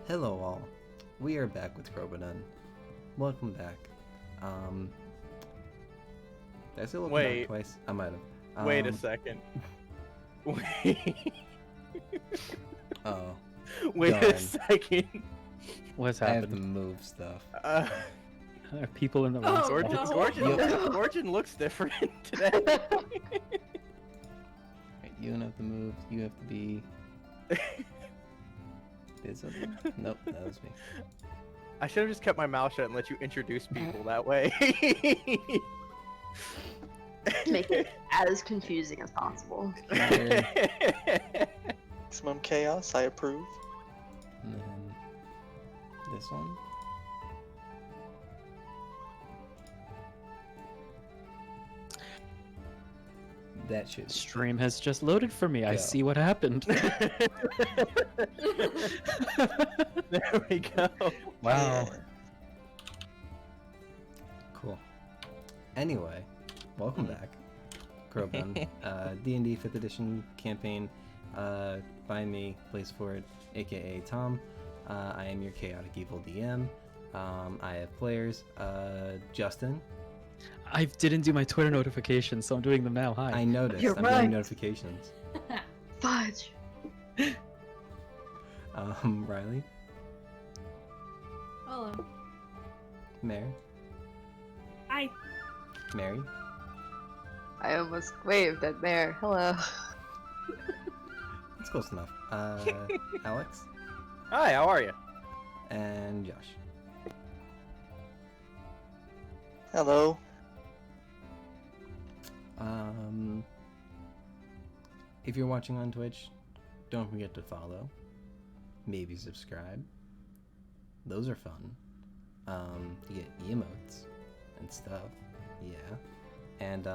Hello all, we are back with Crobaton. Welcome back. Did I say welcome back Wait. twice? I might have. Wait a second. Wait. Oh, Wait a darn. second. What's I have to happened? move stuff. Are people in the wrong Oh, spot? no. Gorgon looks different today. Right, you don't have to move, you have to be... This other? Nope, that was me. I should have just kept my mouth shut and let you introduce people that way. Make it as confusing as possible. Here, Maximum chaos, I approve. and then this one. That should... Stream has just loaded for me. I Yeah. see what happened. There we go. Wow. Cool. Anyway, welcome back, Crobaton. D&D 5th edition campaign by me, BlazeFort, aka Tom. I am your chaotic evil DM. I have players, Justin. I didn't do my Twitter notifications, so I'm doing them now. Hi. I noticed. You're I'm right. getting notifications. Fudge. Riley, Hello. Mary, Hi. Mary, I almost waved at there. Hello. it's close enough. Alex Hi, how are you? and Josh. Hello. If you're watching on Twitch, don't forget to follow. Maybe subscribe. Those are fun. You get emotes and stuff. Yeah. And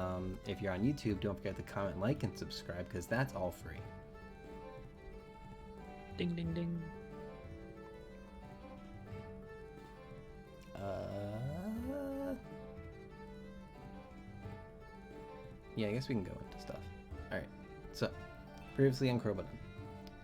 if you're on YouTube, don't forget to comment, like, and subscribe because that's all free. Ding ding ding. Yeah, I guess we can go into stuff. Alright, so, previously on Crobaton.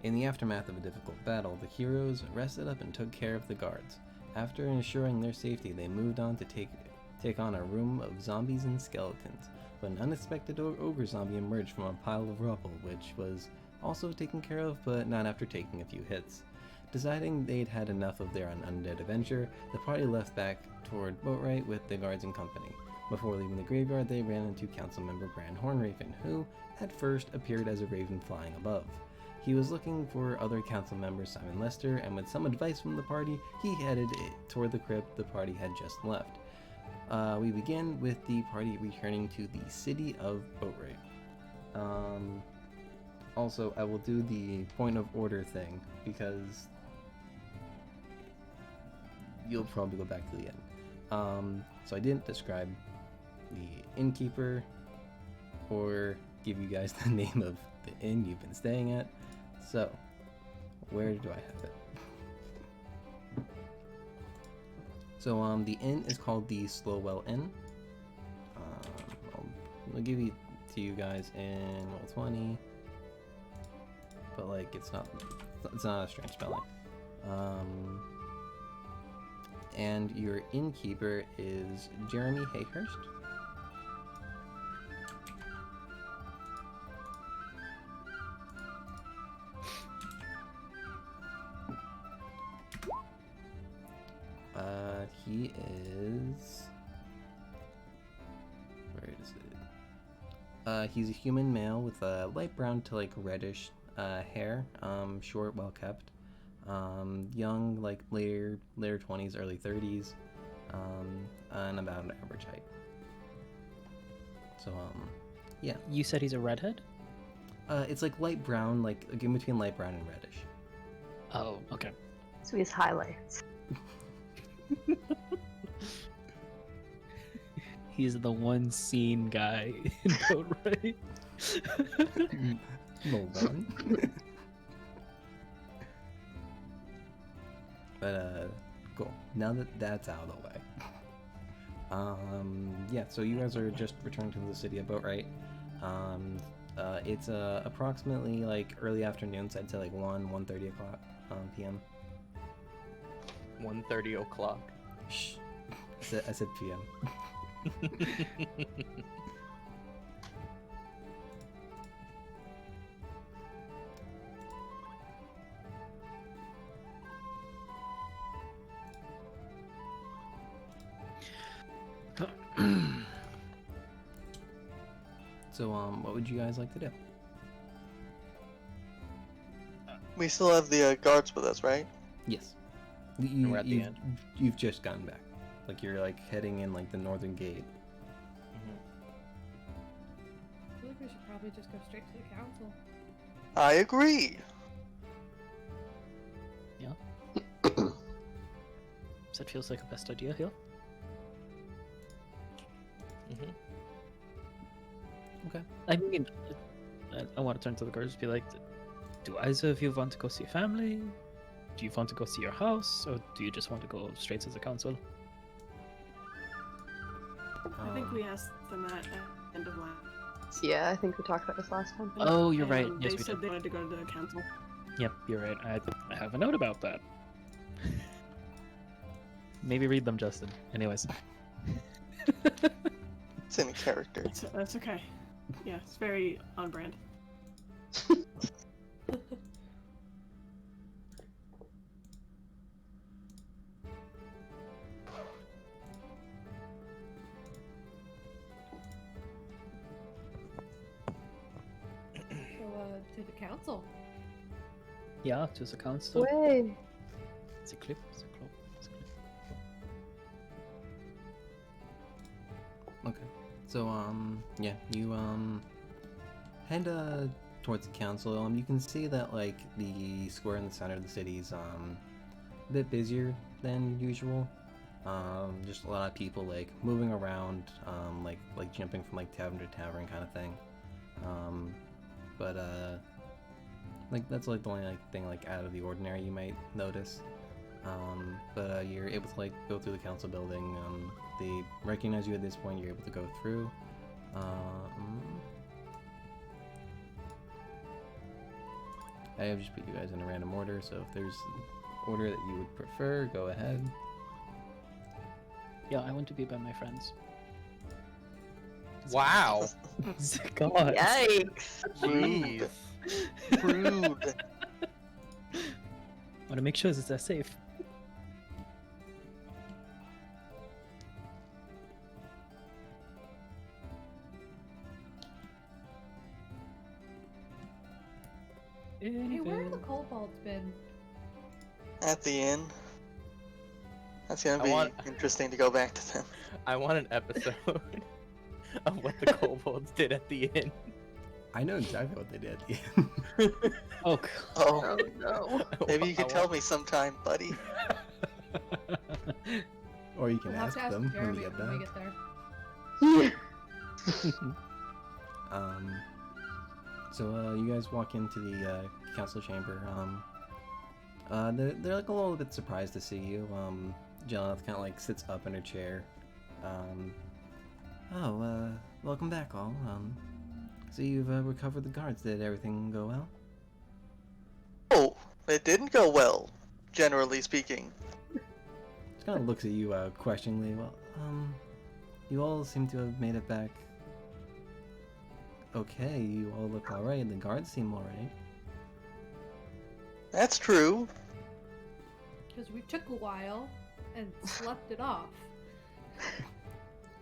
In the aftermath of a difficult battle, the heroes rested up and took care of the guards. After ensuring their safety, they moved on to take on a room of zombies and skeletons. But an unexpected ogre zombie emerged from a pile of rubble, which was also taken care of, but not after taking a few hits. Deciding they'd had enough of their undead adventure, the party left back toward Boatwright with the guards and company. Before leaving the graveyard, they ran into Councilmember Bran Hornraven, who, at first, appeared as a raven flying above. He was looking for other council member Simon Lester, and with some advice from the party, he headed toward the crypt the party had just left. We begin with the party returning to the city of Boatwright. Also, I will do the point of order thing, because you'll probably go back to the end. So I didn't describe the innkeeper or give you guys the name of the inn you've been staying at. So, where do I have it? So, the inn is called the Slowwell Inn. I'll give it to you guys in Roll20, but like it's not a strange spelling. And your innkeeper is Jeremy Hayhurst. He is... Where is it? He's a human male with a light brown to like reddish hair, short, well kept. Young, like later 20s, early 30s, and about an average height. So, yeah. You said he's a redhead? It's like light brown, like in between light brown and reddish. Oh, okay. So he has highlights. He's the one scene guy in Boat, right? Hold on. But, cool. Now that that's out of the way. Yeah, so you guys are just returning to the city of Boatwright. It's approximately like early afternoon, so I'd say like 1:30 o'clock p.m. 1:30 o'clock. Shh. I said PM. So, what would you guys like to do? We still have the guards with us, right? Yes. And we're at the end. You've just gotten back. Like, you're, like, heading in, like, the northern gate. I feel like we should probably just go straight to the council. I agree. So that feels like a best idea here. Okay. I mean, I want to turn to the girls and be like, do either of you want to go see family? Do you want to go see your house? Or do you just want to go straight to the council? I think we asked them at the end of last. Yeah, I think we talked about this last time. Oh, you're right. and Yes, they we said did. they wanted to go to the council. Yep, you're right. I have a note about that. Maybe read them, Justin. Anyways. It's in character. That's okay. Yeah, it's very on brand. So, to the council. Yeah, to the council. Way. The clip. The clip. The clip. Okay. So, yeah, you, head, towards the council. You can see that, like, the square in the center of the city is, a bit busier than usual. Just a lot of people, like, moving around, like jumping from, like, tavern to tavern kind of thing. But, like, that's, like, the only, like, thing, like, out of the ordinary you might notice. But you're able to, like, go through the council building. They recognize you at this point, you're able to go through. I have just put you guys in a random order, so if there's order that you would prefer, go ahead. Yeah, I want to be by my friends. Wow. God. Yikes. Jeez. Rude. Want to make sure that they're safe. Hey, where have the kobolds been? At the inn. That's gonna I be want- interesting to go back to them. I want an episode of what the kobolds did at the inn. I know exactly what they did at the end. Oh, God. Oh, Oh no. maybe you I can tell want- me sometime, buddy. Or you can We'll have ask to ask them when Jeremy you get when we back. get there. So you guys walk into the council chamber. They're like a little bit surprised to see you. Jonathan kind of like sits up in her chair. Welcome back, all. So you've recovered the guards. Did everything go well? Oh, it didn't go well, generally speaking. She kind of looks at you questioningly. Well, you all seem to have made it back. Okay, you all look alright. The guards seem alright. That's true. Because we took a while and slept it off.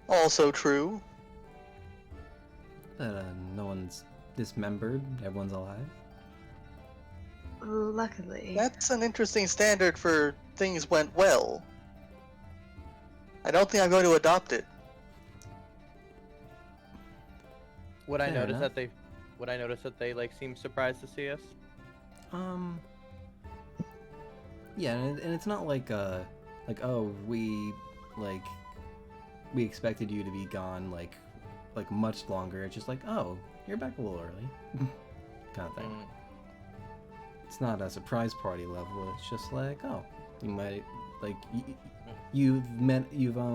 Also true. But no one's dismembered. Everyone's alive. Luckily. That's an interesting standard for things went well. I don't think I'm going to adopt it. Would I Fair notice enough. that they? Would I notice that they like seem surprised to see us? Yeah, and it's not like oh we expected you to be gone like much longer. It's just like, oh, you're back a little early, kind of thing. Mm. It's not a surprise party level. It's just like, oh, you might like you've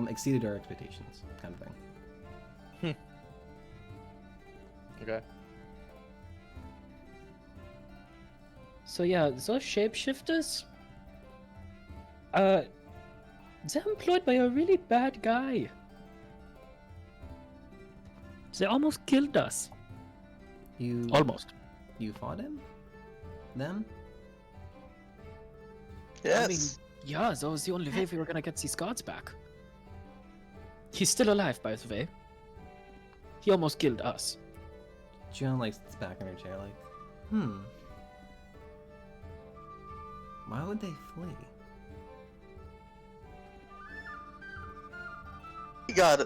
exceeded our expectations, kind of thing. Okay. So yeah, those shapeshifters. They're employed by a really bad guy. They almost killed us. You Almost. You fought him? Them? Yes. I mean, yeah, that was the only way we were gonna get these guards back. He's still alive, by the way. He almost killed us. Jill like sits back in her chair like, why would they flee?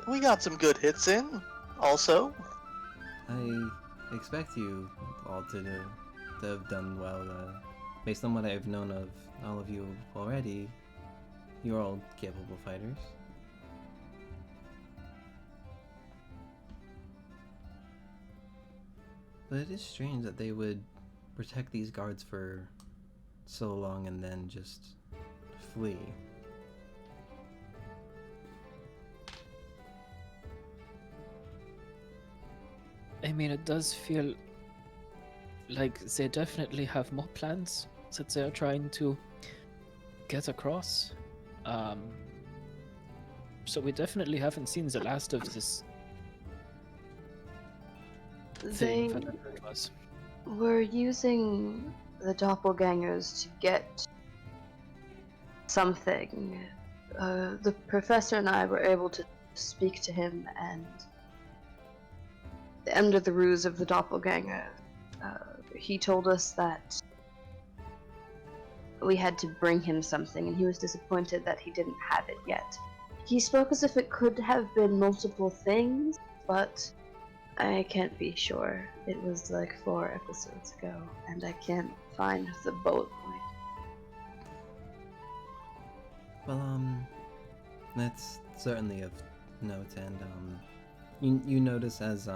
We got some good hits in. Also, I expect you all to have done well. Based on what I've known of all of you already, you're all capable fighters. But it is strange that they would protect these guards for so long and then just flee. I mean, it does feel like they definitely have more plans that they're trying to get across. So we definitely haven't seen the last of this They thing that I heard was. were using the doppelgangers to get something. The professor and I were able to speak to him, and under the ruse of the doppelganger, he told us that we had to bring him something, and he was disappointed that he didn't have it yet. He spoke as if it could have been multiple things, but I can't be sure. It was like 4 episodes ago, and I can't find the bullet point. Well, that's certainly of note, and you notice as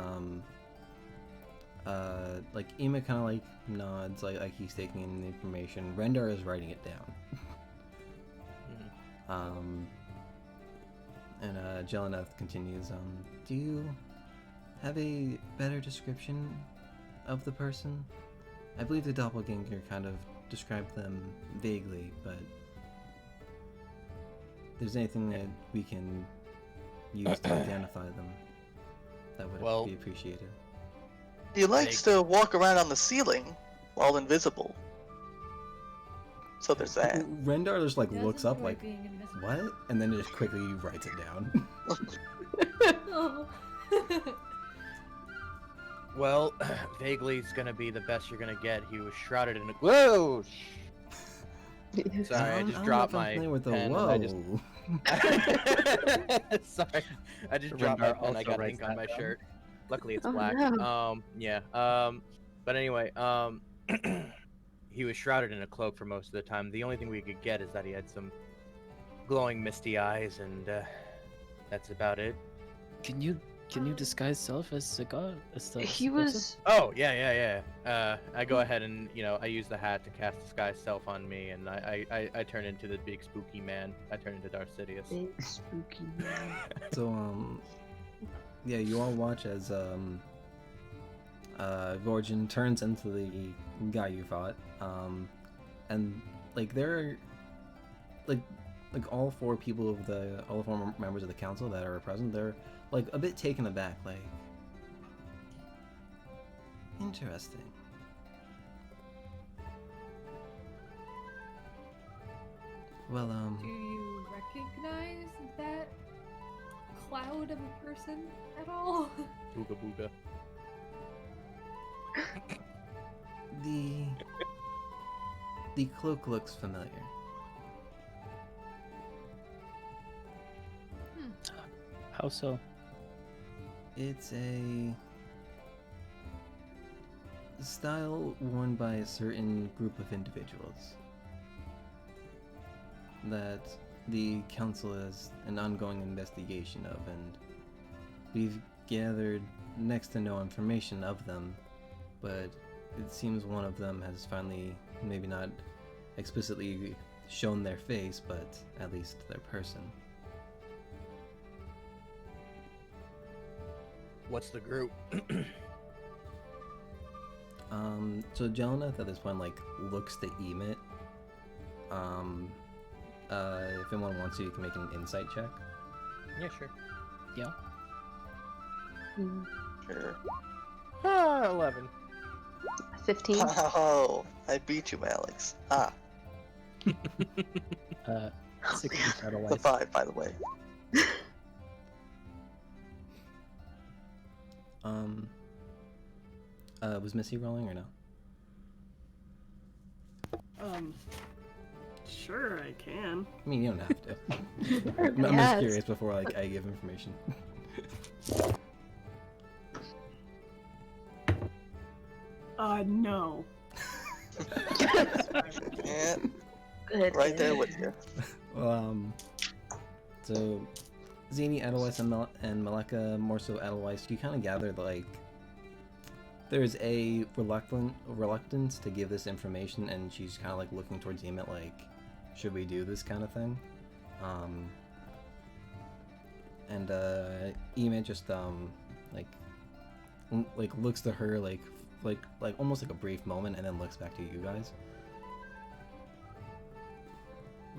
like Ema kind of like nods, like he's taking in the information. Rendar is writing it down. And Jelanath continues. Do you have a better description of the person? I believe the doppelganger kind of described them vaguely, but if there's anything that we can use to identify them, that would be appreciated. he likes to walk around on the ceiling while invisible. So there's that. Rendar just like Does looks up enjoy like, being invisible. what? And then just quickly writes it down. Oh. Well, vaguely it's gonna be the best you're gonna get. He was shrouded in a. Whoa! Sorry, I just dropped my with the pen. whoa. I just... Sorry, I just dropped my pen. I got ink on my shirt. Luckily, it's Oh, black. no. Yeah. But anyway, he was shrouded in a cloak for most of the time. The only thing we could get is that he had some glowing, misty eyes, and that's about it. Can you disguise self as the god? As the He person? was. Oh yeah. I go ahead and I use the hat to cast disguise self on me, and I turn into the big spooky man. I turn into Darth Sidious. Big spooky man. So yeah, you all watch as Vorgin turns into the guy you fought, and like there are like all 4 members of the council that are present. They're like a bit taken aback, like, interesting. Well, Do you recognize that cloud of a person at all? Booga booga. the cloak looks familiar. How so? It's a style worn by a certain group of individuals that the council has an ongoing investigation of, and we've gathered next to no information of them, but it seems one of them has finally, maybe not explicitly shown their face, but at least their person. What's the group? So Jelanath at this point like looks to Emit, If anyone wants to, you can make an insight check. Yeah, sure. Yeah. Sure. 11. 15. Oh, I beat you, Alex. Ah, 16 it's a otherwise. 5, by the way. Was Missy rolling or no? Sure, I can. I mean, you don't have to. Apparently I'm just has. curious before like I give information. No. Yeah, Good. right there with you. Well, so Zany, Edelweiss, and Maleka, more so Edelweiss, you kind of gather that, like, there's a reluctance to give this information, and she's kind of like looking towards Emet, like, should we do this kind of thing? And Emet just like looks to her like almost like a brief moment, and then looks back to you guys.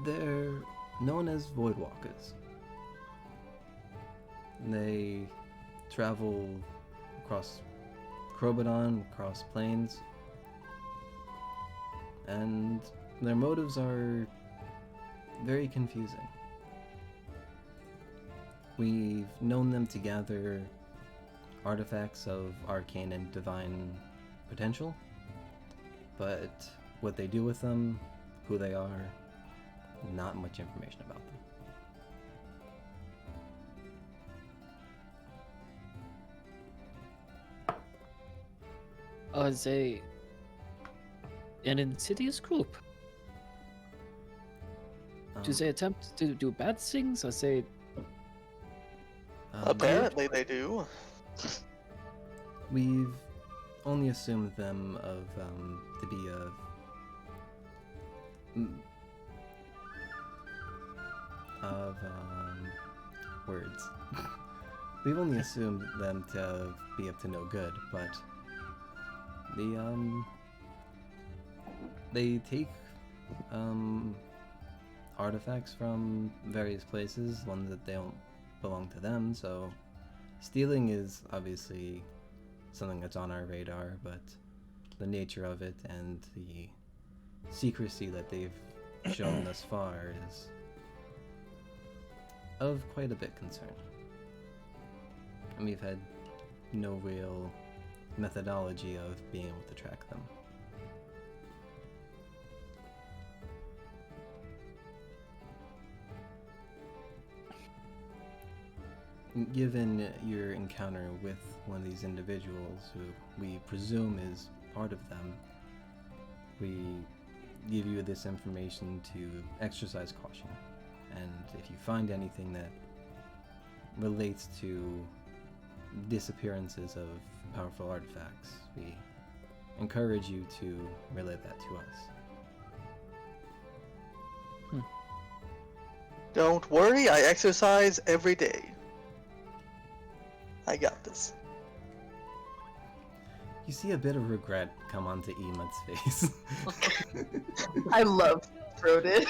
They're known as Voidwalkers. They travel across Crobaton, across plains, and their motives are very confusing. We've known them to gather artifacts of arcane and divine potential, but what they do with them, who they are, not much information about them. They an insidious group. Do they attempt to do bad things, or they Apparently they do. We've only assumed them of to be words. We've only assumed them to be up to no good, but they take artifacts from various places, ones that they don't belong to them, so stealing is obviously something that's on our radar, but the nature of it and the secrecy that they've shown thus far is of quite a bit concern. And we've had no real methodology of being able to track them. Given your encounter with one of these individuals, who we presume is part of them, we give you this information to exercise caution. And if you find anything that relates to disappearances of powerful artifacts, we encourage you to relay that to us. Don't worry, I exercise every day. I got this. You see a bit of regret come onto Emet's face. I love throated.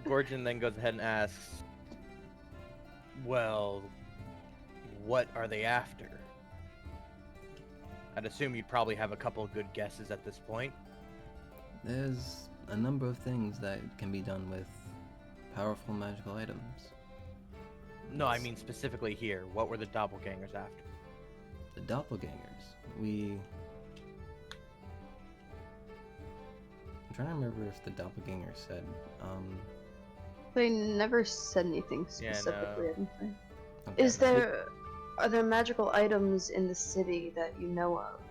Gorgon then goes ahead and asks, well, what are they after? I'd assume you'd probably have a couple of good guesses at this point. There's a number of things that can be done with powerful magical items. No, I mean specifically here. What were the doppelgangers after? The doppelgangers. I'm trying to remember if the doppelganger said, They never said anything Yeah, no. specifically. I don't think. okay, Are there magical items in the city that you know of?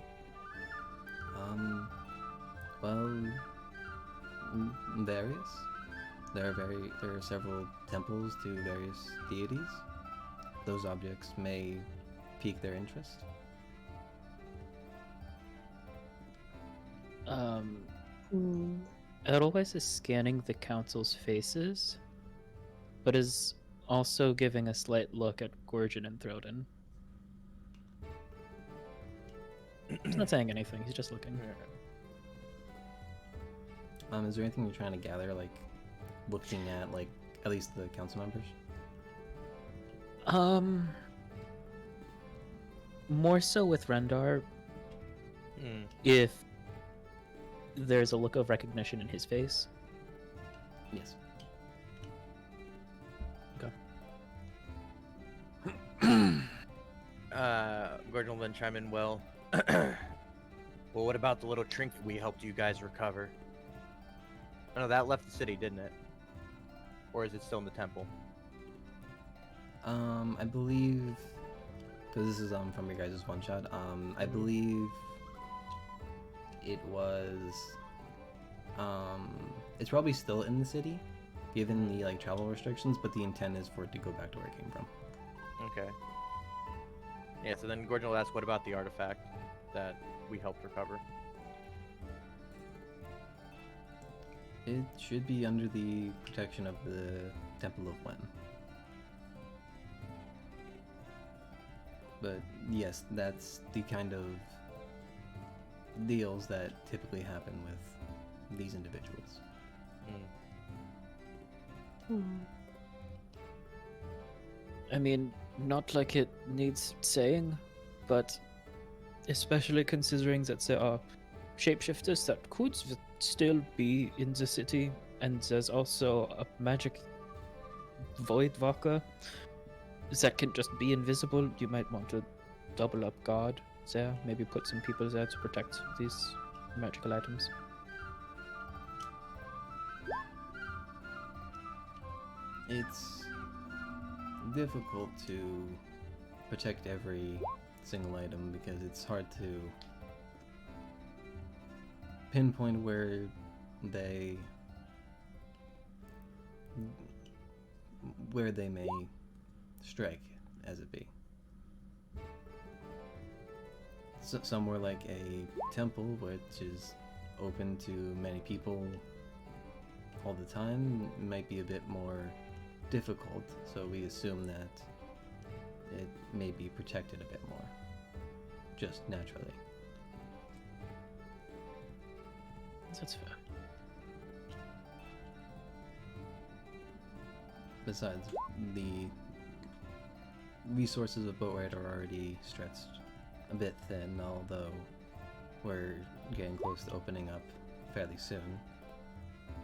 well, various. There are several temples to various deities. Those objects may pique their interest. Edelweiss is scanning the council's faces, but is also giving a slight look at Gorgon and Throden. He's not saying anything, he's just looking. Is there anything you're trying to gather, like looking at, like at least the council members? More so with Rendar, Hmm. if there's a look of recognition in his face. Yes. Gordon will then chime in. Well, well, what about the little trinket we helped you guys recover? I know that left the city, didn't it? Or is it still in the temple? I believe, because this is from your guys' one shot. I believe it was. It's probably still in the city, given the like travel restrictions. But the intent is for it to go back to where it came from. Okay. Yeah. So then Gordon will ask, what about the artifact that we helped recover? It should be under the protection of the Temple of Wen. But yes, that's the kind of deals that typically happen with these individuals. I mean, not like it needs saying, but especially considering that there are shapeshifters that could still be in the city, and there's also a magic void walker that can just be invisible. You might want to double up guard there, maybe put some people there to protect these magical items. It's difficult to protect every single item because it's hard to pinpoint where they may strike, as it be. So, somewhere like a temple, which is open to many people all the time, might be a bit more difficult, so we assume that it may be protected a bit more, just naturally. That's fair. Besides, the resources of Boatwright are already stretched a bit thin, although we're getting close to opening up fairly soon.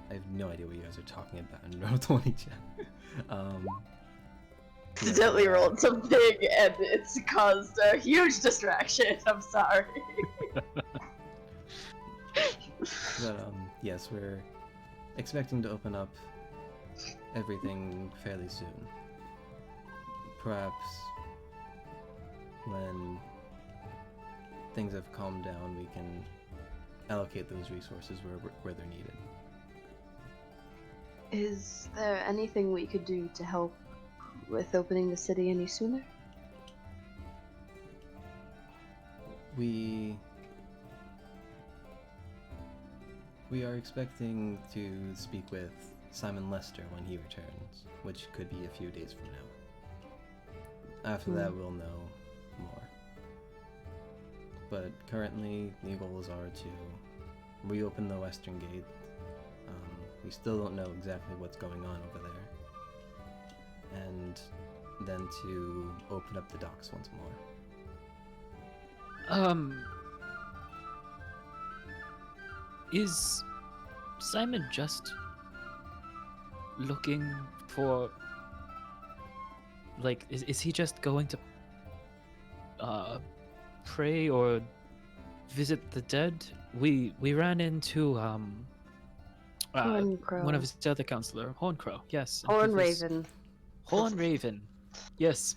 I have no idea what you guys are talking about in Roll20 chat. Accidentally rolled something and it's caused a huge distraction. I'm sorry. But yes, we're expecting to open up everything fairly soon. Perhaps when things have calmed down, we can allocate those resources where they're needed. Is there anything we could do to help with opening the city any sooner? We are expecting to speak with Simon Lester when he returns, which could be a few days from now. After that, we'll know more. But currently, the goals are to reopen the Western Gate. We still don't know exactly what's going on over there. And then to open up the docks once more. Is Simon just looking for, like, is he just going to pray or visit the dead? We ran into Horncrow. one of his other counselor, Horncrow. Yes. and he Horn was- Raven. Horn Raven. Yes.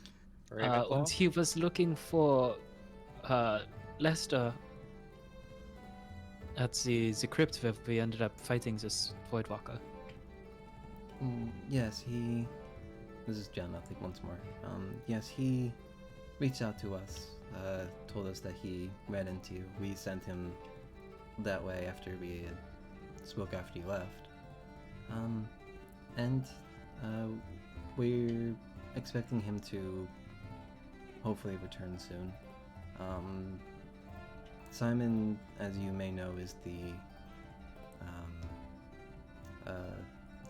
Ravenclaw? And he was looking for Lester at the crypt where we ended up fighting this Voidwalker. Yes, this is John, I think, once more. Yes, he reached out to us, told us that he ran into you. We sent him that way after we had spoke after you left. And we're expecting him to hopefully return soon. Simon, as you may know, is the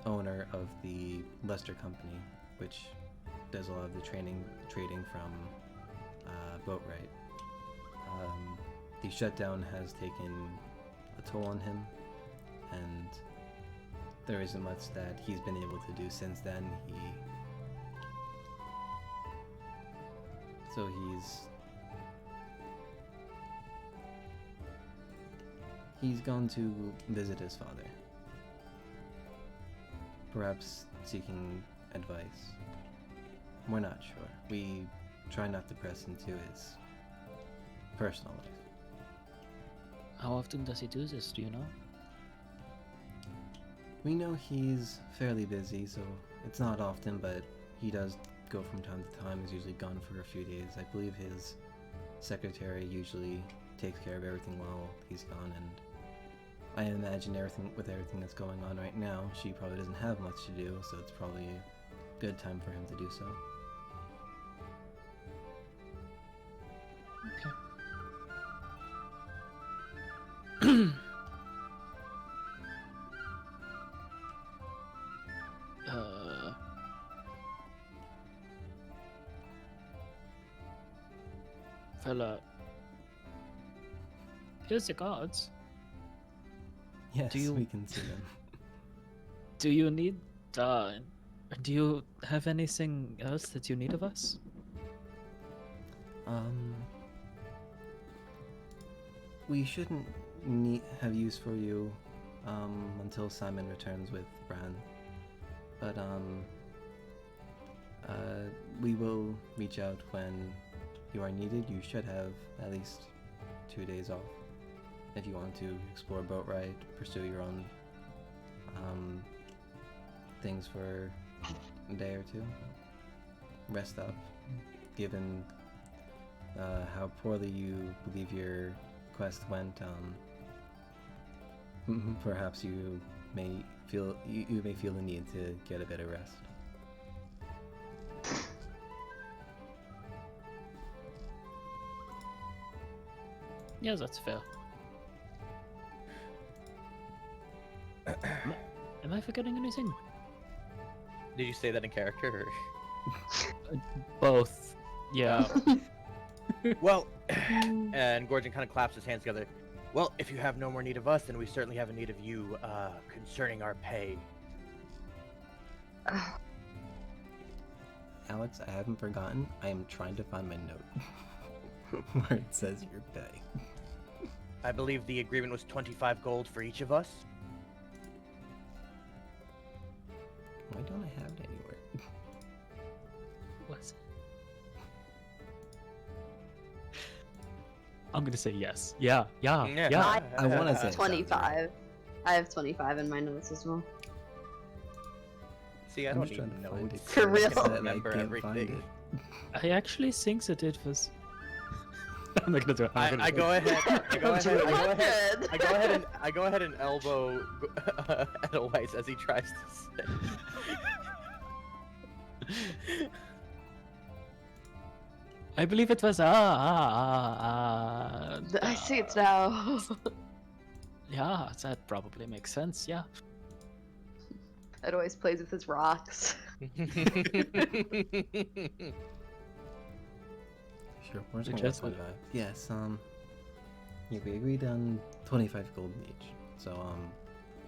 owner of the Lester Company, which does a lot of the trading from Boatwright. The shutdown has taken a toll on him, and there isn't much that he's been able to do since then. He's gone to visit his father, perhaps seeking advice. We're not sure. We try not to press into his personal life. How often does he do this? Do you know? We know he's fairly busy, so it's not often, but he does go from time to time. He's usually gone for a few days. I believe his secretary usually takes care of everything while he's gone, and I imagine everything that's going on right now, she probably doesn't have much to do, so it's probably a good time for him to do so. Okay. Fella, here's the guards. Yes, Do you- we can see them. Do you need, do you have anything else that you need of us? We shouldn't have use for you until Simon returns with Bran. But we will reach out when you are needed. You should have at least 2 days off if you want to explore Boatwright, pursue your own things for a day or two. Rest up, given how poorly you believe your quest went. Perhaps you may feel the need to get a bit of rest. Yeah, that's fair. Am I forgetting anything? Did you say that in character? Or... Both. Yeah. Well, and Gorgon kind of claps his hands together. Well, if you have no more need of us, then we certainly have a need of you concerning our pay. Alex, I haven't forgotten. I am trying to find my note where it says your pay. I believe the agreement was 25 gold for each of us. Why don't I have it anywhere? What's it? I'm gonna say yes. Yeah. I want to say 25. I have 25 in my notes as well. See, I I'm don't just trying even to know. find it. For real? I can't I remember can't find everything. it. I actually think that it was. I'm not gonna do it. I go ahead. I go ahead and elbow Edelweiss as he tries to say. I believe it was I see it now. Yeah, that probably makes sense. Yeah. It always plays with his rocks. Sure, we're just The gonna go chest 25. Yes, yeah, we agreed on 25 gold each. So,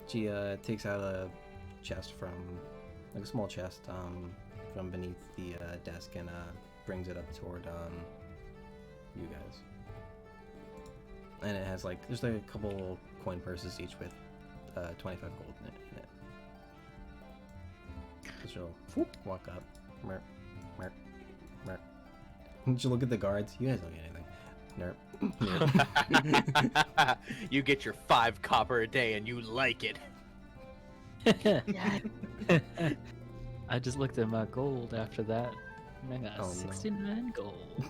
she, takes out a chest from, like a small chest, from beneath the, desk and, brings it up toward, you guys. And it has, like, there's like a couple coin purses each with, 25 gold in it. So she'll walk up. Merp, merp, merp. She'll look at the guards. You guys don't get anything. Nerp. You get your 5 copper a day and you like it. I just looked at my gold after that. And I got Oh, no. 69 gold.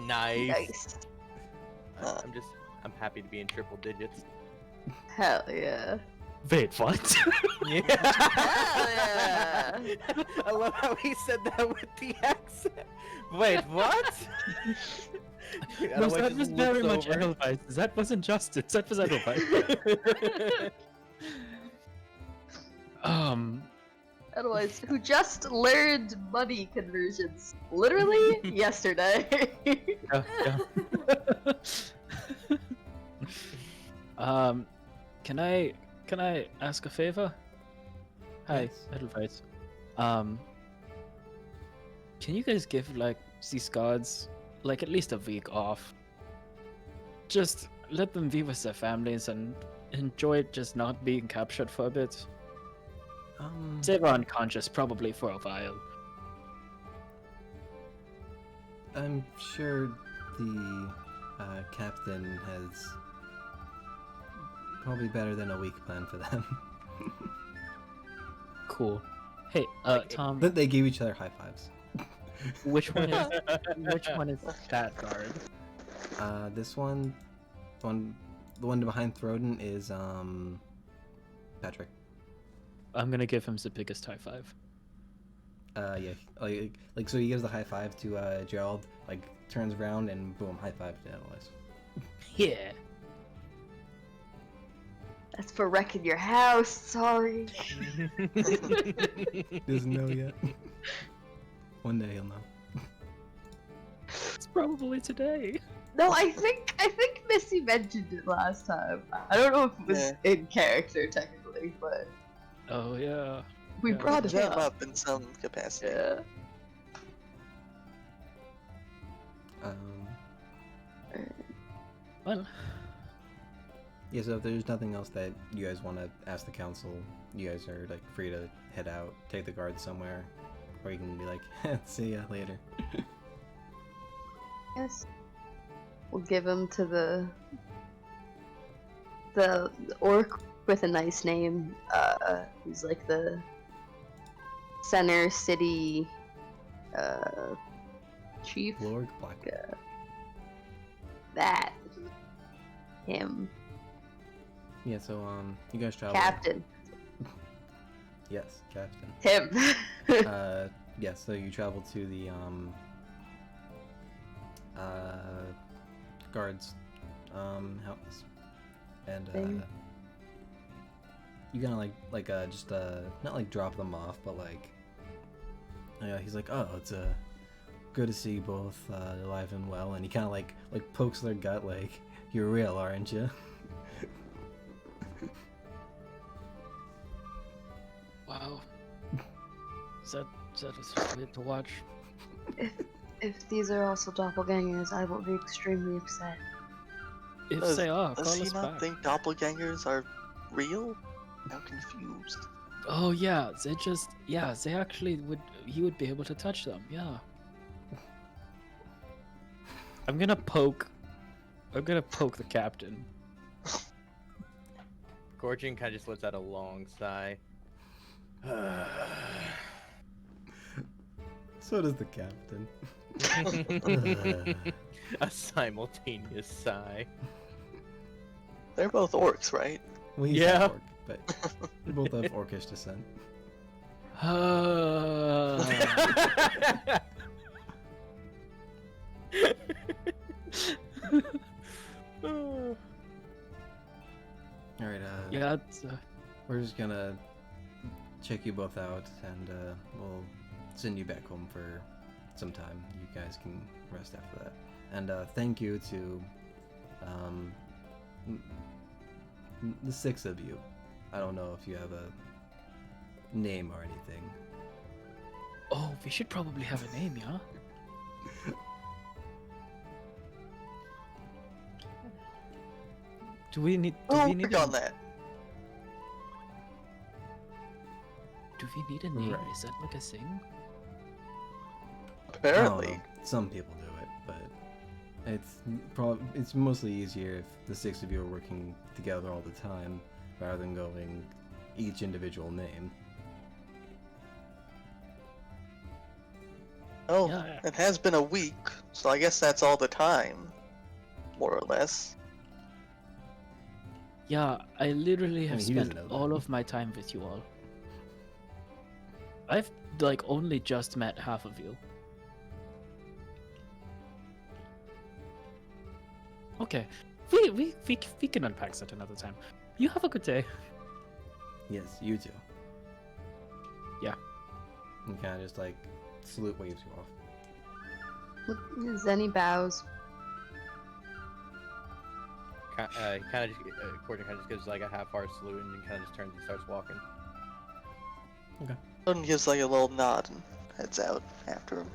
Nice. Nice. I'm happy to be in triple digits. Hell yeah. Wait, what? Yeah. Hell yeah. I love how he said that with the accent. Wait, what? No, that was very much Edelweiss. That wasn't justice. That was Edelweiss. Otherwise, who just learned money conversions literally yesterday. Yeah. Can I ask a favor? Hi, Yes. Edelweiss. Can you guys give like these guards like at least a week off? Just let them be with their families and enjoy just not being captured for a bit. They were unconscious probably for a while. I'm sure the captain has probably better than a week plan for them. Cool. Hey, Like, Tom, But they gave each other high fives. which one is that guard? This one, the one behind Throden is Patrick. I'm gonna give him the biggest high five. Yeah, like so he gives the high five to Gerald, like turns around and boom, high five to Edelweiss. Yeah. That's for wrecking your house. Sorry. Doesn't know yet. One day he'll know. It's probably today. No, I think Missy mentioned it last time. I don't know if it was Yeah. in character technically, but Oh yeah. we Yeah, brought It it came up. up in some capacity. Yeah. Well, Yeah, so if there's nothing else that you guys want to ask the council, you guys are like free to head out, take the guards somewhere, or you can be like, see ya later. Yes. We'll give him to the orc with a nice name. He's like the center city chief. Lord Blackwood. That him. Yeah, so you guys travel. Captain. Yes, captain. Him. Yeah, so you travel to the guards house, and Thing. you kind of like just not like drop them off, but like he's like, oh, it's good to see you both alive and well, and he kind of like pokes their gut, like, you're real, aren't you? wow. That was weird to watch. If these are also doppelgangers, I will be extremely upset. If Does- they are, Does call he us not back. think doppelgangers are real? I'm confused. Oh yeah, they actually would. He would be able to touch them. Yeah. I'm gonna poke the captain. Gorgian kind of just lets out a long sigh. So does the captain. A simultaneous sigh. They're both orcs, right? Well, he's Yeah. half orc, but they both have orcish descent. All right, Yeah, it's, we're just gonna check you both out, and we'll send you back home for some time. You guys can rest after that. And thank you to the 6 of you. I don't know if you have a name or anything. oh, we should probably have a name, yeah. Do we need Oh, a, on that. do we need a name? Right. Is that like a thing? Apparently. I don't know. Some people do it, but it's mostly easier if the 6 of you are working together all the time, rather than going each individual name. Oh, Yeah. it has been a week, so I guess that's all the time. More or less. Yeah, I literally have mean, he doesn't spent know all that. of my time with you all. I've like only just met half of you. Okay, we can unpack that another time. You have a good day. Yes, you too. Yeah. And kind of just like salute waves you off. Zenny bows. Gordon kind of just gives like a half-hearted salute and then kind of just turns and starts walking. Roden gives like a little nod and heads out after him.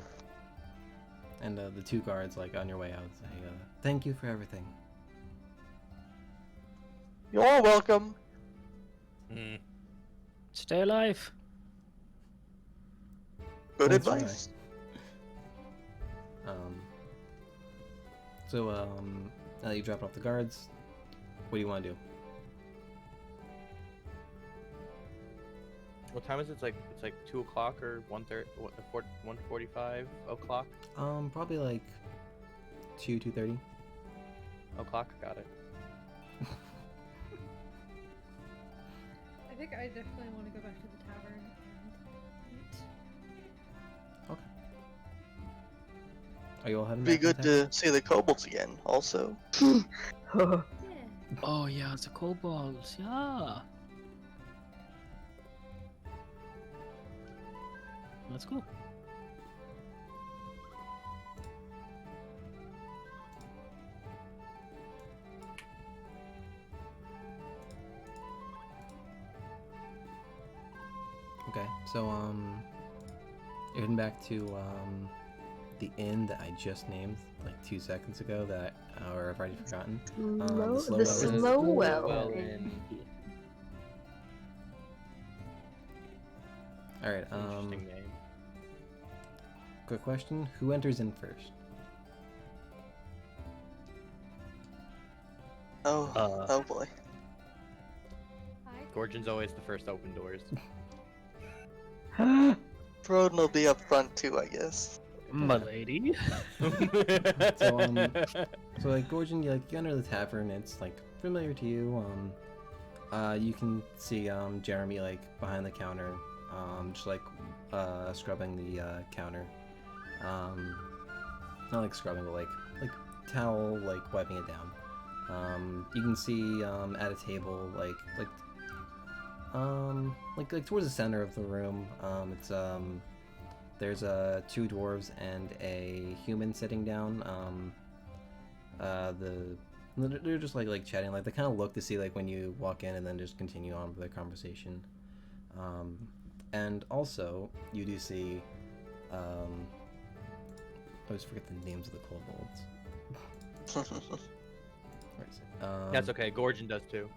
And the two guards, like on your way out, say, "Thank you for everything." You're welcome. Mm. Stay alive. Good That's advice. So now that you dropped off the guards, what do you want to do? What time is it? It's like 2 o'clock or 1:45 o'clock. Probably like 2:30. O'clock. Got it. I think I definitely want to go back to the tavern and eat. Are you all heading Be back good town? to see the kobolds again, also. Yeah. Oh yeah, the kobolds. Yeah. Let's go. Okay, so you're heading back to the inn that I just named like 2 seconds ago that or I've already forgotten. The slow well. All right. Interesting name. Quick question: who enters in first? Oh boy. Gorgon's always the first to open doors. Roden will be up front too, I guess. My lady. So like Gorgon, you enter the tavern. It's like familiar to you. You can see Jeremy like behind the counter, just like scrubbing the counter. Not like scrubbing, but like towel, like wiping it down. You can see at a table like towards the center of the room. It's there's 2 dwarves and a human sitting down. They're just like chatting. Like they kind of look to see like when you walk in and then just continue on with their conversation. And also you do see I always forget the names of the kobolds. Where is it? That's okay. Gorgon does too.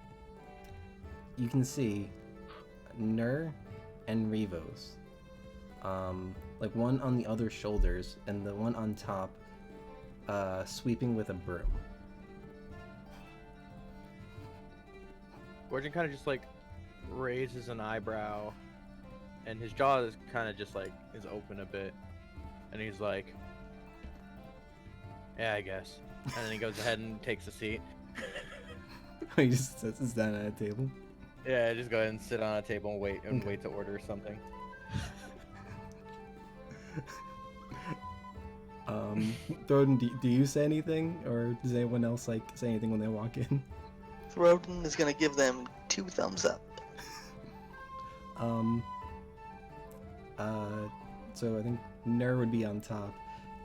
You can see Nur and Revos. Like one on the other shoulders and the one on top sweeping with a broom. Gorgon kind of just like raises an eyebrow, and his jaw is kind of just like is open a bit, and he's like, "Yeah, I guess." And then he goes ahead and takes a seat. He just sits down at a table. Yeah, just go ahead and sit on a table and wait to order something. Throden, do you say anything, or does anyone else like say anything when they walk in? Roden is gonna give them 2 thumbs up. So I think Nur would be on top.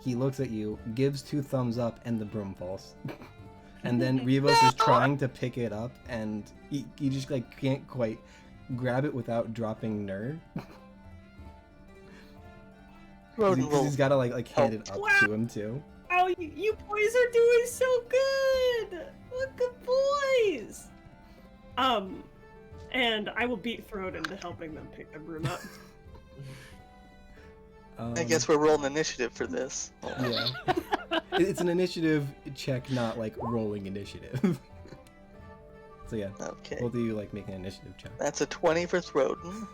He looks at you, gives 2 thumbs up, and the broom falls. And then Revos is trying to pick it up, and he just like can't quite grab it without dropping Nur. Roden Because will. he's gotta like hand it up to him too. Oh, you boys are doing so good! Look, good boys! And I will beat Throde into helping them pick the broom up. I guess we're rolling initiative for this. Yeah. It's an initiative check, not like rolling initiative. So yeah, Okay. both of you like make an initiative check. That's a 20 for Throden.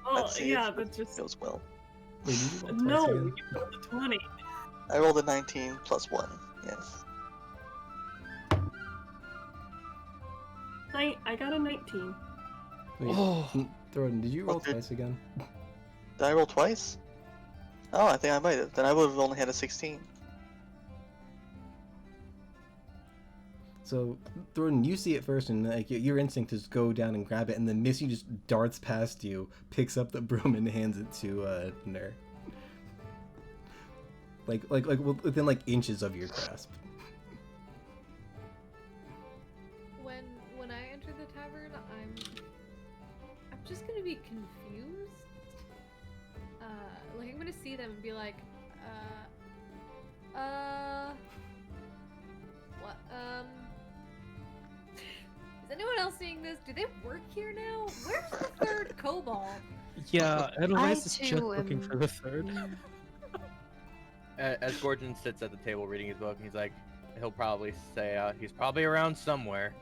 Oh, Let's see yeah, if that's it just... goes well. Wait, did you roll twice No, again? you rolled a 20. I rolled a 19 plus 1. Yes. I got a 19. Wait, Oh. Throden, did you roll Okay. twice again? Did I roll twice? Oh, I think I might have. Then I would have only had a 16. So, Thornton, you see it first, and like your instinct is go down and grab it, and then Missy just darts past you, picks up the broom, and hands it to Ner. Like within like inches of your grasp. When I enter the tavern, I'm just gonna be confused. Like I'm gonna see them and be like, what? Is anyone else seeing this? Do they work here now? Where's the third kobold? Yeah, Edelweiss is too just looking am- for the third. As Gordon sits at the table reading his book, he's like, he'll probably say, he's probably around somewhere.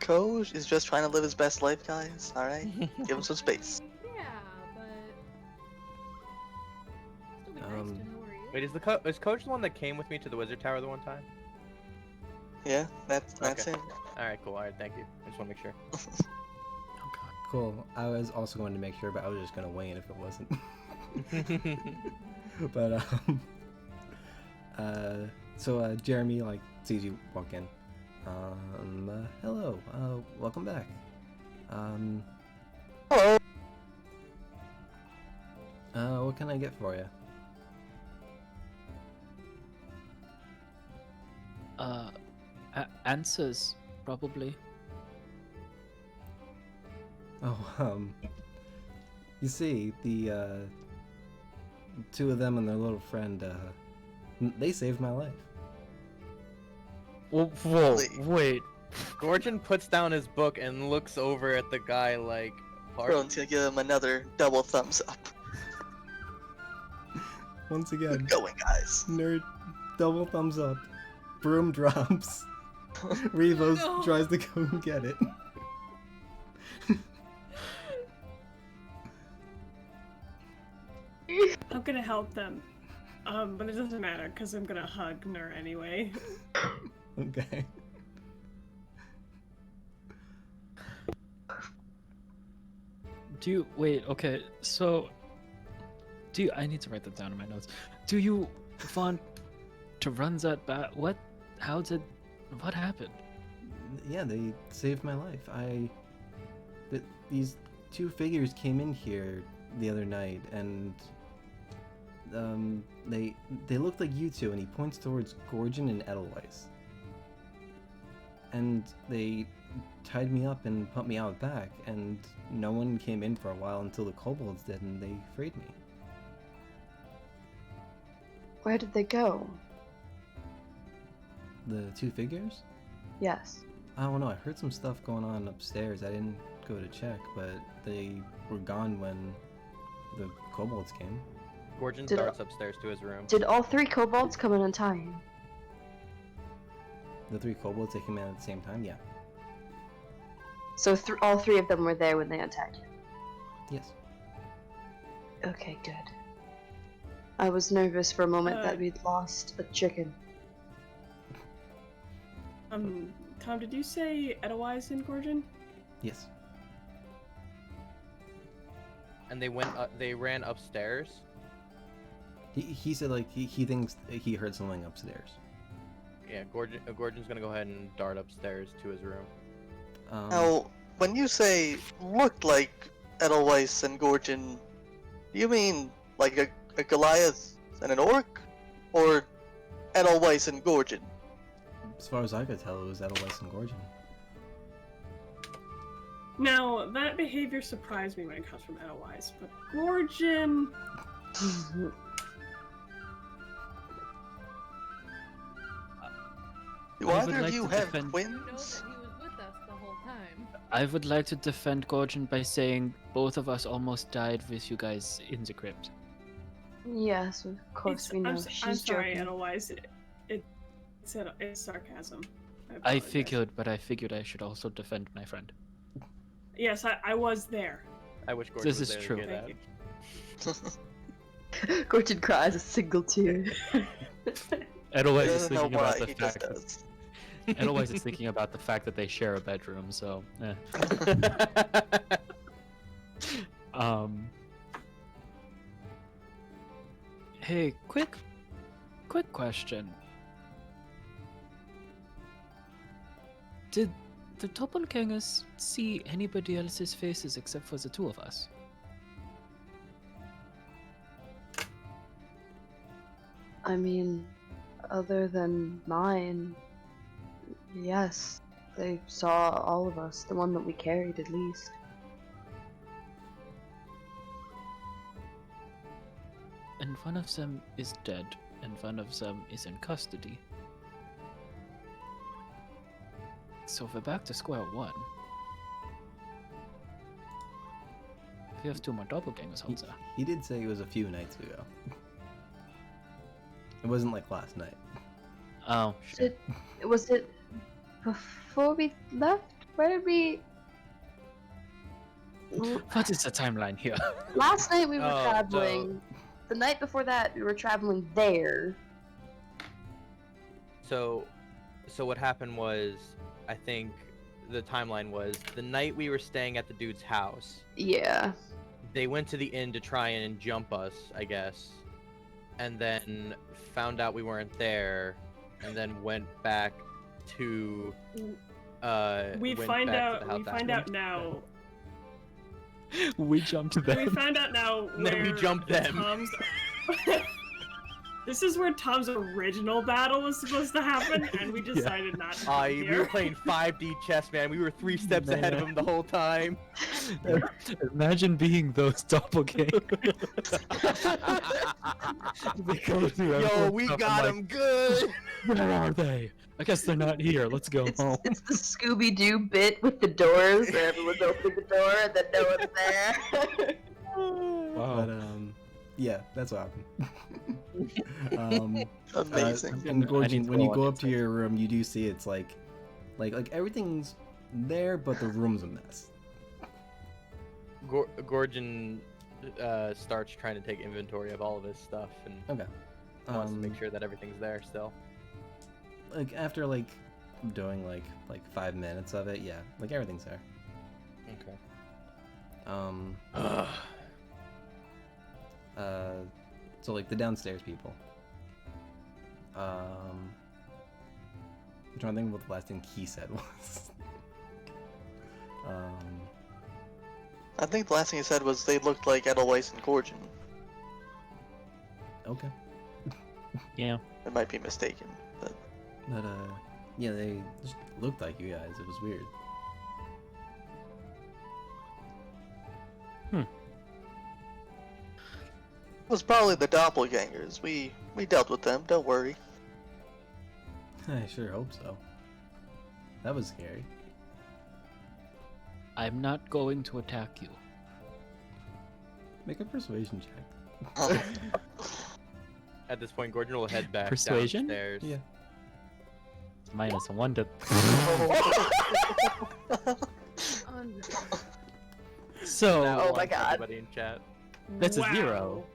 Coach is just trying to live his best life, guys. All right, give him some space. Yeah, but still be nice to know where he is. Wait, is Coach the one that came with me to the Wizard Tower the one time? Yeah, that's Okay. him. All right, cool. All right, thank you. I just want to make sure. Oh god. Cool. I was also going to make sure, but I was just gonna weigh in if it wasn't. But so Jeremy like sees you walk in. Hello. Welcome back. Hello. What can I get for you? Answers, probably. Oh, you see, the two of them and their little friend, they saved my life. Whoa, Really? wait. Gordon puts down his book and looks over at the guy like, Brone's gonna give him another double thumbs up. Once again, Good going, guys. nerd, double thumbs up. Broom drops. Revos No. tries to go and get it. I'm gonna help them. But it doesn't matter because I'm gonna hug Nur anyway. Okay. Wait, okay, so I need to write that down in my notes. Do you want to run that back? What happened? Yeah, they saved my life. These two figures came in here the other night, and they looked like you two, and he points towards Gorgon and Edelweiss. And they tied me up and put me out back, and no one came in for a while until the kobolds did, and they freed me. Where did they go? The two figures? Yes. I don't know, I heard some stuff going on upstairs. I didn't go to check, but they were gone when the kobolds came. Gordon Did- darts upstairs to his room. Did all three kobolds come in time? The three kobolds, they came in at the same time? Yeah. So all three of them were there when they attacked you? Yes. Okay, good. I was nervous for a moment Uh, that we'd lost a chicken. Tom, did you say Edelweiss and Gorgon? Yes. And they ran upstairs. He said like he thinks he heard something upstairs. Yeah, Gordon's gonna go ahead and dart upstairs to his room. Now, when you say looked like Edelweiss and Gorgon, do you mean like a Goliath and an orc, or Edelweiss and Gorgon? As far as I could tell, it was Edelweiss and Gorgon. Now, that behavior surprised me when it comes from Edelweiss, but Gorgon... Do I would either of like you to have defend- You know that twins? he was with us the whole time. I would like to defend Gorgon by saying both of us almost died with you guys in the crypt. Yes, of course we know. I'm She's sorry, joking. Edelweiss. It's sarcasm. I apologize. figured I should also defend my friend. Yes, I was there. I wish Gordon This was is there true. to hear Thank that. you. Gorgon cries a single tear. Edelweiss He is doesn't know thinking about why, the he just fact that does. Edelweiss is thinking about the fact that they share a bedroom, so Hey, quick question. Did the doppelgangers see anybody else's faces except for the two of us? I mean, other than mine, yes, they saw all of us, the one that we carried at least. And one of them is dead, and one of them is in custody. So we're back to square one. We have two more doppelgangers out there. He did say it was a few nights ago. It wasn't like last night. Oh, sure. Was it before we left? Where did we... What is the timeline here? Last night we were Oh, traveling. The night before that we were traveling there. So what happened was, I think the timeline was the night we were staying at the dude's house. Yeah. They went to the inn to try and jump us, I guess, and then found out we weren't there, and then went back to. We went find back to the out. We house find after. out now. We jumped them. We found out now. And then we where jumped them. Tom's... This is where Tom's original battle was supposed to happen, and we decided not to. Come We were here. playing 5D chess, man. We were 3 steps ahead of him the whole time. Imagine being those doppelgangers. They go through Yo, everyone's we stuff, got I'm him good. like, where are they? I guess they're not here. Let's go home. It's the Scooby-Doo bit with the doors where everyone's opening the door and then no one's there. Wow. But yeah, that's what happened. Amazing. And Gorgon, when you go go on up to your room, you do see it's like everything's there, but the room's a mess. Gorgon starts trying to take inventory of all of his stuff and Okay. wants to make sure that everything's there still. Like after like doing like 5 minutes of it, yeah, like everything's there. Okay. So like the downstairs people. I'm trying to think what the last thing he said was. I think the last thing he said was they looked like Edelweiss and Gorgon. Okay. Yeah. I might be mistaken, but But yeah, they just looked like you guys. It was weird. it was probably the doppelgangers. We dealt with them. Don't worry. I sure hope so. That was scary. I'm not going to attack you. Make a persuasion check. At this point, Gorgon will head back Persuasion? downstairs. Yeah. Minus a 1 to. So That Oh one my for God. Everybody in chat. that's a Wow. 0.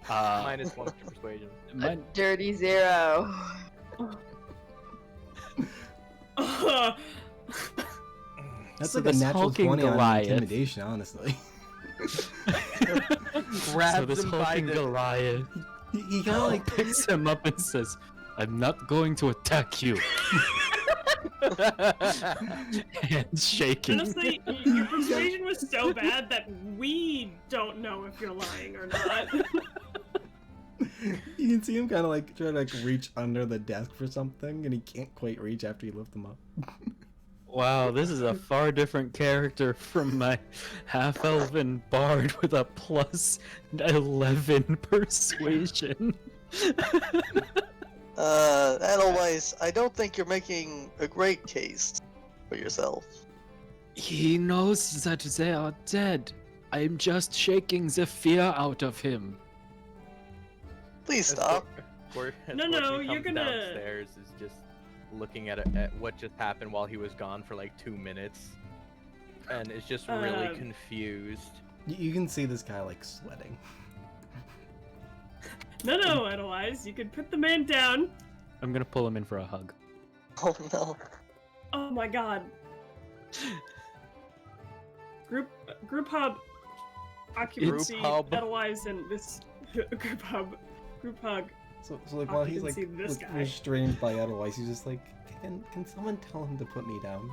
Minus 1 to persuasion. A dirty 0. That's So like a this natural hulking 20 on Goliath. intimidation, honestly. Grabs so this him by hulking the- Goliath he kind of like picks him up and says, "I'm not going to attack you." Hands shaking. Honestly, your persuasion was so bad that we don't know if you're lying or not. you can see him kind of like try to like reach under the desk for something, and he can't quite reach after you lift him up. Wow, this is a far different character from my half-elven bard with a plus 11 persuasion. Edelweiss, I don't think you're making a great case for yourself. He knows that they are dead. I'm just shaking the fear out of him. Please As stop. As No, Gorgon you're comes gonna- downstairs is just looking at what just happened while he was gone for like 2 minutes, and is just really confused. You can see this guy like sweating. No, Edelweiss, you could put the man down. I'm gonna pull him in for a hug. Oh no. Oh my god. Group hub. Occupancy. Group hub. Edelweiss and this group hug. So like while he's like Occupancy, this guy. restrained by Edelweiss, he's just like, Can someone tell him to put me down?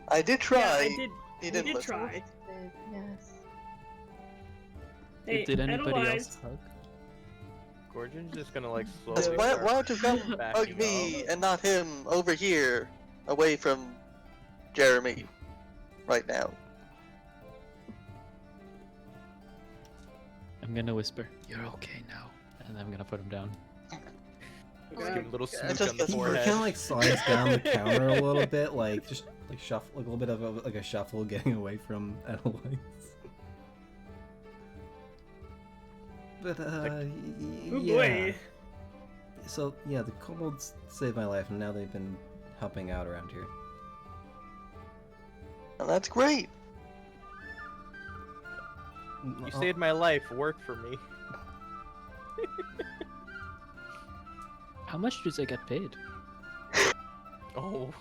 I did try. Yeah, I did. He We didn't did listen. try. Yes. Hey, Did anybody Edelweiss, else hug? Gorgon's just gonna like Why, slowly. why start don't you come backing hug me up. and not him over here, away from Jeremy, right now? I'm gonna whisper, "You're okay now," and I'm gonna put him down. Just give him a little Yeah, smooch just on the gets He forehead. kind of like slides down the counter a little bit, like just like shuffle, like a little bit of like a shuffle, getting away from Edelweiss. But oh yeah. boy. So yeah, the kobolds saved my life, and now they've been helping out around here. And that's great. You saved my life. Work for me. How much do they get paid? Oh.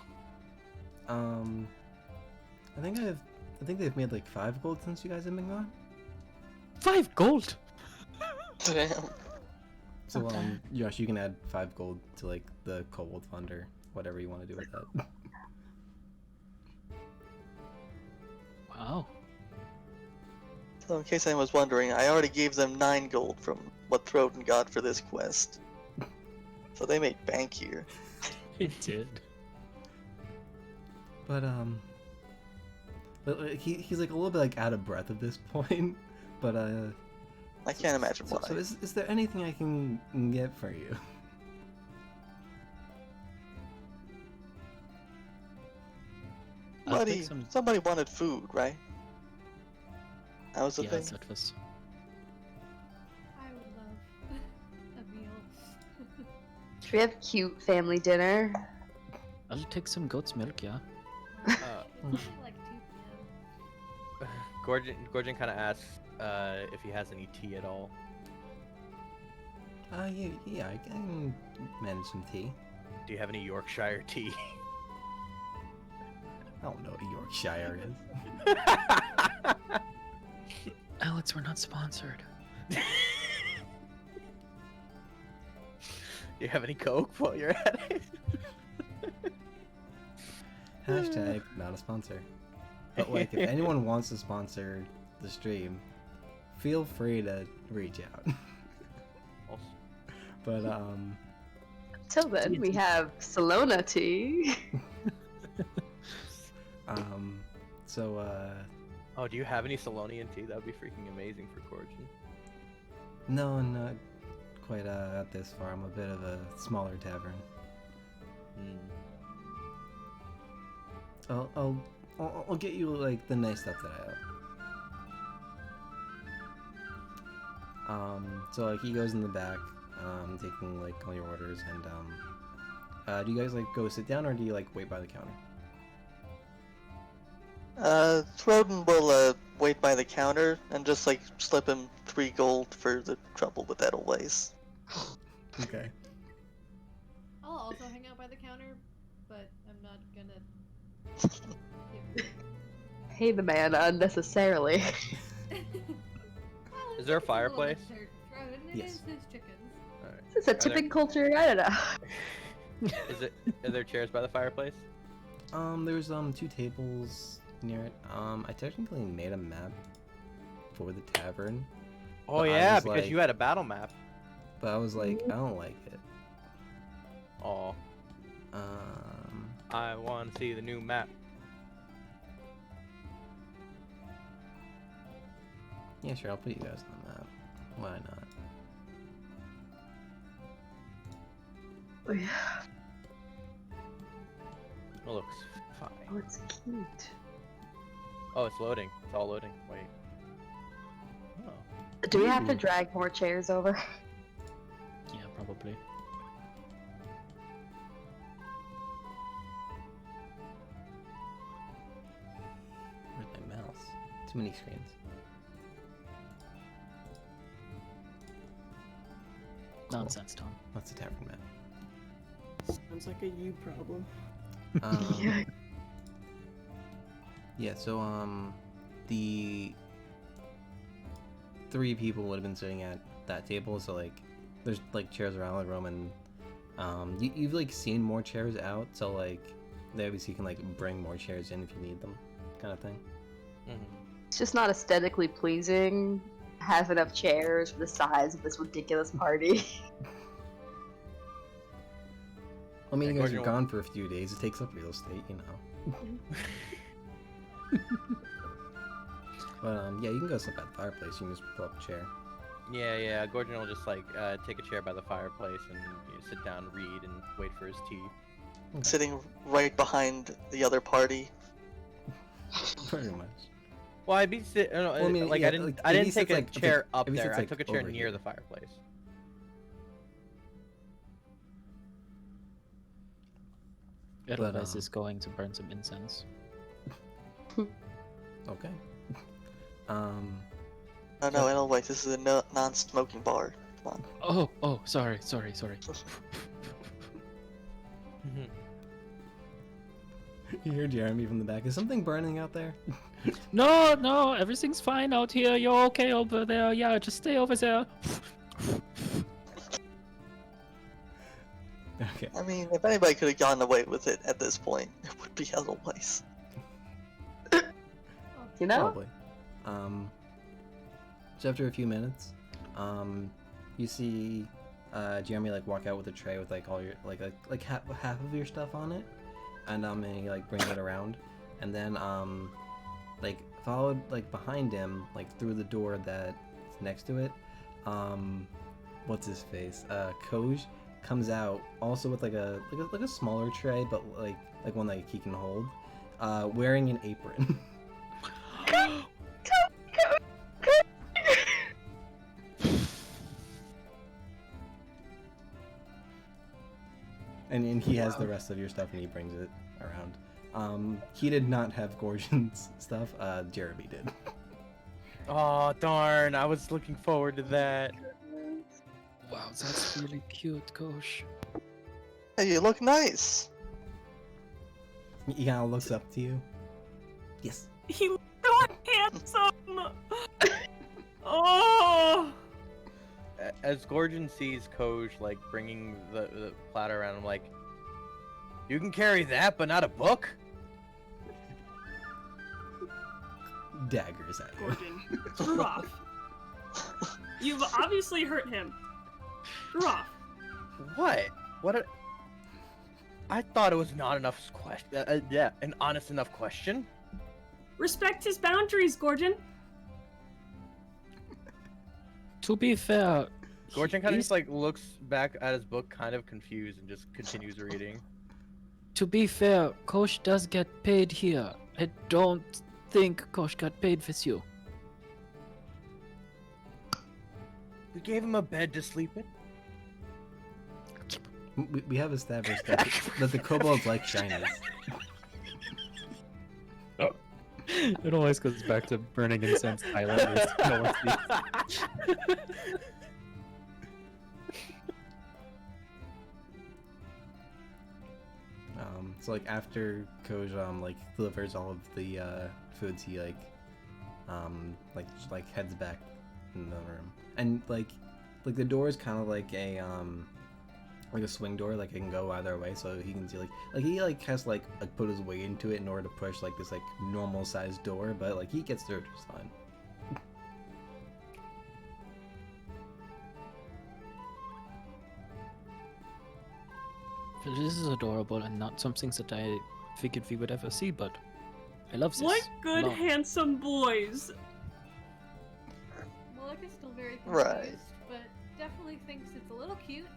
I think they've made like 5 gold since you guys have been gone. 5 gold. Damn. So Okay. Josh, you can add 5 gold to like the kobold fund or whatever you want to do with that. Wow. So in case anyone was wondering, I already gave them 9 gold from what Throden got for this quest. So they made bank here. It did. But he's like a little bit like out of breath at this point. But I can't imagine why. so is there anything I can get for you? I'll take Somebody wanted food, right? That was the Yeah, thing. that was. I would love a meal. Should we have cute family dinner? I'll take some goat's milk. Yeah. Uh, It's only like 2 p.m. Gorgon kind of asks if he has any tea at all. Yeah, I can manage some tea. Do you have any Yorkshire tea? I don't know what Yorkshire is. Alex, we're not sponsored. Do you have any Coke while you're at it? Hashtag not a sponsor. But like, if anyone wants to sponsor the stream, feel free to reach out. But Till then, we have Salona tea. so Oh, do you have any Salonian tea? That would be freaking amazing for Gorgon. no, not quite at this far. I'm a bit of a smaller tavern. I'll get you like the nice stuff that I have. So like he goes in the back, taking like all your orders, and do you guys like go sit down or do you like wait by the counter? Throden will wait by the counter and just like slip him 3 gold for the trouble with Edelweiss. Okay. I'll also hang out by the counter, but I'm not gonna. give Pay the man unnecessarily. Well, Is there a it's little fireplace? bit dirt thrown, and Yes. It is his chickens. Alright. This is a there- tipping culture. I don't know. Are there chairs by the fireplace? There's 2 tables near it. I technically made a map for the tavern, Oh But I yeah, was because like- you had a battle map. but I was like, I don't like it. Oh, I want to see the new map. Yeah, sure, I'll put you guys on the map. Why not? It looks fine. Oh, it's cute. Oh, it's loading. It's all loading. Wait. Oh. Do we have to Ooh. drag more chairs over? Yeah, probably. Where's my mouse? Too many screens. Nonsense, Tom. What's the tavern map? Sounds like a you problem. Yeah. Yeah, so the 3 people would have been sitting at that table, so like there's like chairs around the room, and You've like seen more chairs out, so like they obviously can like bring more chairs in if you need them, kind of thing. It's just not aesthetically pleasing. Have enough chairs for the size of this ridiculous party. I mean, Yeah, you guys Gordon are will- gone for a few days. It takes up real estate, you know. But yeah, you can go sit by the fireplace. You can just pull up a chair. Yeah. Gordon will just like take a chair by the fireplace and sit down, read, and wait for his tea. Sitting right behind the other party. Pretty much. Well, I'd be sit. No, Well, I mean, like yeah, I didn't. like, I if he didn't take sits, a like, if chair it- up if he there. sits, I like, took a chair over near here. the fireplace. Edelweiss is going to burn some incense. Okay. Oh no, Edelweiss, this is a non-smoking bar. Come on. Oh, sorry. You hear Jeremy from the back. Is something burning out there? No, everything's fine out here. You're okay over there. Yeah, just stay over there. Okay. I mean, if anybody could have gotten away with it at this point, it would be Edelweiss. You know? Probably. So after a few minutes, you see Jeremy like walk out with a tray with like all your like half of your stuff on it, and he like brings it around, and then like followed like behind him like through the door that's next to it, what's his face? Koj comes out also with like a smaller tray, but like one like he can hold, wearing an apron. And he has the rest of your stuff and he brings it around. He did not have Gorgon's stuff, Jeremy did. Oh darn! I was looking forward to that. Wow, that's really cute, Kosh. Hey, you look nice. He kind of looks up to you. Yes. He looks so handsome. Oh. As Gorgon sees Koj like bringing the platter around, I'm like, you can carry that, but not a book. Daggers at you. Gordon, screw off. You've obviously hurt him. Screw off. What? I thought it was not enough question. Yeah, an honest enough question. Respect his boundaries, Gordon. To be fair, Gorgon kind of he's- just like looks back at his book, kind of confused, and just continues reading. To be fair, Kosh does get paid here. I don't think Kosh got paid with you. We gave him a bed to sleep in. We have established that the kobolds like shinies. It always goes back to burning incense islanders. No one speaks. So like after Koj like delivers all of the foods, he like heads back in the room, and like the door is kind of like a swing door, like it can go either way, so he can see like he like has like put his weight into it in order to push like this like normal sized door, but like he gets through it just fine. This is adorable and not something that I figured we would ever see, but I love this. What good, a lot. handsome boys. Malika's still very confused, Right. but definitely thinks it's a little cute.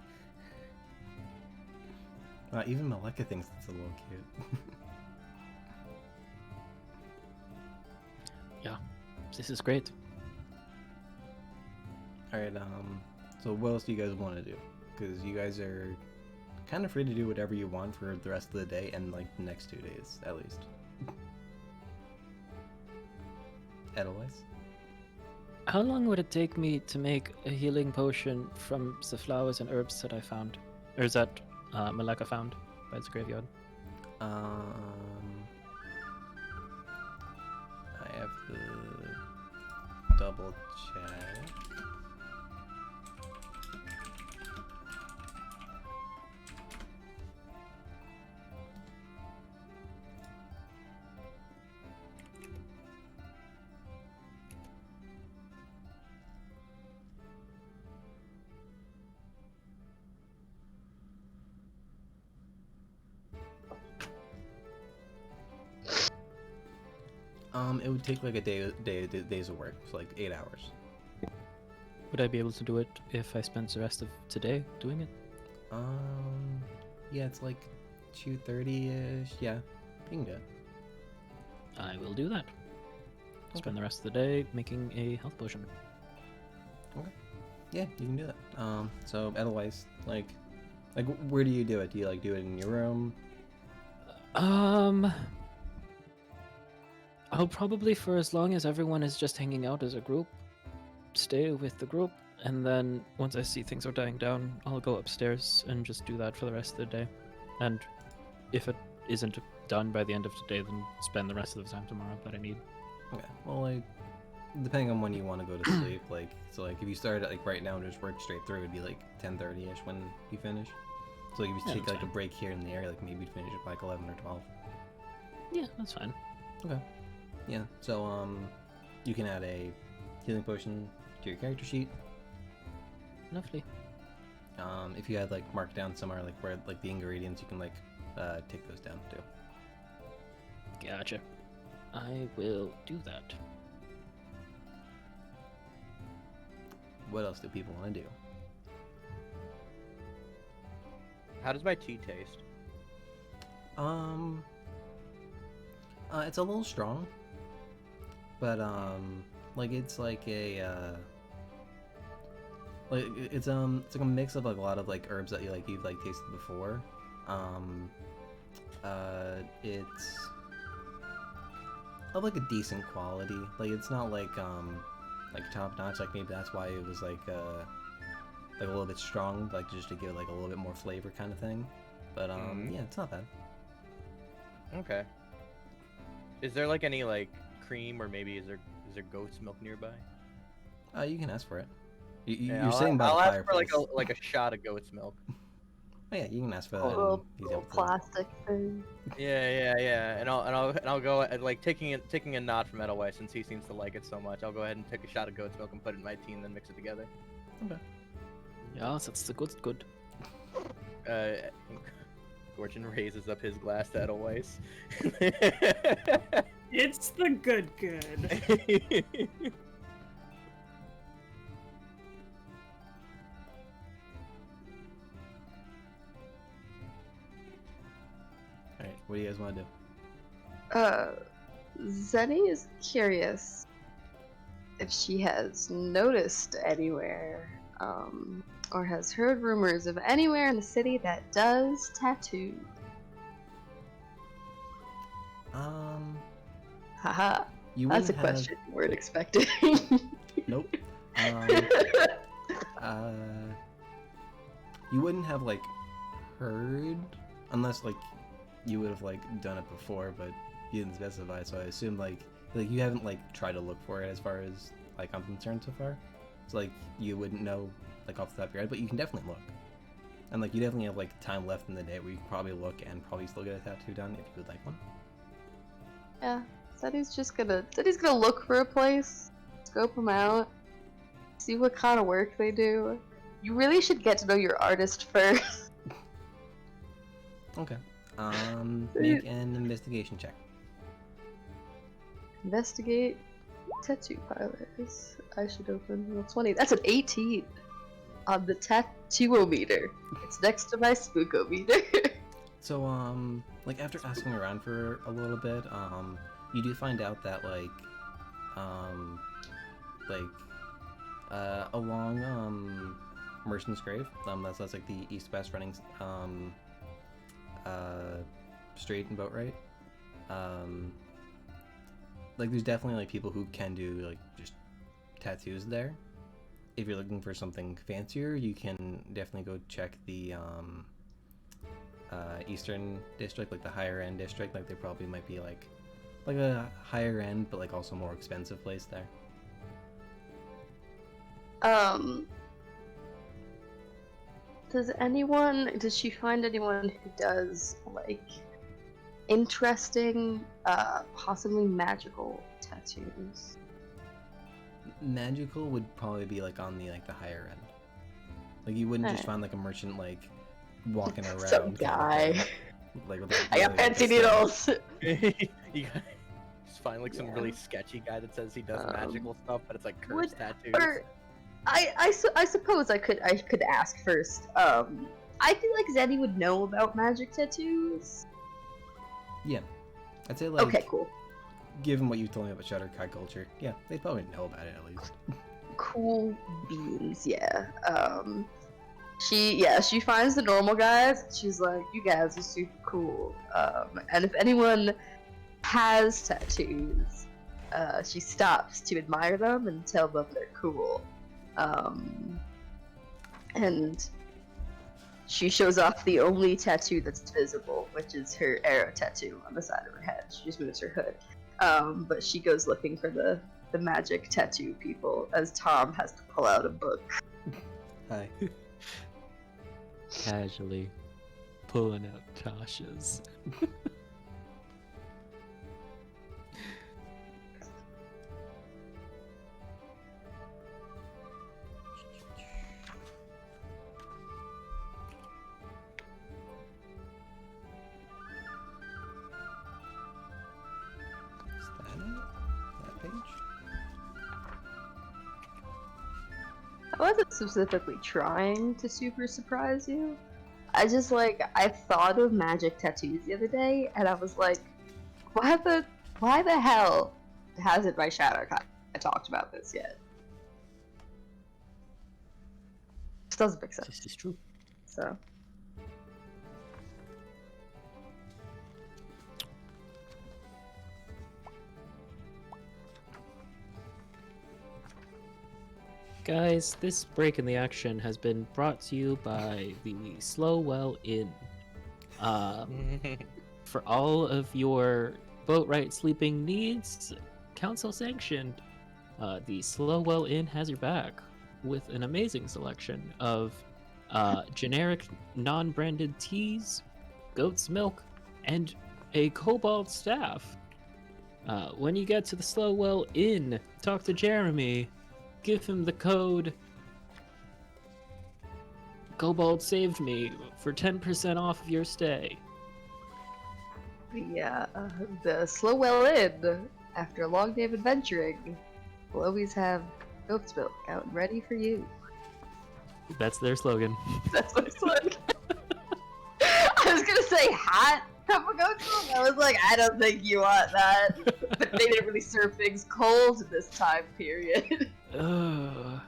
Even Malika thinks it's a little cute. This is great. All right. So what else do you guys want to do? Because you guys are kind of free to do whatever you want for the rest of the day and like the next 2 days at least. Edelweiss? How long would it take me to make a healing potion from the flowers and herbs that I found? Or is that Malika found by the graveyard? I have to double check. It would take like a days of work, so like 8 hours. Would I be able to do it if I spent the rest of today doing it? Yeah, it's like 2:30ish. Yeah, you can do it. I will do that. Spend the rest of the day making a health potion. Yeah, you can do that. So Edelweiss, like where do you do it? Do you like do it in your room? I'll probably, for as long as everyone is just hanging out as a group, stay with the group, and then once I see things are dying down, I'll go upstairs and just do that for the rest of the day. And if it isn't done by the end of today, then spend the rest of the time tomorrow that I need. Okay. Well, like depending on when you want to go to sleep, like so like if you started like right now and just work straight through, it'd be like 10:30ish when you finish. So like if you Yeah, take that's like a fine. break here and there, like maybe you'd finish at like 11 or 12. Yeah, that's fine. Okay. Yeah. So you can add a healing potion to your character sheet. Lovely. If you had like marked down somewhere like where like the ingredients, you can like take those down too. Gotcha. I will do that. What else do people want to do? How does my tea taste? It's a little strong, but like it's like a like it's like a mix of like a lot of like herbs that you've like tasted before. It's of like a decent quality. Like it's not like top notch. Like maybe that's why it was like a little bit strong, like just to give it like a little bit more flavor kind of thing. But yeah, it's not bad. Okay. Is there like any like cream or maybe is there goat's milk nearby? You can ask for it. Yeah, You're sitting by the I'll ask fireplace. for like a shot of goat's milk. Oh yeah, you can ask for A that. little, and he's little able to- plastic thing. Yeah. And I'll go like taking a nod from Edelweiss since he seems to like it so much. I'll go ahead and take a shot of goat's milk and put it in my tea and then mix it together. Yes, that's the good. Gorgon raises up his glass to Edelweiss. It's the good. Alright, what do you guys want to do? Zenny is curious if she has noticed anywhere, or has heard rumors of anywhere in the city that does tattoos. Haha, You that's a wouldn't have- question you weren't expecting. Nope. You wouldn't have like heard unless like you would have like done it before, but you didn't specify. So I assume like you haven't like tried to look for it as far as like I'm concerned so far. So like you wouldn't know like off the top of your head, but you can definitely look. And like you definitely have like time left in the day where you can probably look and probably still get a tattoo done if you would like one. Yeah, Zenny's gonna look for a place, scope them out, see what kind of work they do. You really should get to know your artist first. Okay. Make an investigation check. Investigate tattoo parlors. I should open roll 20. That's an 18 on the tattoo-o-meter. It's next to my spook-o-meter. So, like after asking around for a little bit, you do find out that along Merchant's Grave, that's like the east-west running street and boat right. Like there's definitely like people who can do like just tattoos there. If you're looking for something fancier, you can definitely go check the Eastern district, like the higher end district. Like there probably might be like a higher end but like also more expensive place there. Does she find anyone who does like interesting, possibly magical tattoos? Magical would probably be like on the higher end. Like you wouldn't just Alright. find like a merchant like walking around Some kind of guy. thing, like with I got a fancy staff. needles. You got Just find like some Yeah. really sketchy guy that says he does magical stuff, but it's like curse would- tattoos. Or I suppose I could ask first. I feel like Zeddy would know about magic tattoos. Yeah. I'd say, like, Okay, cool. given what you told me about Shadowkai culture, yeah, they probably know about it at least. Cool beans, yeah. She finds the normal guys. She's like, you guys are super cool. And if anyone has tattoos, she stops to admire them and tell them they're cool. And she shows off the only tattoo that's visible, which is her arrow tattoo on the side of her head. She just moves her hood. But she goes looking for the magic tattoo people, as Tom has to pull out a book. Hi. Casually pulling out Tasha's. Is that it? That page? I wasn't specifically trying to super surprise you. I just I thought of magic tattoos the other day, and I was like, why the hell hasn't my Shadowkai talked about this yet? This doesn't make sense. This is true. So Guys, this break in the action has been brought to you by the Slowwell Inn. For all of your boat-right sleeping needs, council sanctioned. The Slowwell Inn has your back with an amazing selection of generic non-branded teas, goat's milk, and a kobold staff. When you get to the Slowwell Inn, talk to Jeremy. Give him the code Kobold saved me for 10% off of your stay. the Slowwell Inn, after a long day of adventuring, will always have goat's milk out and ready for you. That's their slogan. That's what it's like. I was gonna say hot cup of goat's milk. I was like, I don't think you want that. But they didn't really serve things cold this time period. Do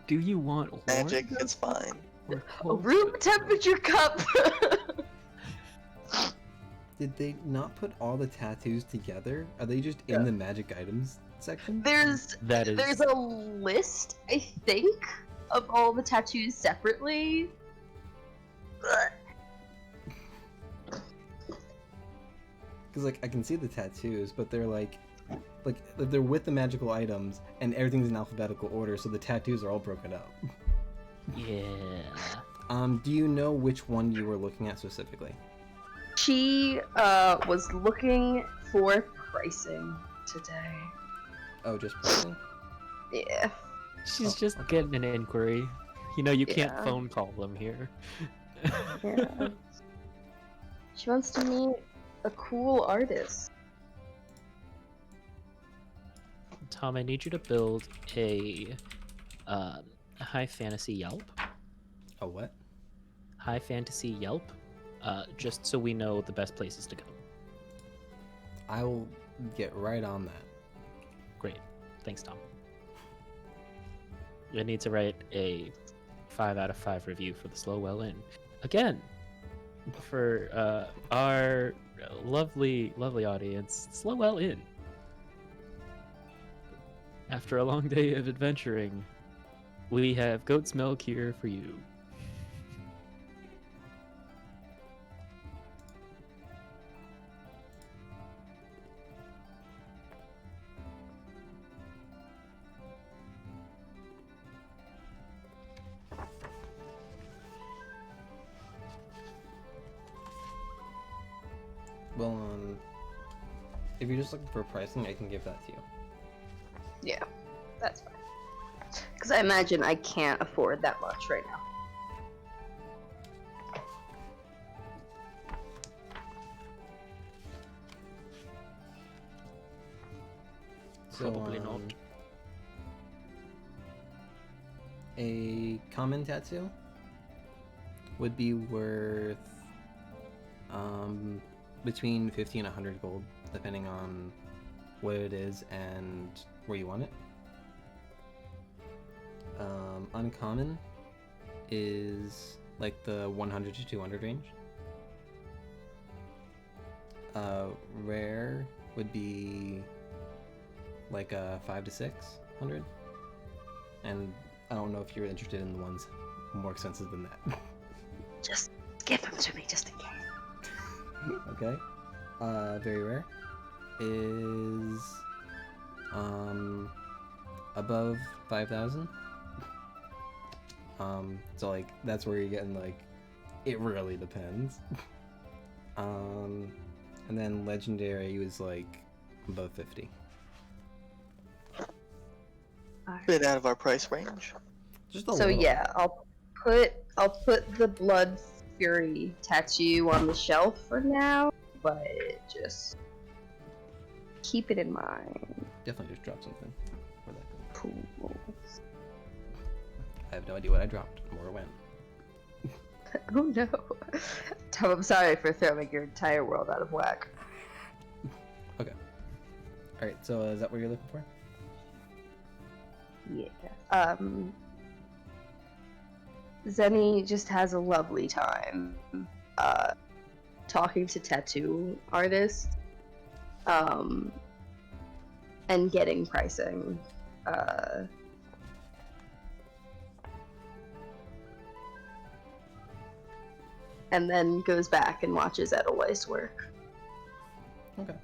you want warm Magic, goat's it's fine. or A cold room goat's temperature cup. Did they not put all the tattoos together? Are they just in the magic items section? There's That is there's a list, I think, of all the tattoos separately. Because, like, I can see the tattoos, but they're like they're with the magical items, and everything's in alphabetical order, so the tattoos are all broken up. Yeah. Do you know which one you were looking at specifically? She was looking for pricing today. Oh, just pricing? Yeah. She's Oh, just okay. getting an inquiry. You know, you can't Yeah. phone call them here. Yeah. She wants to meet a cool artist. Tom, I need you to build a high fantasy Yelp. Oh, what? High fantasy Yelp. Just so we know the best places to go. I will get right on that. Great. Thanks, Tom. I need to write a 5 out of 5 review for the Slowwell Inn. Again, for our lovely audience, Slowwell Inn. After a long day of adventuring, we have goat's milk here for you. Well, if you're just looking for pricing, I can give that to you. Yeah, that's fine. Because I imagine I can't afford that much right now. Probably not. A common tattoo would be worth between 50 and 100 gold, depending on what it is and where you want it. Uncommon is like the 100 to 200 range. Rare would be like 5 to 600, and I don't know if you're interested in the ones more expensive than that. Just give them to me, just in case. Okay. Very rare is above 5,000. So like that's where you're getting like it really depends. And then legendary was like above 50. Bit out of our price range. Just a So little. yeah, I'll put the Blood Fury tattoo on the shelf for now, but just keep it in mind. Definitely just drop something. Where'd that go? Cool. I have no idea what I dropped or where it went. Oh no. Tom, I'm sorry for throwing your entire world out of whack. Okay. Alright, so is that what you're looking for? Yeah. Zenny just has a lovely time talking to tattoo artists and getting pricing. And then goes back and watches Edelweiss work. Okay.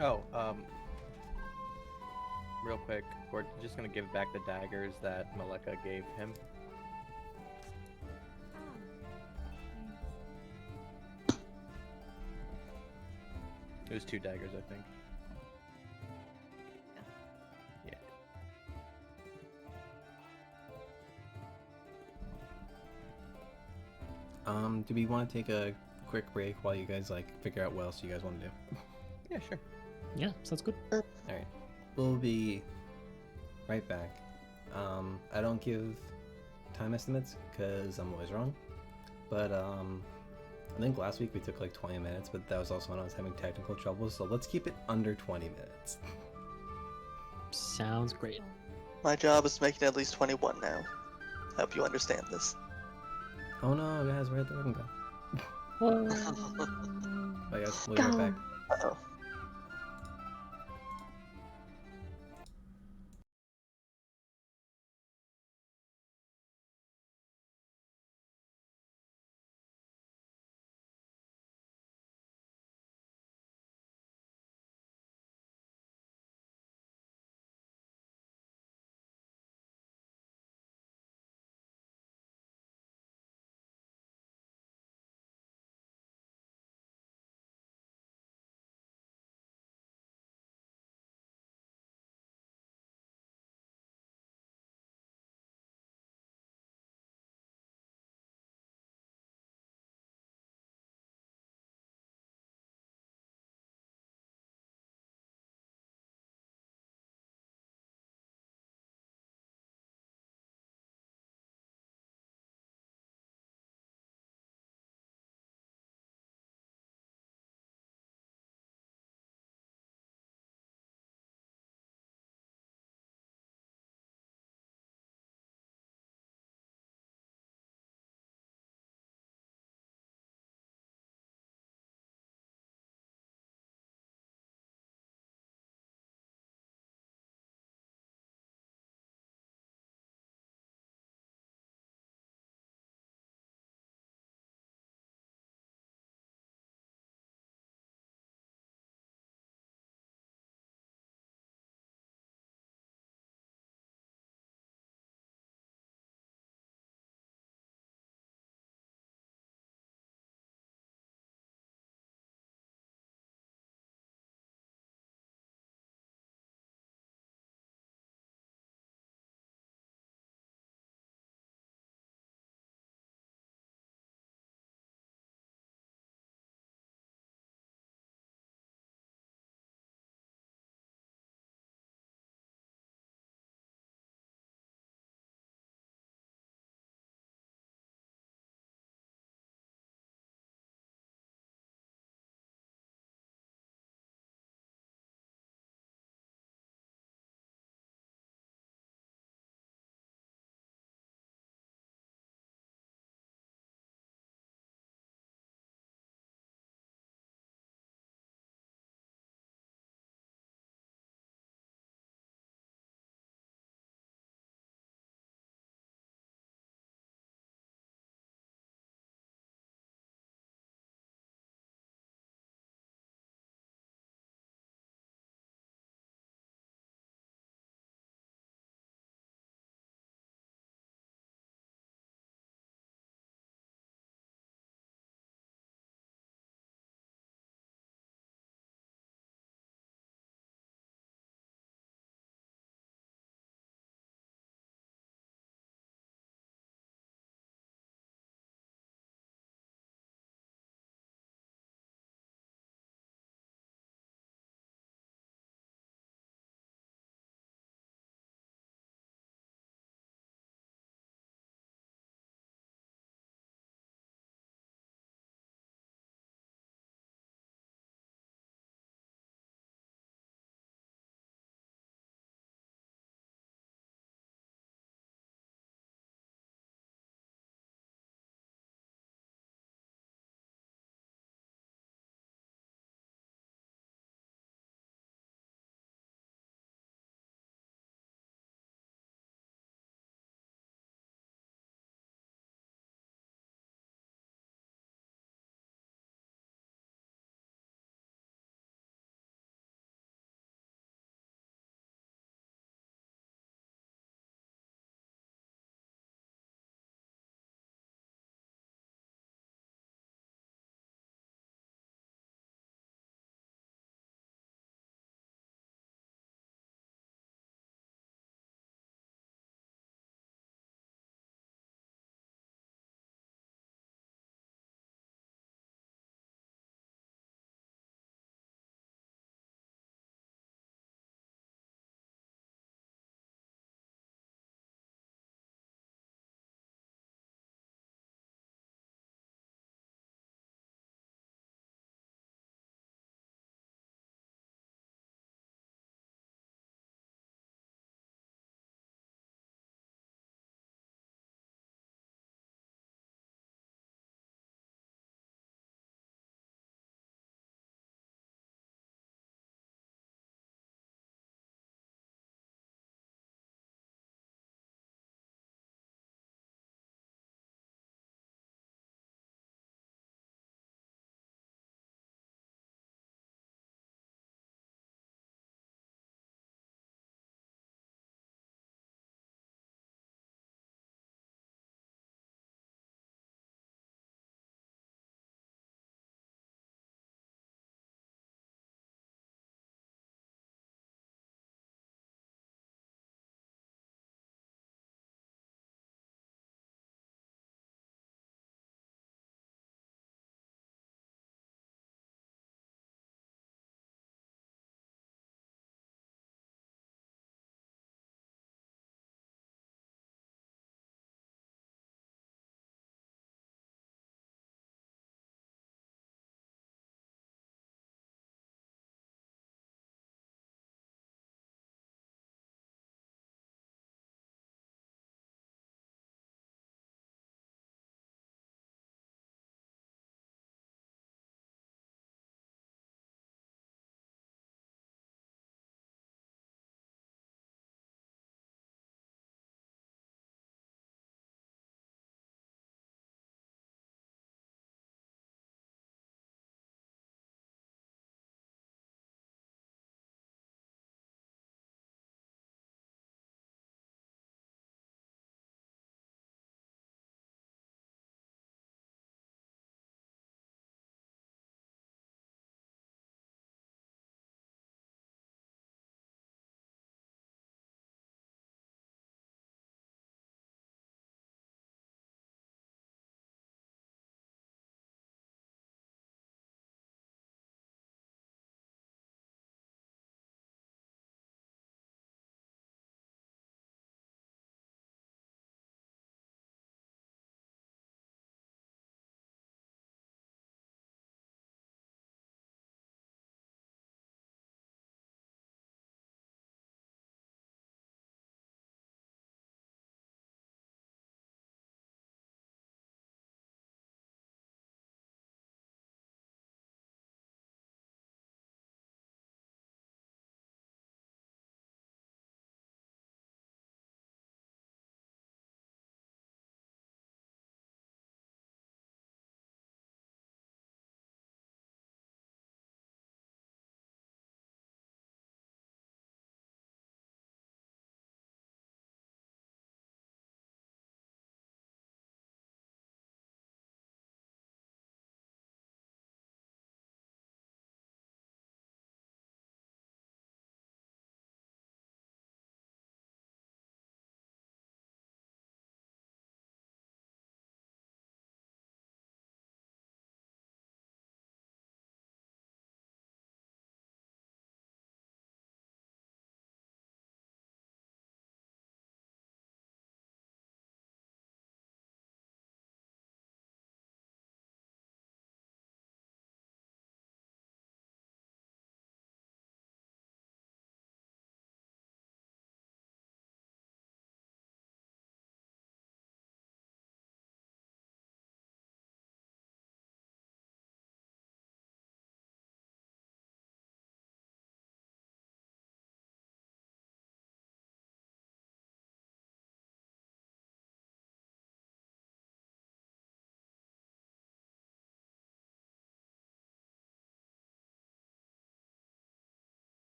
Oh, real quick, we're just gonna give back the daggers that Maleka gave him. It was 2 daggers, I think. Yeah. Do we want to take a quick break while you guys like figure out what else you guys want to do? Yeah, sure. Yeah, sounds good. Alright. We'll be right back. I don't give time estimates because I'm always wrong. But I think last week we took like 20 minutes, but that was also when I was having technical trouble, so let's keep it under 20 minutes. Sounds great. My job is making at least 21 now. Hope you understand this. Oh no, guys, we're at the wedding go. Bye guys, we'll be right back. Uh-oh.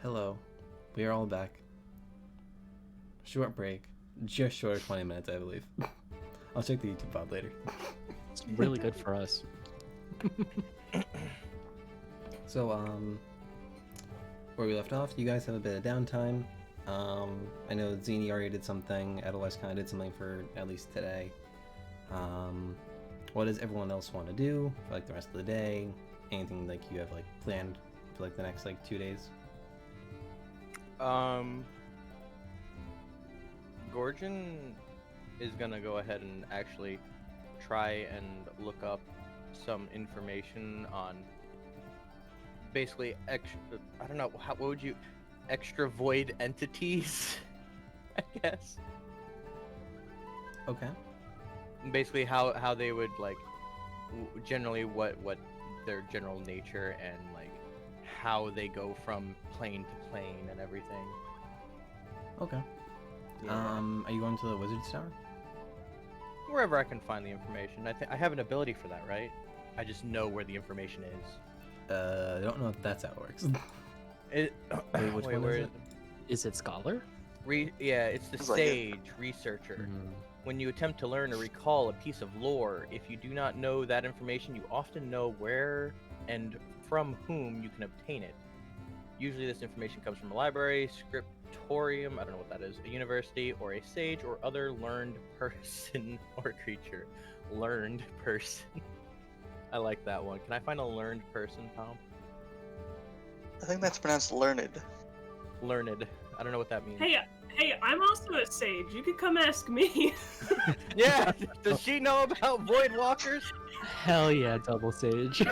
Hello. We are all back. Short break. Just short of 20 minutes, I believe. I'll check the YouTube pod later. It's really good for us. So, where we left off, you guys have a bit of downtime. I know Zini already did something, Edelweiss kind of did something for at least today. What does everyone else want to do for like the rest of the day? Anything like you have like planned for like the next like 2 days? Gorgon is gonna go ahead and actually try and look up some information on basically extra. I don't know what would you extra void entities, I guess. Okay. Basically, how they would like generally what their general nature and like how they go from plane to plane and everything. Okay. Yeah. Are you going to the Wizard's Tower? Wherever I can find the information. I have an ability for that, right? I just know where the information is. I don't know if that's how it works. It, Wait, which one where is it? Is it Scholar? Yeah, it's the Sounds like it. sage researcher. When you attempt to learn or recall a piece of lore, if you do not know that information, you often know where and from whom you can obtain it. Usually this information comes from a library, scriptorium, I don't know what that is, a university, or a sage or other learned person or creature. Learned person. I like that one. Can I find a learned person, Tom? I think that's pronounced learned. Learned. I don't know what that means. Hey, I'm also a sage. You could come ask me. Yeah! Does she know about void walkers? Hell yeah, Double Sage.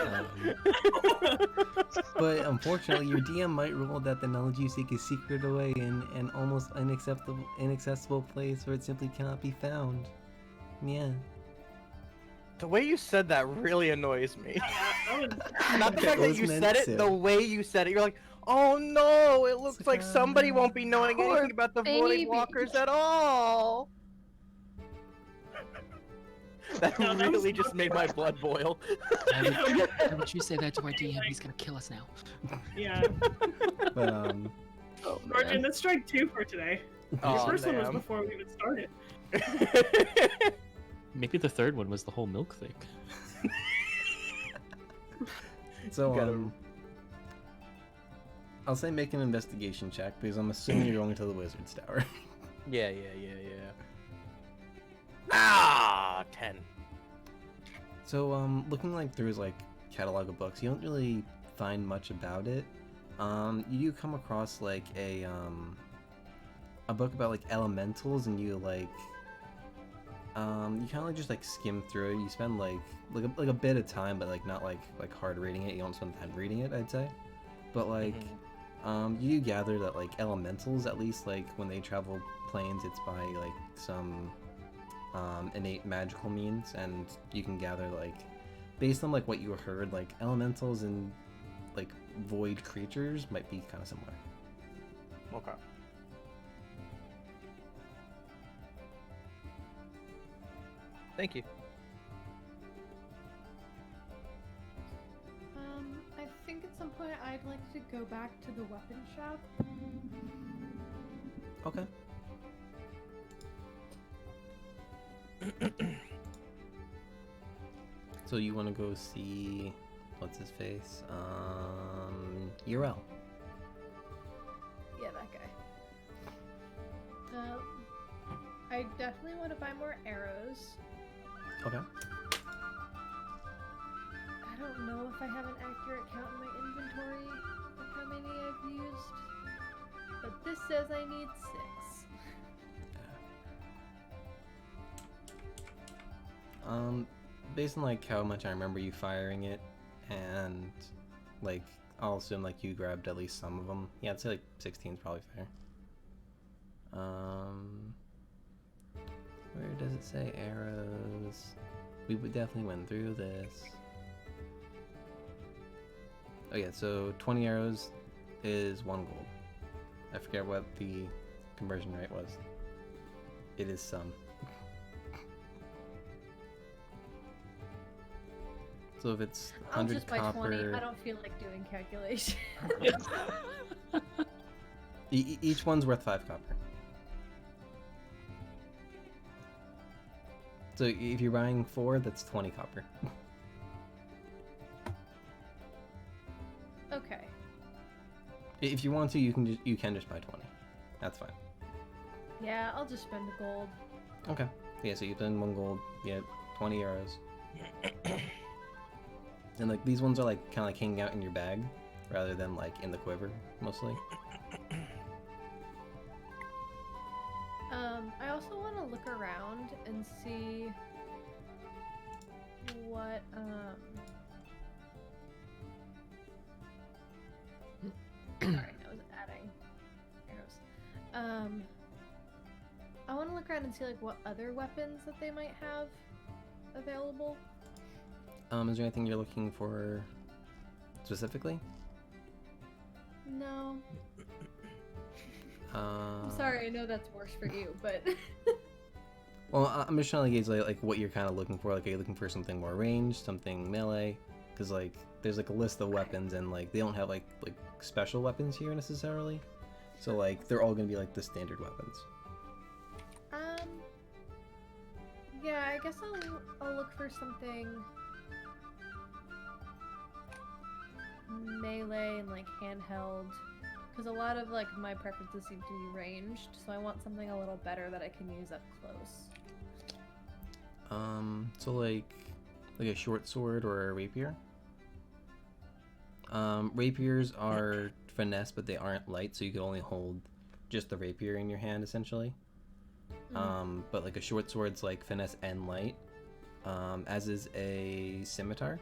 But unfortunately, your DM might rule that the knowledge you seek is secreted away in an almost inaccessible place where it simply cannot be found. Yeah. The way you said that really annoys me. That was- Not the fact It that was you meant said it, to. the way you said it. You're like, oh no, it looks like somebody won't be knowing Poor anything about the baby. Void Walkers at all. That No, that was really just made my blood boil. Why would you say that to our DM? He's gonna kill us now. yeah. But Oh Origin, that's strike 2 for today. Your Aw, first one was damn. before we even started. Maybe the third one was the whole milk thing. so Gotta- I'll say make an investigation check because I'm assuming you're going to the Wizard's Tower. Yeah. Ah, 10. So looking like through his like catalog of books, you don't really find much about it. You do come across like a book about like elementals, and you like you kind of like just like skim through it. You spend like a bit of time, but like not like hard reading it. You don't spend time reading it, I'd say. But like you gather that like elementals, at least like when they travel planes, it's by like some innate magical means, and you can gather like based on like what you heard, like elementals and like void creatures might be kind of similar. Okay. Thank you. I think at some point I'd like to go back to the weapon shop. Okay. So you want to go see what's his face? Urel. Yeah, that guy. I definitely want to buy more arrows. Okay. I don't know if I have an accurate count in my inventory of how many I've used, but this says I need 6. Based on like how much I remember you firing it, and like I'll assume like you grabbed at least some of them. Yeah, I'd say like 16 is probably fair. Where does it say arrows? We would definitely went through this. Oh yeah, so 20 arrows is 1 gold. I forget what the conversion rate was. It is some. So if it's I'll 100 just buy copper... 20. I don't feel like doing calculation. Each one's worth 5 copper. So if you're buying 4, that's 20 copper. Okay. If you want to, you can just buy 20. That's fine. Yeah, I'll just spend the gold. Okay. Yeah, so you spend 1 gold, you get 20 euros. And like these ones are like kind of like hanging out in your bag rather than like in the quiver mostly. I also want to look around and see what sorry, I was adding arrows. I want to look around and see like what other weapons that they might have available. Is there anything you're looking for specifically? No. I'm I'm sorry, I know that's worse for you, but Well, I'm just trying to gauge like what you're kind of looking for. Like, are you looking for something more ranged, something melee? Because like there's like a list of weapons, and like they don't have like special weapons here necessarily. So like they're all gonna be like the standard weapons. yeah, I guess I'll look for something melee and like handheld, because a lot of like my preferences seem to be ranged, so I want something a little better that I can use up close. So like a short sword or a rapier. Rapiers are finesse, but they aren't light, so you can only hold just the rapier in your hand essentially. But like a short sword's like finesse and light, as is a scimitar.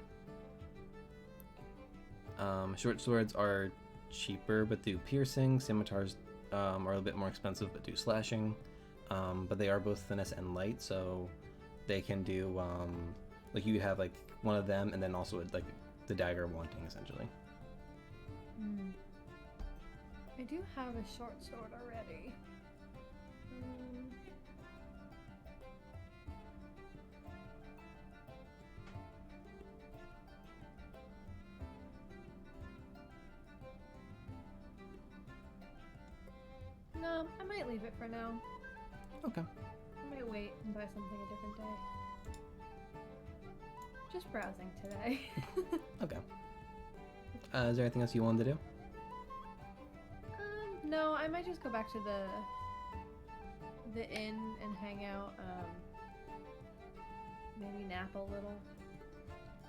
Short swords are cheaper but do piercing. Scimitars are a little bit more expensive but do slashing. But they are both finesse and light, so they can do like you have like one of them and then also like the dagger wanting essentially. I do have a short sword already. No, I might leave it for now. Okay. I might wait and buy something a different day. Just browsing today. Okay. Is there anything else you wanted to do? No, I might just go back to the inn and hang out. Maybe nap a little.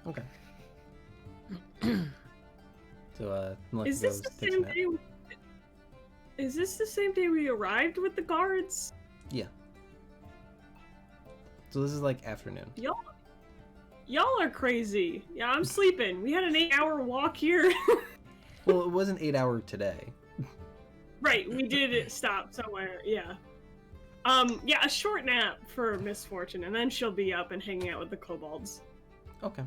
Okay. So Is this the same day? Is this the same day we arrived with the guards? Yeah. So this is like afternoon. Y'all are crazy. Yeah, I'm sleeping. We had an 8-hour walk here. Well, it wasn't 8 hour today. Right, we did stop somewhere. Yeah. Yeah, a short nap for Miss Fortune, and then she'll be up and hanging out with the kobolds. Okay.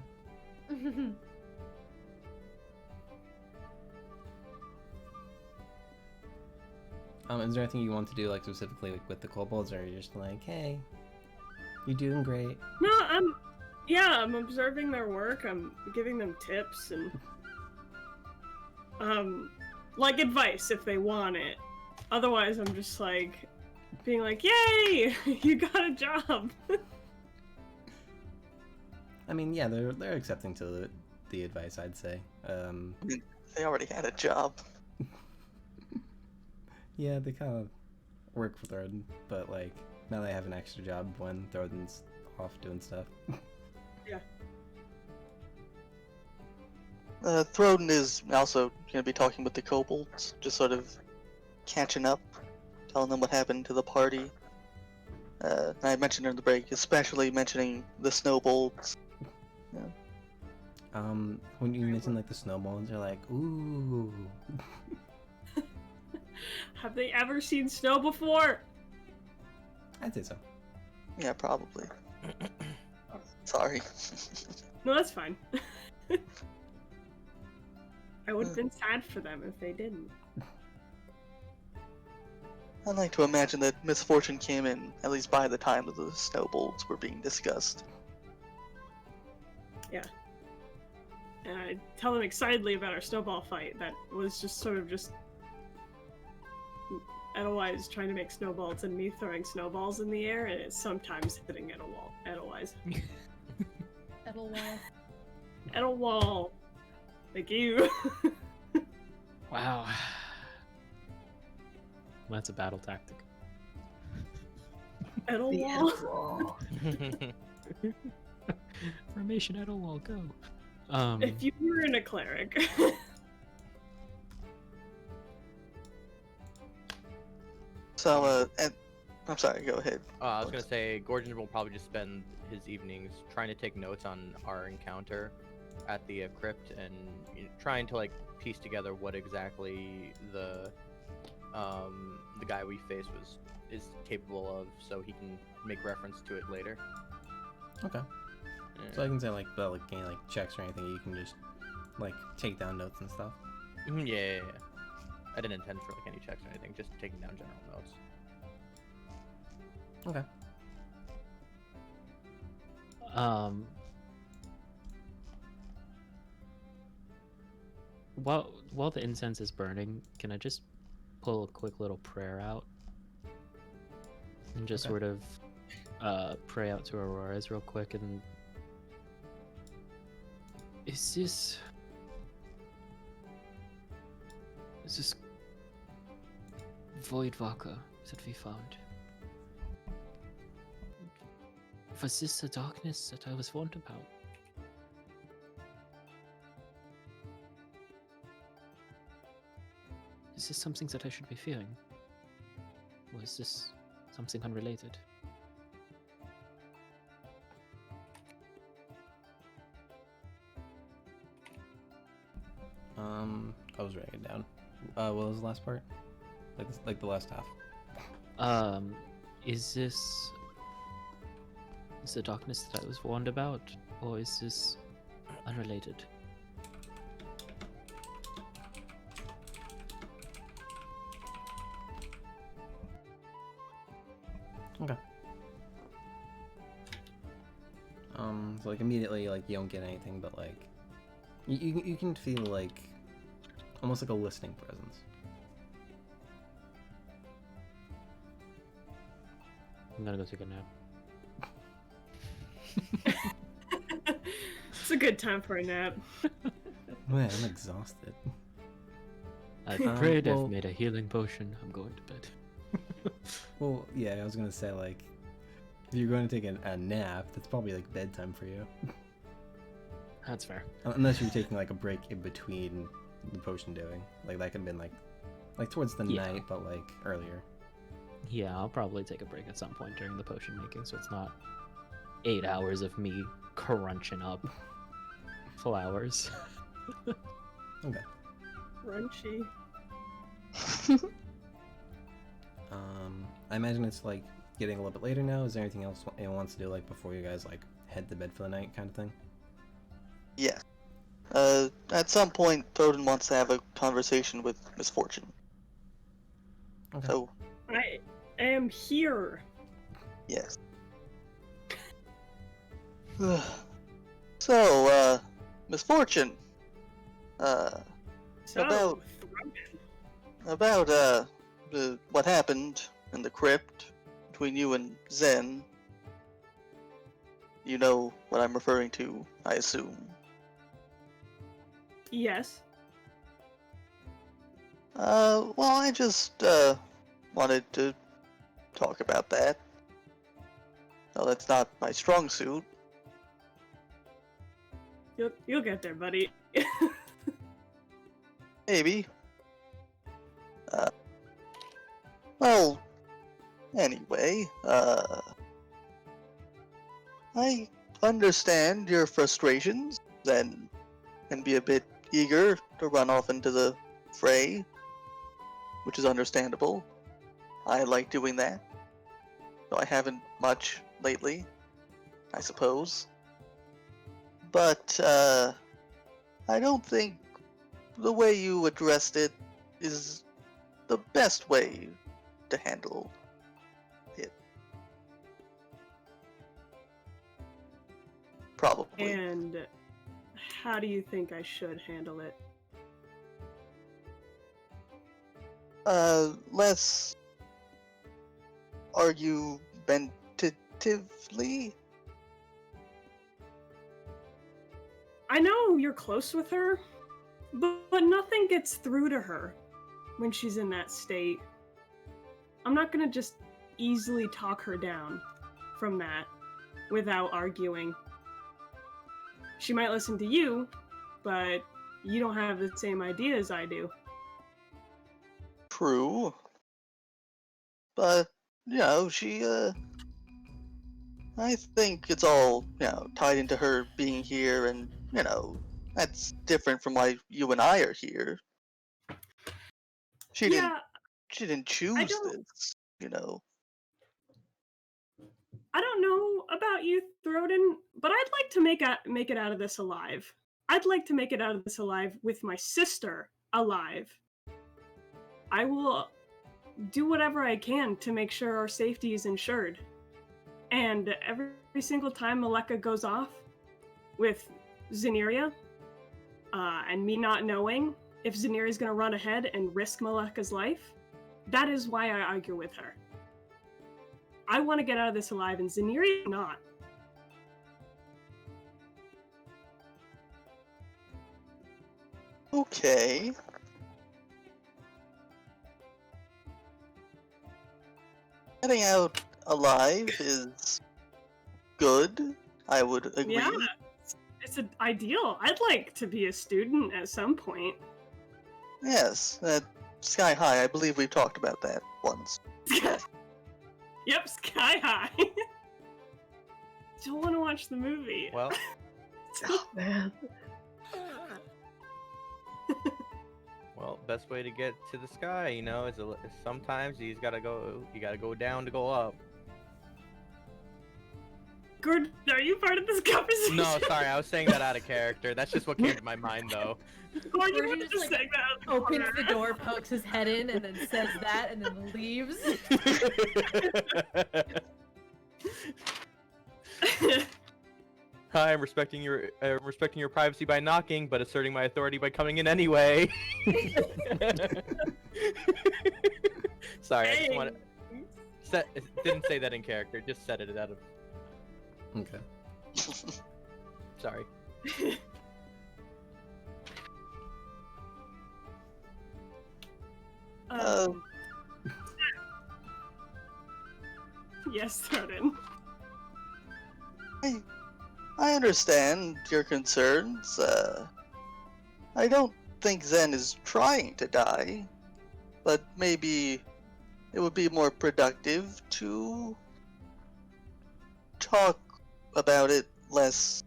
Is there anything you want to do, like specifically like with the kobolds, or are you just like, hey, you're doing great? No, I'm observing their work. I'm giving them tips and like advice if they want it. Otherwise, I'm just like being like, yay, you got a job. I mean, yeah, they're accepting to the advice, I'd say. They already had a job. Yeah, they kind of work for Throden, but like now they have an extra job when Throden's off doing stuff. Yeah. Throden is also going to be talking with the kobolds, just sort of catching up, telling them what happened to the party. I mentioned in the break, especially mentioning the snowballs. Yeah. When you mention like the snowballs, they're like, ooh. Have they ever seen snow before? I'd say so. Yeah, probably. Sorry. No, that's fine. I would have been sad for them if they didn't. I'd like to imagine that misfortune came in at least by the time that the snowballs were being discussed. Yeah. And I tell them excitedly about our snowball fight that was just sort of just Edelweiss trying to make snowballs and me throwing snowballs in the air, and it's sometimes hitting Edelweiss. Edelweiss. Edelwall. Thank you. Wow. That's a battle tactic. The Edelwall. Edelwall. Formation Edelwall, go. If you were in a cleric. So, and I'm sorry. Go ahead. I was gonna say, Gorgon will probably just spend his evenings trying to take notes on our encounter at the crypt and trying to like piece together what exactly the guy we faced is capable of, so he can make reference to it later. Okay. So I can say like, but like any like checks or anything, you can just like take down notes and stuff. Yeah. I didn't intend for like any checks or anything, just taking down general notes. Okay. While the incense is burning, can I just pull a quick little prayer out and just Okay. sort of pray out to Aurora's real quick? And is this Voidwalker that we found? Was this the darkness that I was warned about? Is this something that I should be fearing? Or is this something unrelated? I was writing it down. What was the last part? Like the last half. Is this the darkness that I was warned about, or is this unrelated? Okay. So like immediately, like you don't get anything, but like you can feel like almost like a listening presence. I'm gonna go take a nap. It's a good time for a nap. Man, I'm exhausted. I prayed, well- I've made a healing potion. I'm going to bed. Well, yeah, I was gonna say like if you're going to take a nap, that's probably like bedtime for you. That's fair. Unless you're taking like a break in between the potion doing. Like that could have been like towards the Yeah. night, but like earlier. Yeah, I'll probably take a break at some point during the potion making, so it's not 8 hours of me crunching up flowers. Okay. Crunchy. I imagine it's like getting a little bit later now. Is there anything else anyone wants to do like before you guys like head to bed for the night kind of thing? Yeah. At some point, Thoden wants to have a conversation with Misfortune. Okay. So, I am here. yes. So, Misfortune. So, About- Throgan. About, what happened in the crypt between you and Zen. You know what I'm referring to, I assume. Yes. Well, I just, wanted to talk about that. No, that's not my strong suit. You'll get there, buddy. Maybe. Well, anyway, I understand your frustrations and can be a bit eager to run off into the fray, which is understandable. I like doing that, though I haven't much lately, I suppose. But, I don't think the way you addressed it is the best way to handle it. Probably. And how do you think I should handle it? Less argumentatively? I know you're close with her, but nothing gets through to her when she's in that state. I'm not gonna just easily talk her down from that without arguing. She might listen to you, but you don't have the same idea as I do. True. But, I think it's all, tied into her being here, and, that's different from why you and I are here. She Yeah, didn't choose this, I don't know about you, Throden, but I'd like to make it out of this alive. I'd like to make it out of this alive with my sister alive. I will do whatever I can to make sure our safety is ensured. And every single time Maleka goes off with Zyneria, and me not knowing if Zyneria is going to run ahead and risk Maleka's life, that is why I argue with her. I want to get out of this alive, and Zyneria not. Okay. Getting out alive is good. I would agree. Yeah, it's an ideal. I'd like to be a student at some point. Yes, Sky High. I believe we've talked about that once. Yep, Sky High. Don't want to watch the movie. Well, Oh man. well, best way to get to the sky, is sometimes you gotta go down to go up. Gordon, are you part of this conversation? No, sorry, I was saying that out of character. That's just what came to my mind, though. Gordon, you Gordon were just, just saying that out of Opens corner. the door, pokes his head in, and then says that, and then leaves. Hi, I'm respecting your privacy by knocking, but asserting my authority by coming in anyway. Sorry, I just want to. Didn't say that in character. Just said it out of. Okay. Sorry. Yes, Throden. I understand your concerns. I don't think Zen is trying to die, but maybe it would be more productive to talk about it less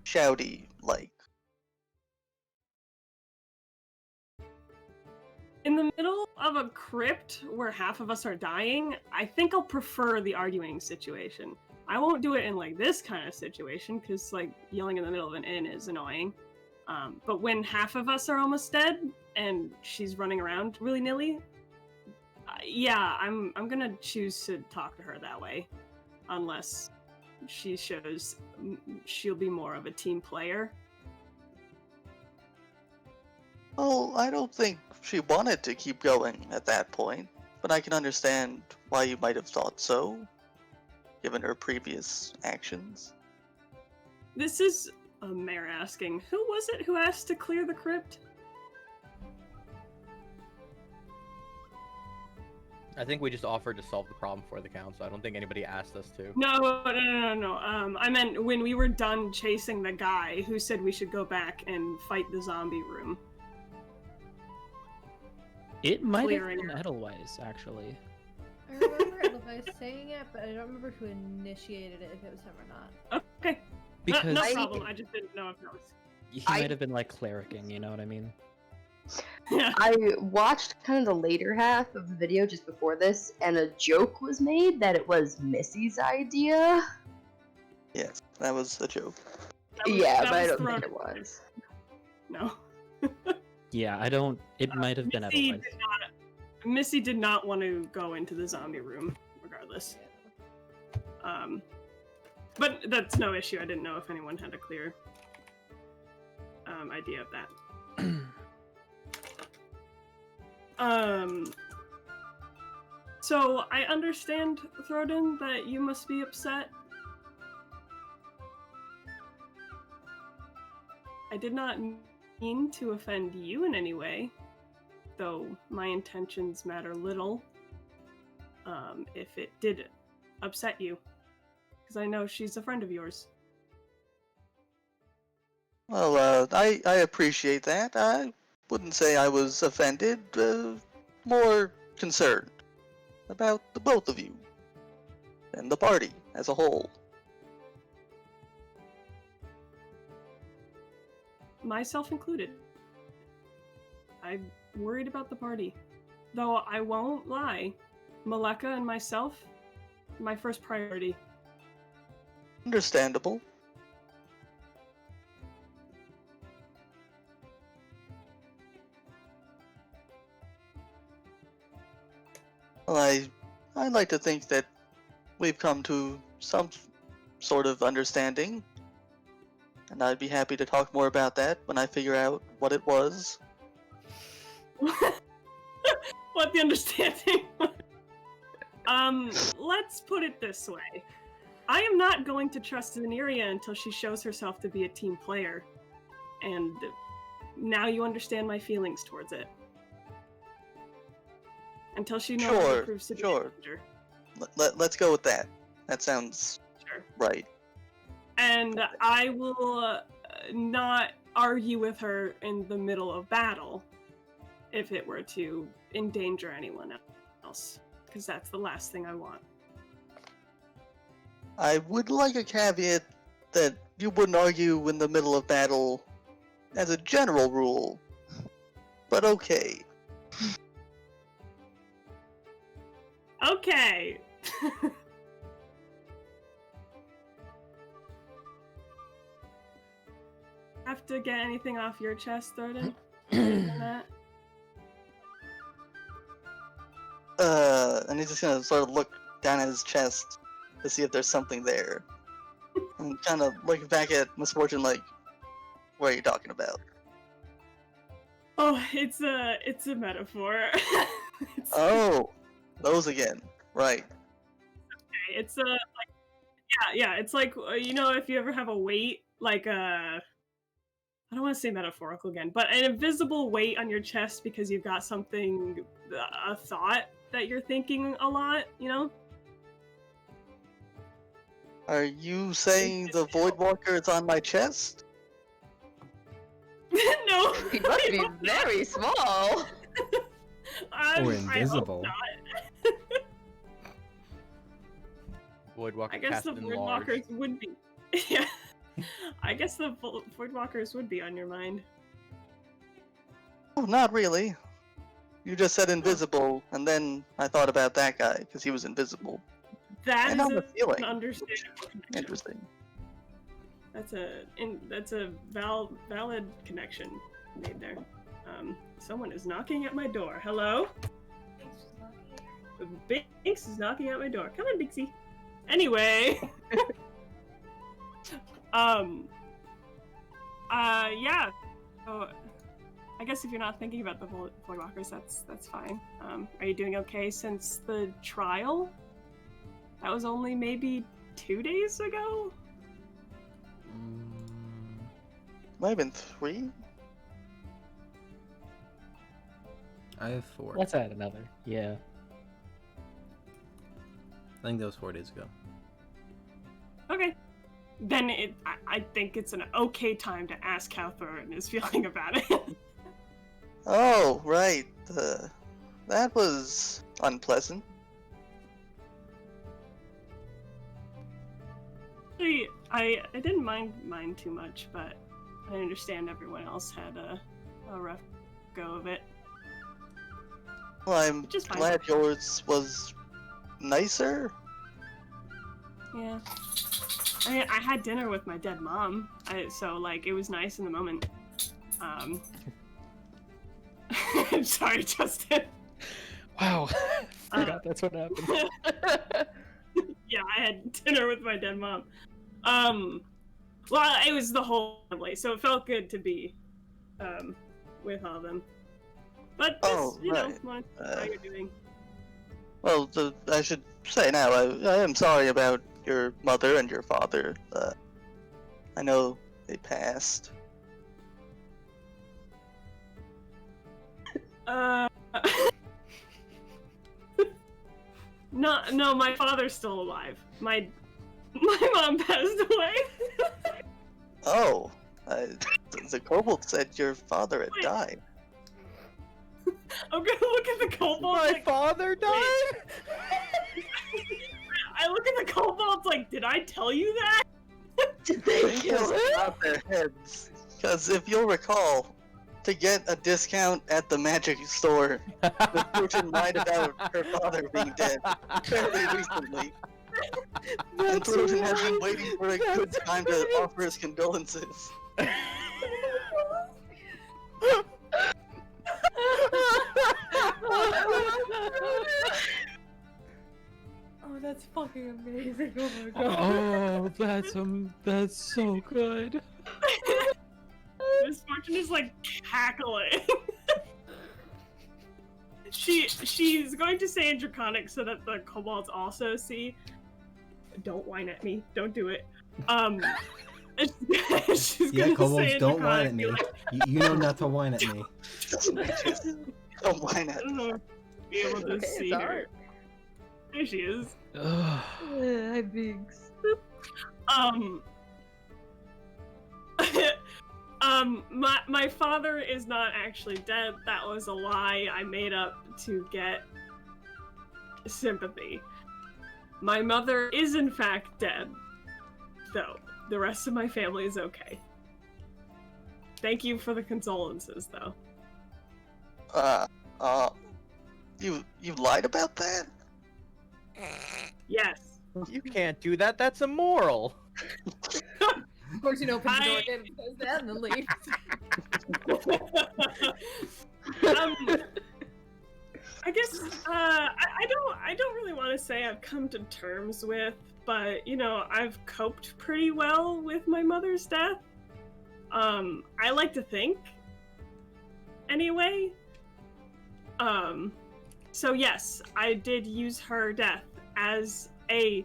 shouty-like. In the middle of a crypt where half of us are dying, I think I'll prefer the arguing situation. I won't do it in this kind of situation, because yelling in the middle of an inn is annoying. But when half of us are almost dead and she's running around willy-nilly, yeah, I'm gonna choose to talk to her that way, unless she shows she'll be more of a team player. Well, I don't think she wanted to keep going at that point, but I can understand why you might have thought so, given her previous actions. This is a mayor asking, who was it who asked to clear the crypt? I think we just offered to solve the problem for the council. I don't think anybody asked us to. No. I meant when we were done chasing the guy who said we should go back and fight the zombie room. It might Clearing have been her. Edelweiss, actually. I remember Edelweiss saying it, but I don't remember who initiated it, if it was him or not. Okay. Because no problem. I just didn't know if that was. he might have been clericing, you know what I mean? Yeah. I watched kind of the later half of the video just before this, and a joke was made that it was Missy's idea. Yes, that was a joke. Yeah, that but I was don't thrown- think it was. No. Yeah, it might have been Missy Edelweiss. Missy did not want to go into the zombie room, regardless. But that's no issue. I didn't know if anyone had a clear idea of that. So I understand, Throden, that you must be upset. I did not mean to offend you in any way, though my intentions matter little. If it did upset you, because I know she's a friend of yours. Well, I appreciate that. I wouldn't say I was offended, more concerned about the both of you and the party as a whole. Myself included. I'm worried about the party. Though I won't lie, Maleka and myself, my first priority. Understandable. Well, I'd like to think that we've come to some sort of understanding, and I'd be happy to talk more about that when I figure out what it was. What the understanding? Let's put it this way. I am not going to trust Zeneria until she shows herself to be a team player. And now you understand my feelings towards it. Until she knows how to prove to be a danger. Let's go with that. That sounds right. And I will not argue with her in the middle of battle if it were to endanger anyone else. Because that's the last thing I want. I would like a caveat that you wouldn't argue in the middle of battle as a general rule. But okay. Okay. Have to get anything off your chest, Thornton? And he's just gonna sort of look down at his chest to see if there's something there. And kind of look back at Misfortune like, what are you talking about? Oh, it's a metaphor. Oh, those again. Right. It's like, yeah, it's like, you know, if you ever have a weight, like I don't want to say metaphorical again, but an invisible weight on your chest because you've got something, a thought that you're thinking a lot, you know? Are you saying the Voidwalker is on my chest? No. He must be very small. Or invisible. Voidwalker I guess cast the enlarged. Voidwalkers would be. Yeah. I guess the Voidwalkers would be on your mind. Oh, not really. You just said invisible, and then I thought about that guy, because he was invisible. That And is I'm a feeling. an understandable connection. Interesting. That's a valid connection made there. Someone is knocking at my door. Hello? Binks is knocking at my door. Come in, Binksy. Anyway. Yeah. So, I guess if you're not thinking about the Voidwalkers, that's fine. Are you doing okay since the trial? That was only maybe 2 days ago? Might have been 3? I have 4. Let's add another. Yeah. I think that was 4 days ago. Okay. Then I think it's an okay time to ask how Thorin is feeling about it. Oh, right. That was unpleasant. Actually, I didn't mind mine too much, but I understand everyone else had a rough go of it. Well, I'm Which is fine. glad yours was nicer. Yeah. I mean, I had dinner with my dead mom, so, like, it was nice in the moment. Sorry, Justin. Wow. Forgot that's what happened. Yeah, I had dinner with my dead mom. Well, it was the whole family, so it felt good to be with all of them. But just, Oh, you know, right. wanted to see how you're doing. Well, I should say now, I am sorry about your mother and your father. I know they passed. No, my father's still alive. My mom passed away. Oh, the kobold said your father had Wait. died. I'm gonna look at the kobold. My like, father died? I look at the kobolds like, did I tell you that? Did they kill him? Out their heads. Because if you'll recall, to get a discount at the magic store, the Fortune lied about her father being dead fairly recently. And Thornton has been waiting for a good time to offer his condolences. Oh, that's fucking amazing. Oh my god. Oh, that's so good. Miss Fortune is like cackling. She's going to say in Draconic so that the kobolds also see. Don't whine at me. Don't do it. She's Yeah, gonna kobolds, say in don't whine Draconic, at be me. like, You know not to whine at me. Don't whine I at don't me. know. Be able to Okay, it's see her. alright. There she is. Ugh. Hi, Biggs. My father is not actually dead. That was a lie I made up to get sympathy. My mother is in fact dead, though. The rest of my family is okay. Thank you for the condolences, though. You lied about that? Yes. You can't do that. That's immoral. Of course, you open the door I- again and says that and then leaves. I guess I don't really want to say I've come to terms with, but you know, I've coped pretty well with my mother's death. I like to think. Anyway. So yes, I did use her death as a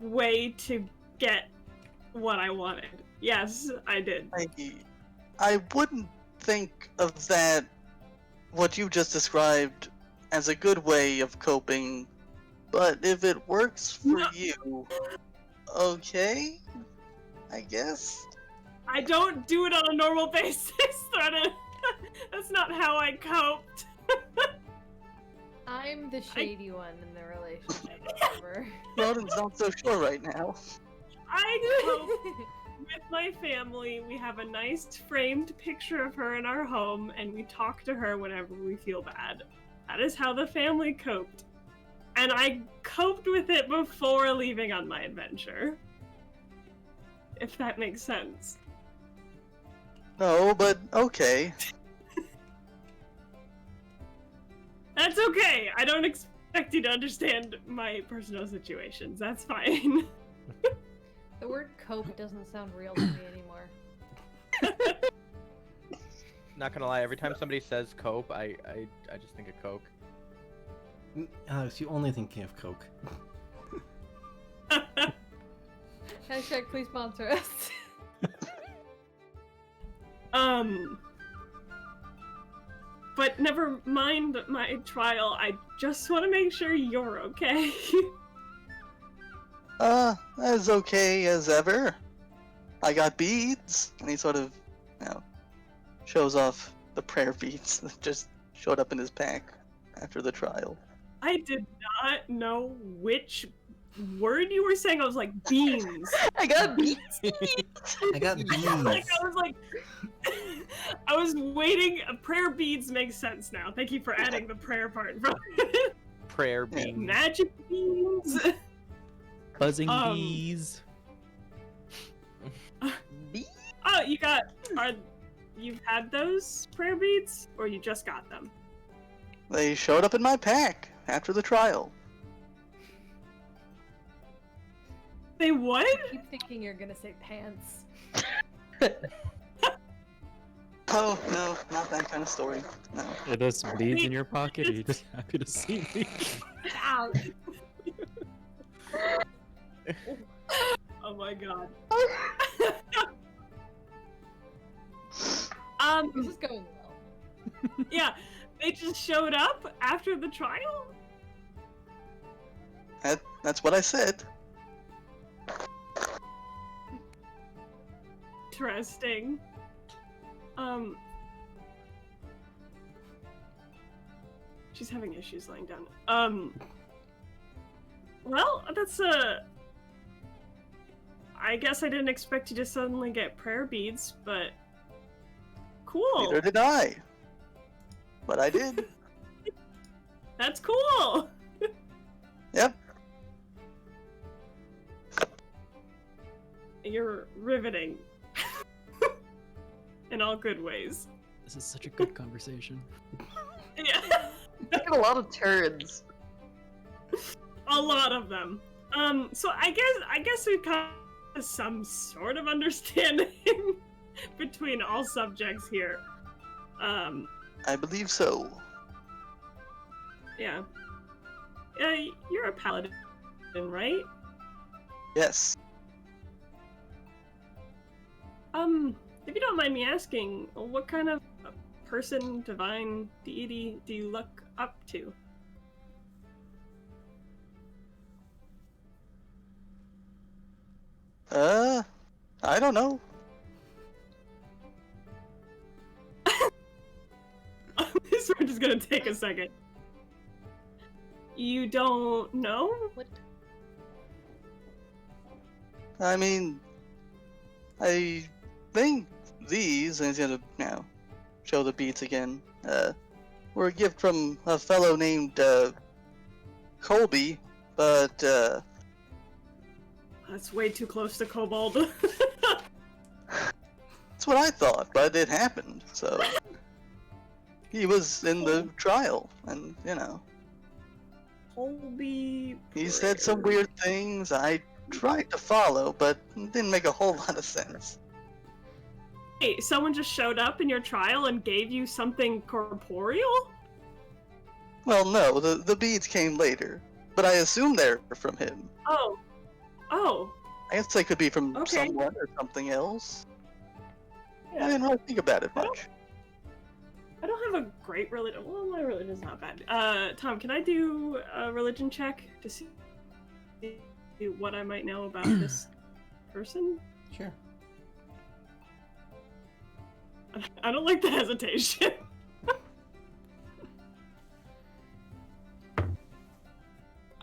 way to get what I wanted. Yes, I did. I wouldn't think of that, what you just described, as a good way of coping, but if it works for No. you, okay, I guess. I don't do it on a normal basis, Threaten. That's not how I coped. I'm the shady one in the relationship. Remember? Roden's not so sure right now. I cope with my family. We have a nice framed picture of her in our home, and we talk to her whenever we feel bad. That is how the family coped. And I coped with it before leaving on my adventure. If that makes sense. No, but okay. That's okay. I don't expect you to understand my personal situations. That's fine. The word cope doesn't sound real to me anymore. Not gonna lie, every time somebody says cope, I just think of Coke. Alex, you only thinking of Coke. Hashtag please sponsor us. But never mind my trial. I just want to make sure you're okay. As okay as ever. I got beads, and he sort of, shows off the prayer beads that just showed up in his pack after the trial. I did not know which word you were saying. I was like, beans. I got beats. I got bees. Like, I was like, I was waiting. Prayer beads makes sense now. Thank you for adding the prayer part. Prayer beans. Magic beans. Buzzing Um, bees. Oh, you've had those prayer beads, or you just got them? They showed up in my pack after the trial. They what? I keep thinking you're gonna say pants. Oh, no, not that kind of story. No. Are those beads in your pocket? Are you just happy to see me? Ouch. Oh my god. This is going well. Yeah, they just showed up after the trial? That's what I said. Interesting. She's having issues lying down. Well, that's I guess I didn't expect you to suddenly get prayer beads, but cool. Neither did I. But I did. That's cool. Yep. You're riveting. In all good ways. This is such a good conversation. Yeah. Taking a lot of turns. A lot of them. So I guess we kind of some sort of understanding between all subjects here. I believe so. Yeah. You're a paladin, right? Yes. If you don't mind me asking, what kind of person, divine, deity do you look up to? I don't know. This one is gonna take a second. You don't know? What? I mean, I think these, and he's gonna now show the beads again, were a gift from a fellow named, Colby, but, That's way too close to Kobold. that's what I thought, but it happened, so. He was in the trial, and, you know. Colby. He said some weird things I tried to follow, but it didn't make a whole lot of sense. Hey, someone just showed up in your trial and gave you something corporeal? Well, no, the beads came later, but I assume they're from him. Oh. Oh. I guess they could be from Okay. someone or something else. Yeah. I didn't really think about it much. I don't have a great religion. Well, my religion's not bad. Tom, can I do a religion check to see what I might know about this person? Sure. I don't like the hesitation.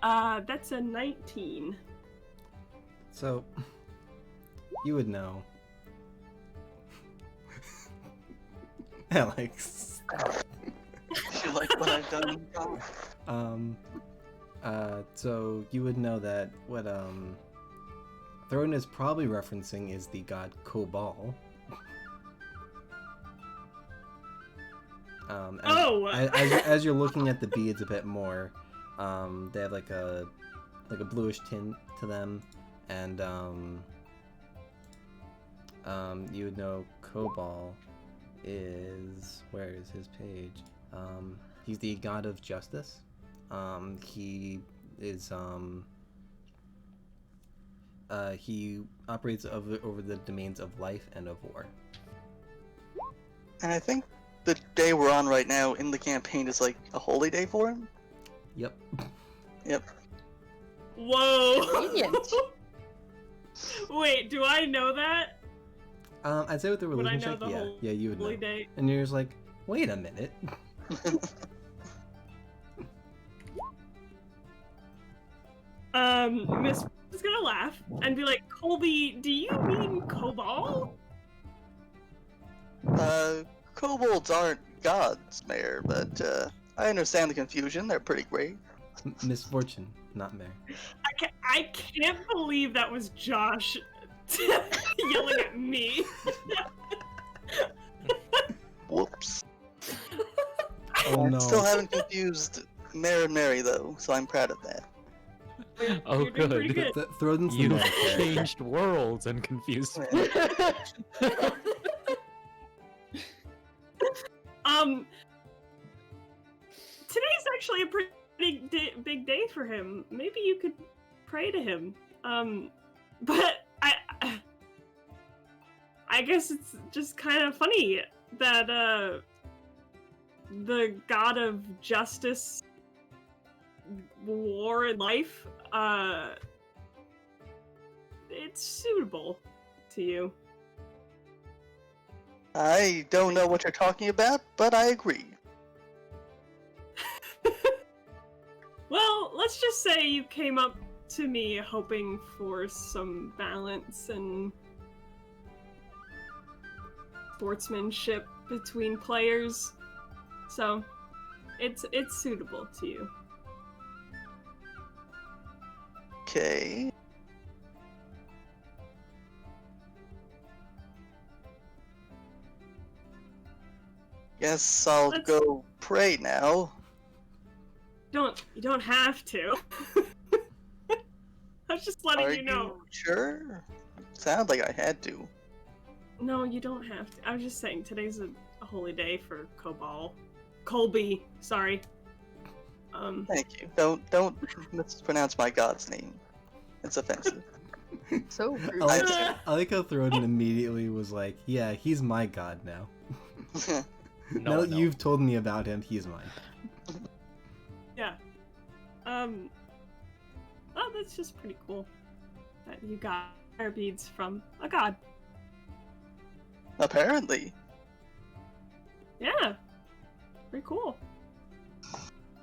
That's a 19. So, you would know. Alex. You like what I've done? So you would know that what Throne is probably referencing is the god Cobal. As you're looking at the beads a bit more, they have like a bluish tint to them, and you would know Cobal is, where is his page? He's the god of justice. He is he operates over the domains of life and of war. And I think the day we're on right now in the campaign is like a holy day for him. Yep. Yep. Whoa! Convenient. Wait, do I know that? I'd say with the Would I religion know check, the yeah, you would know. Holy day. And you're just like, wait a minute. Miss is gonna laugh and be like, Colby, do you mean Cobal? Kobolds aren't gods, Mayor, but I understand the confusion. They're pretty great. Misfortune, not Mare. I can't believe that was Josh yelling at me. Whoops. Oh no. Still haven't confused Mayor and Mary though, so I'm proud of that. Oh, You're doing pretty good. good. Throden's the You've medic there. changed worlds and confused me. Today's actually a pretty big day for him. Maybe you could pray to him. But I guess it's just kind of funny that the god of justice, war, and life, it's suitable to you. I don't know what you're talking about, but I agree. Well, let's just say you came up to me hoping for some balance and sportsmanship between players. So, it's suitable to you. Okay. Guess I'll Let's- go pray now. You don't have to. I was just letting Are you know. sure? Sounds like I had to. No, you don't have to. I was just saying today's a holy day for Colby, sorry. Thank you. Don't mispronounce my god's name. It's offensive. So rude. I- I like how Throden immediately was like, "Yeah, he's my god now. Now that you've told me about him, he's mine." Yeah. Oh, that's just pretty cool that you got fire beads from a god. Apparently. Yeah. Pretty cool.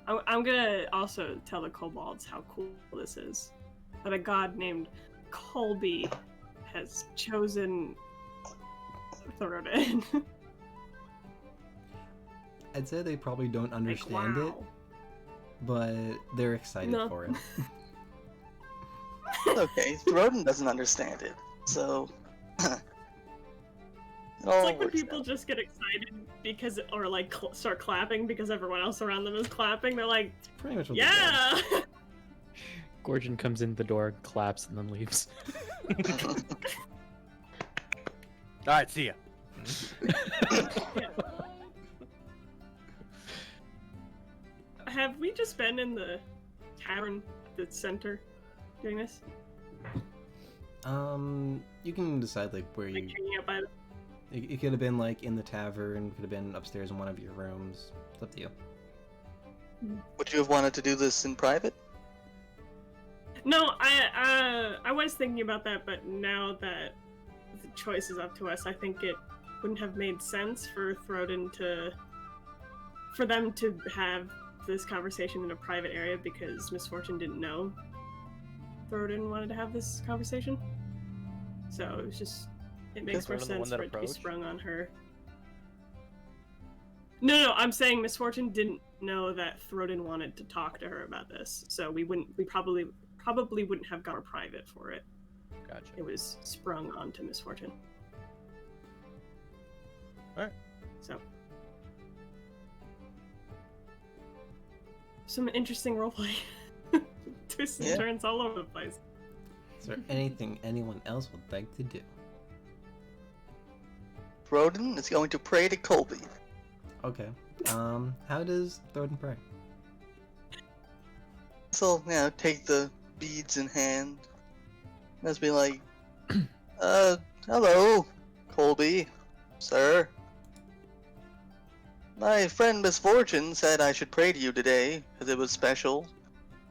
I'm gonna also tell the kobolds how cool this is. That a god named Colby has chosen Thorodin. I'd say they probably don't Like, understand it, wow. but they're excited No. for him. Okay, Thorodin doesn't understand it, so. It It's all like when works people out. just get excited because, or like start clapping because everyone else around them is clapping. They're like, Pretty much what they're doing. yeah! Gorgon comes in the door, claps, and then leaves. Alright, see ya. Have we just been in the tavern at the center doing this? You can decide like where you. Like hanging out by the... It could have been like in the tavern. Could have been upstairs in one of your rooms. It's up to you. Would you have wanted to do this in private? No, I was thinking about that, but now that the choice is up to us, I think it wouldn't have made sense for them to have this conversation in a private area because Misfortune didn't know Thorodin wanted to have this conversation. So it was just, it makes more Thorodin the one sense that for it to be approached? sprung on her. No, I'm saying Misfortune didn't know that Thorodin wanted to talk to her about this, so we probably wouldn't have gone private for it. Gotcha. It was sprung onto Misfortune. Alright. So. Some interesting roleplay. Twists and Yeah. turns all over the place. Is there anything anyone else would like to do? Thorodin is going to pray to Colby. Okay. How does Thorodin pray? So, take the beads in hand. Let's be like, hello, Colby, sir. My friend Misfortune said I should pray to you today, because it was special,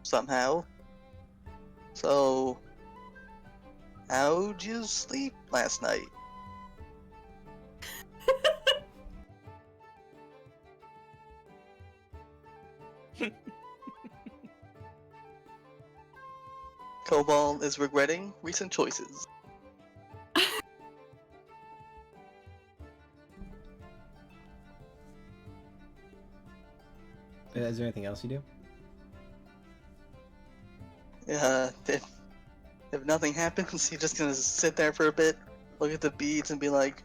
somehow. So, how'd you sleep last night? Cobalt is regretting recent choices. Is there anything else you do? If nothing happens, you're just gonna sit there for a bit, look at the beads, and be like,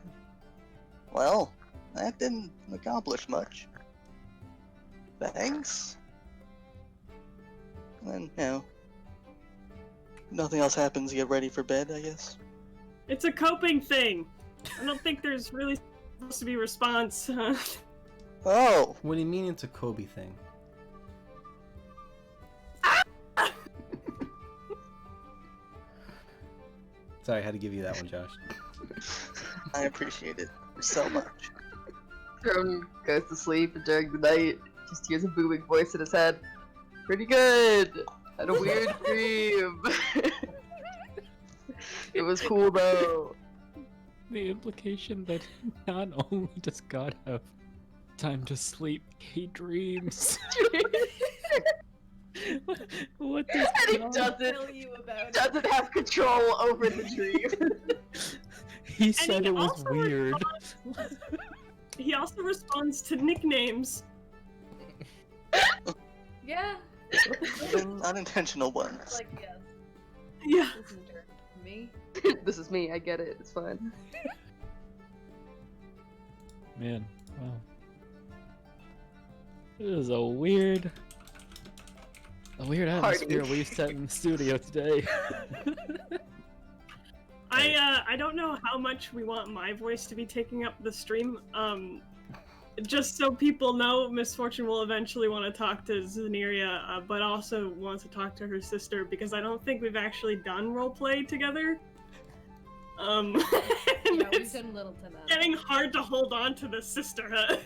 well, that didn't accomplish much. Thanks. And then, nothing else happens, you get ready for bed, I guess. It's a coping thing. I don't think there's really supposed to be response. Oh, What do you mean it's a Kobe thing? Sorry, I had to give you that one, Josh. I appreciate it so much. Throne goes to sleep and during the night just hears a booming voice in his head. Pretty good. Had a weird dream. It was cool though. The implication that not only does God have time to sleep, he dreams. what does And he God... doesn't, you about doesn't have control over the dream. He said he it was also weird. He also responds to nicknames. Yeah. Unintentional ones. Like, yes. Yeah. This is dirt for me. This is me, I get it, it's fine. Man, wow. This is a weird atmosphere we've set in the studio today. I don't know how much we want my voice to be taking up the stream. Just so people know, Misfortune will eventually want to talk to Zaneria, but also wants to talk to her sister because I don't think we've actually done roleplay together. And Yeah, we've it's done little to none. getting hard to hold on to the sisterhood.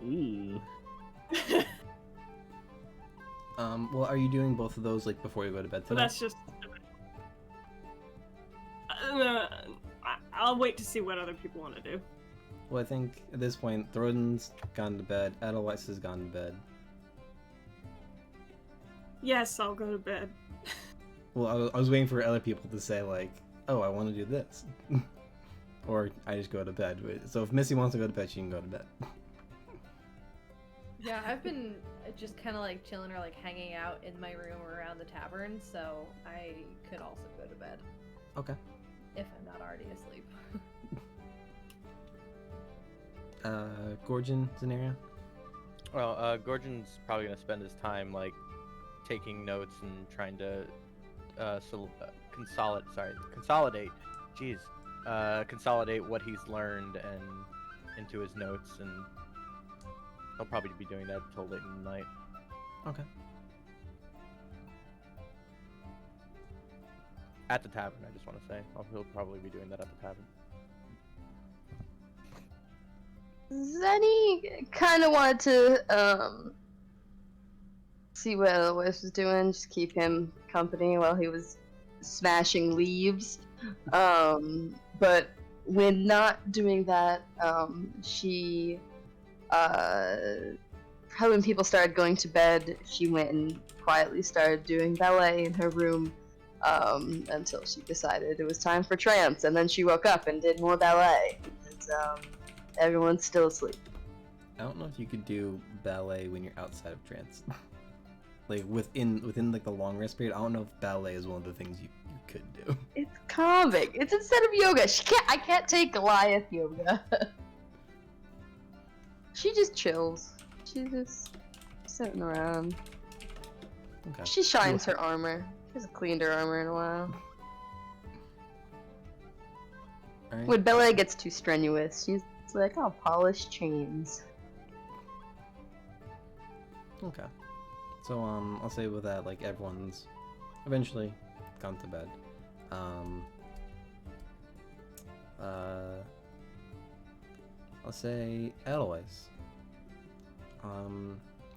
Ooh. Well, are you doing both of those like before you go to bed But tonight? that's just. I'll wait to see what other people want to do. Well, I think at this point, Throden's gone to bed, Edelweiss has gone to bed. Yes, I'll go to bed. Well, I was waiting for other people to say like, oh, I want to do this. Or I just go to bed. So if Missy wants to go to bed, she can go to bed. Yeah, I've been just kind of like chilling or like hanging out in my room or around the tavern, so I could also go to bed Okay. if I'm not already asleep. Gorgon, Zenaria? Well, Gorgon's probably gonna spend his time like taking notes and trying to consolidate. Jeez, consolidate what he's learned and into his notes, and he'll probably be doing that until late in the night. Okay. At the tavern, I just want to say, he'll probably be doing that at the tavern. Zenny kind of wanted to see what Eloise was doing, just keep him company while he was smashing leaves. But when not doing that, she probably when people started going to bed, she went and quietly started doing ballet in her room until she decided it was time for trance, and then she woke up and did more ballet. And, everyone's still asleep. I don't know if you could do ballet when you're outside of trance. Like within like the long rest period, I don't know if ballet is one of the things you could do. It's calming. It's instead of yoga. I can't take Goliath yoga. She just chills. She's just sitting around. Okay. She shines her armor. She hasn't cleaned her armor in a while. All right. When ballet gets too strenuous, she's like, I'll polish chains. Okay. So I'll say with that, like everyone's eventually gone to bed. I'll say Edelweiss.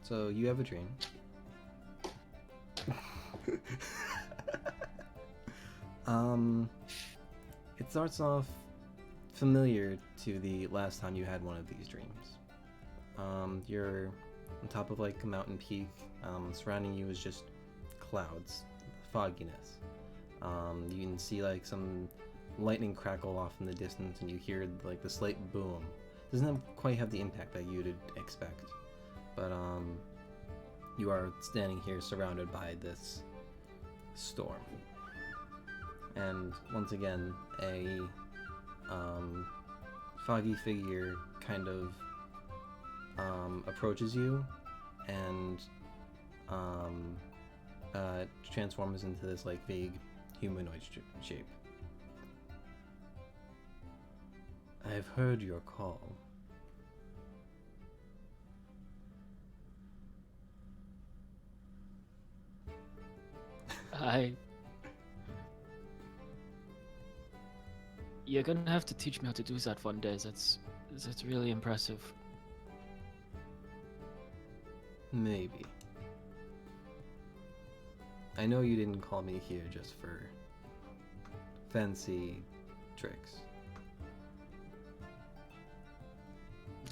So you have a dream. It starts off familiar to the last time you had one of these dreams. You're on top of like a mountain peak. Surrounding you is just clouds, fogginess. You can see like some lightning crackle off in the distance, and you hear like the slight boom. Doesn't quite have the impact that you'd expect, but you are standing here surrounded by this storm. And once again, a foggy figure kind of approaches you and transforms into this like vague humanoid shape. I have heard your call. You're gonna have to teach me how to do that one day. That's really impressive. Maybe. I know you didn't call me here just for fancy tricks.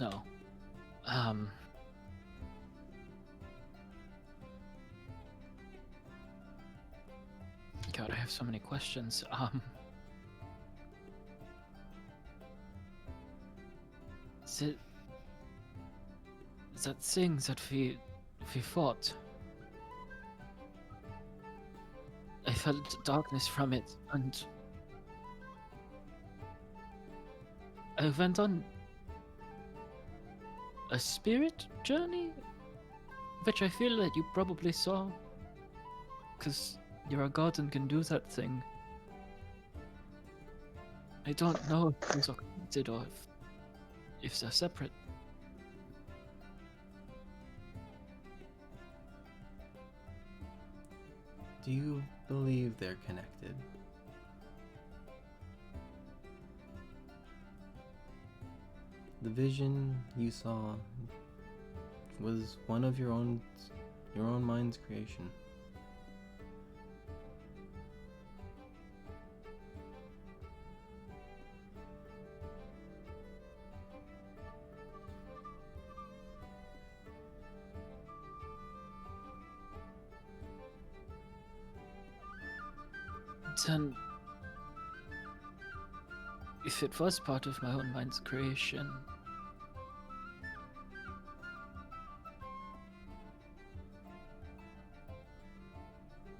No. God, I have so many questions. That thing that we fought. I felt darkness from it, and I went on a spirit journey, which I feel that you probably saw, because you're a god and can do that thing. I don't know if things are connected or if they're separate. Do you believe they're connected? The vision you saw was one of your own mind's creation. Then, if it was part of my own mind's creation,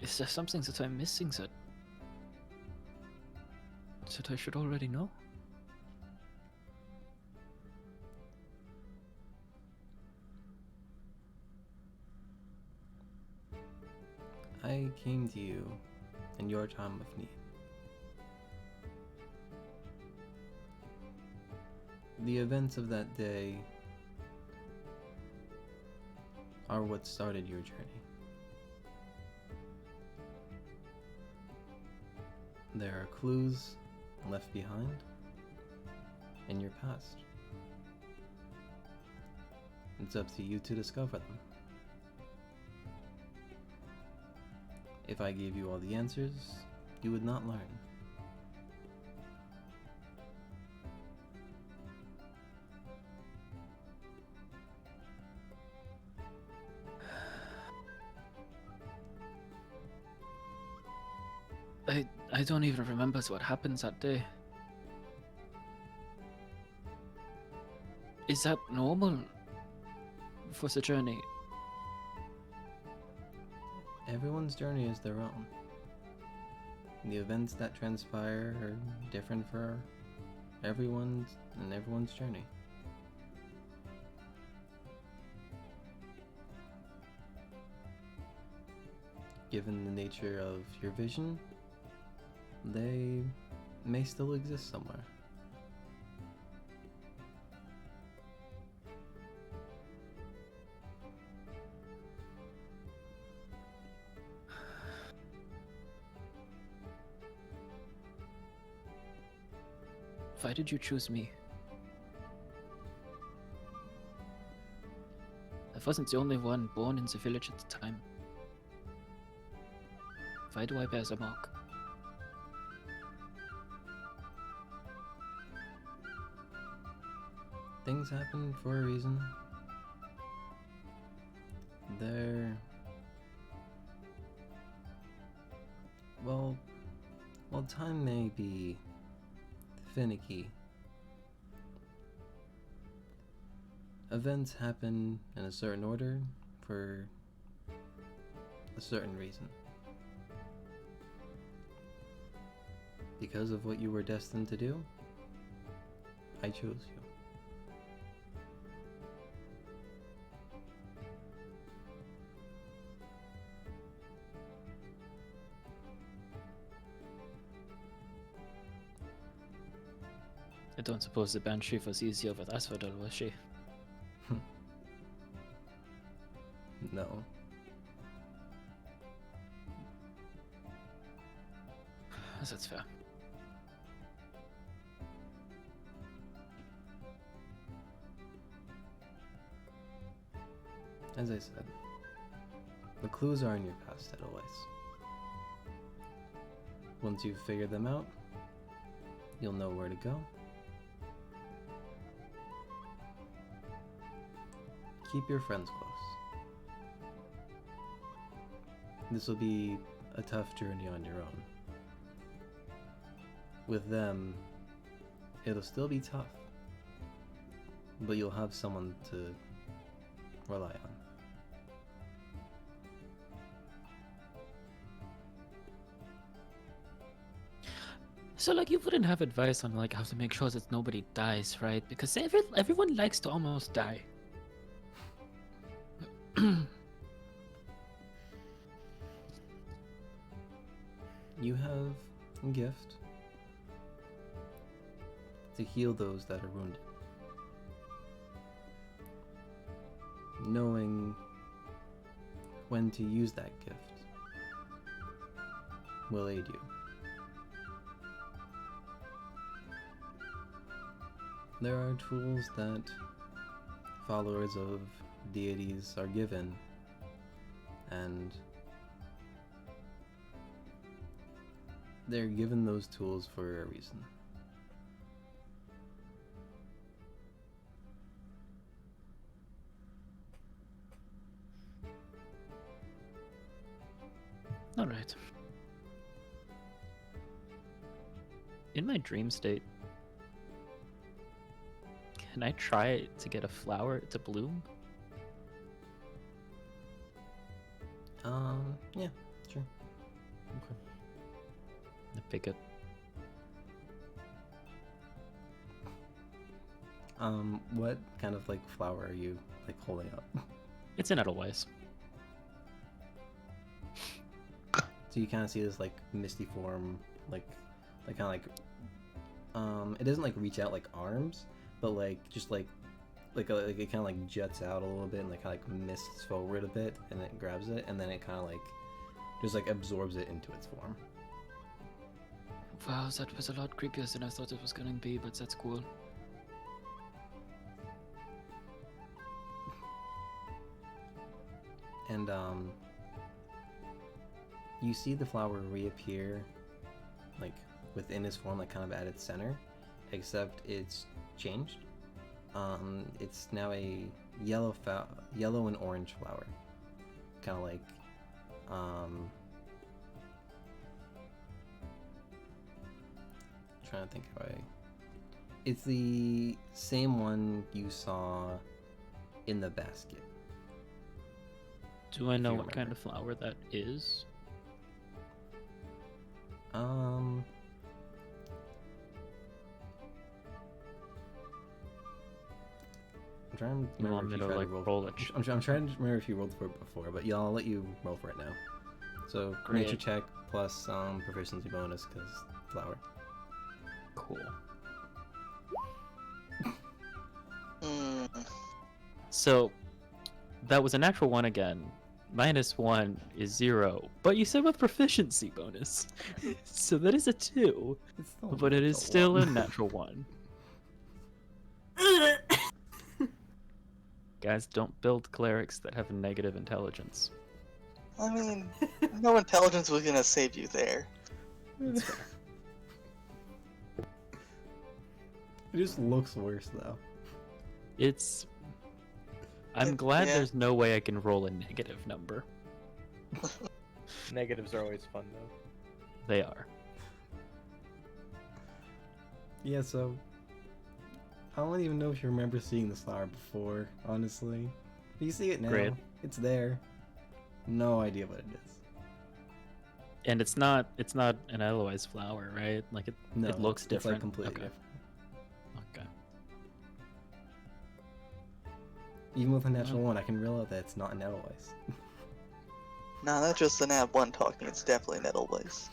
is there something that I'm missing that I should already know? I came to you in your time of need. The events of that day are what started your journey. There are clues left behind in your past. It's up to you to discover them. If I gave you all the answers, you would not learn. I don't even remember what happened that day. Is that normal for the journey? Everyone's journey is their own. The events that transpire are different for everyone's journey. Given the nature of your vision, they may still exist somewhere. Why did you choose me? I wasn't the only one born in the village at the time. Why do I bear the mark? Things happen for a reason. Well, time may be finicky. Events happen in a certain order for a certain reason. Because of what you were destined to do, I chose you. I don't suppose the Banshee was easier with Asphodel, was she? No. That's fair. As I said, the clues are in your past, Edelweiss. Once you've figured them out, you'll know where to go. Keep your friends close. This will be a tough journey on your own. With them, it'll still be tough, but you'll have someone to rely on. So, like, you wouldn't have advice on like how to make sure that nobody dies, right? Because everyone likes to almost die. You have a gift to heal those that are wounded. Knowing when to use that gift will aid you. There are tools that followers of deities are given, and they're given those tools for a reason. All right. In my dream state, can I try to get a flower to bloom? Yeah, sure. Okay. I pick it. What kind of like flower are you like holding up? It's an Edelweiss. So you kind of see this like misty form, like kind of like, it doesn't like reach out like arms, but like just like it kind of like juts out a little bit and like kind of like mists forward a bit, and it grabs it, and then it kind of like just like absorbs it into its form. Wow, that was a lot creepier than I thought it was gonna be, but that's cool. And you see the flower reappear like within its form, like kind of at its center, except it's changed. It's now a yellow and orange flower, kind of like trying to think how it's the same one you saw in the basket. Do I know you what kind of flower that is? I'm trying to You want remember me if to you tried like to roll. roll it? I'm trying to remember if you rolled for it before, but yeah, I'll let you roll for it now. So Great. nature check plus proficiency bonus because flower. Cool. Hmm. So that was a natural one again. -1 is 0, but you said with proficiency bonus, so that is a 2. It's still But it is natural still a one. natural 1. Guys, don't build clerics that have negative intelligence. I mean, no intelligence was gonna save you there. That's fair. It just looks worse though. It's. I'm glad Yeah. there's no way I can roll a negative number. Negatives are always fun though. They are. Yeah, so I don't even know if you remember seeing this flower before, honestly. But you see it now. Great. It's there. No idea what it is. And it's not an Eloise flower, right? Like No, it looks it's different. like completely Okay. different. Okay. Even with a natural one, I can reel out that it's not an Edelweiss. Nah, that's just the nat 1 talking. It's definitely an Edelweiss.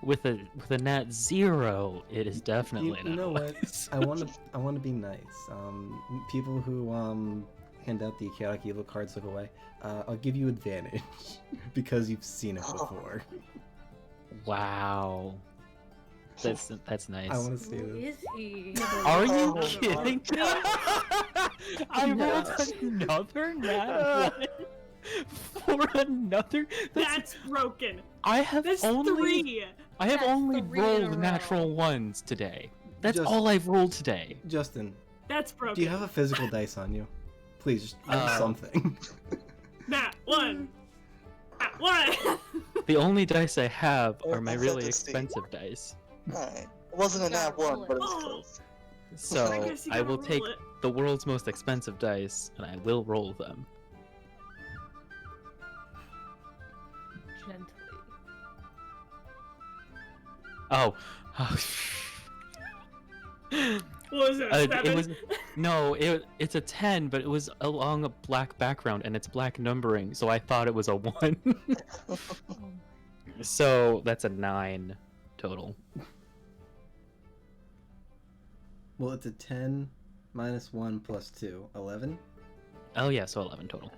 with a nat 0, it is definitely you an know what? Eloise. I want to be nice. People who hand out the chaotic evil cards look away. I'll give you advantage because you've seen it before. Wow. That's nice. I want to see Who this. is he? Are you Oh, kidding me? I rolled another nat one for another. That's broken. I have That's only 3. I have That's only 3 in a rolled row. natural ones today. That's Just- all I've rolled today. Justin, That's broken. do you have a physical dice on you? Please, just use something. Nat 1. Nat 1. The only dice I have Oh, are my that's really interesting. expensive dice. Alright. It wasn't a You gotta nat 1, roll but it it. was Oh. close. So guess you I gotta will roll take it. the world's most expensive dice and I will roll them. Gently. Oh. What was it? It 7? was it's a 10, but it was along a black background and it's black numbering, so I thought it was a 1. So that's a 9 total. Well, it's a 10 minus 1 plus 2. 11? Oh yeah, so 11 total.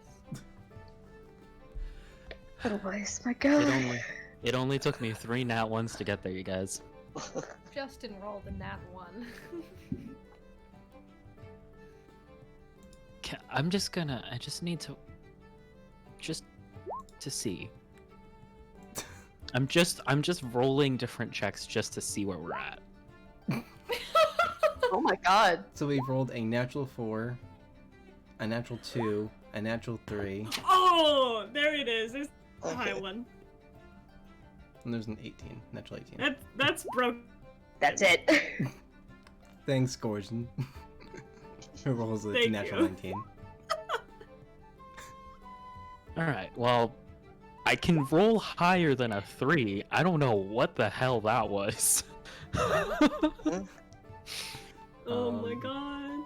Otherwise, my It god. only took me 3 nat ones to get there, you guys. Justin rolled a nat 1. I just need to see. I'm just rolling different checks just to see where we're at. Oh my god. So we've rolled a natural 4, a natural 2, a natural 3, Oh, there it is. There's the high Okay. one. and there's an 18. Natural 18. That's broken. That's it. Thanks, Gorgon. Who rolls a Thank natural you. 19. Alright, well, I can roll higher than a 3. I don't know what the hell that was. Oh my Um, god.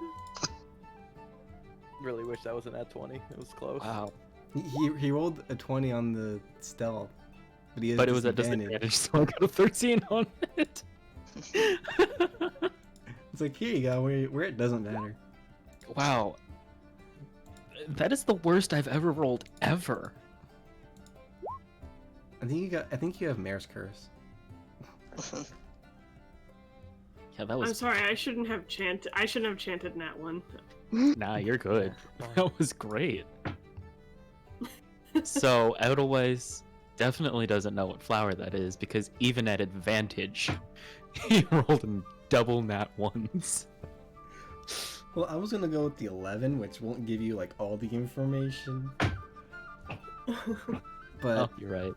Really wish that was an at 20. It was close. Wow. He rolled a 20 on the stealth, but he has But it was a disadvantage. disadvantage, so I got a 13 on it. It's like, here you go, where it doesn't matter. Wow. That is the worst I've ever rolled ever. I think you have Mare's Curse. Yeah, that I'm was. sorry. I shouldn't have chanted Nat 1. Nah, you're good. That was great. So, Edelweiss definitely doesn't know what flower that is because even at advantage, he rolled in double nat ones. Well, I was gonna go with the 11, which won't give you like all the information. But Oh, you're right.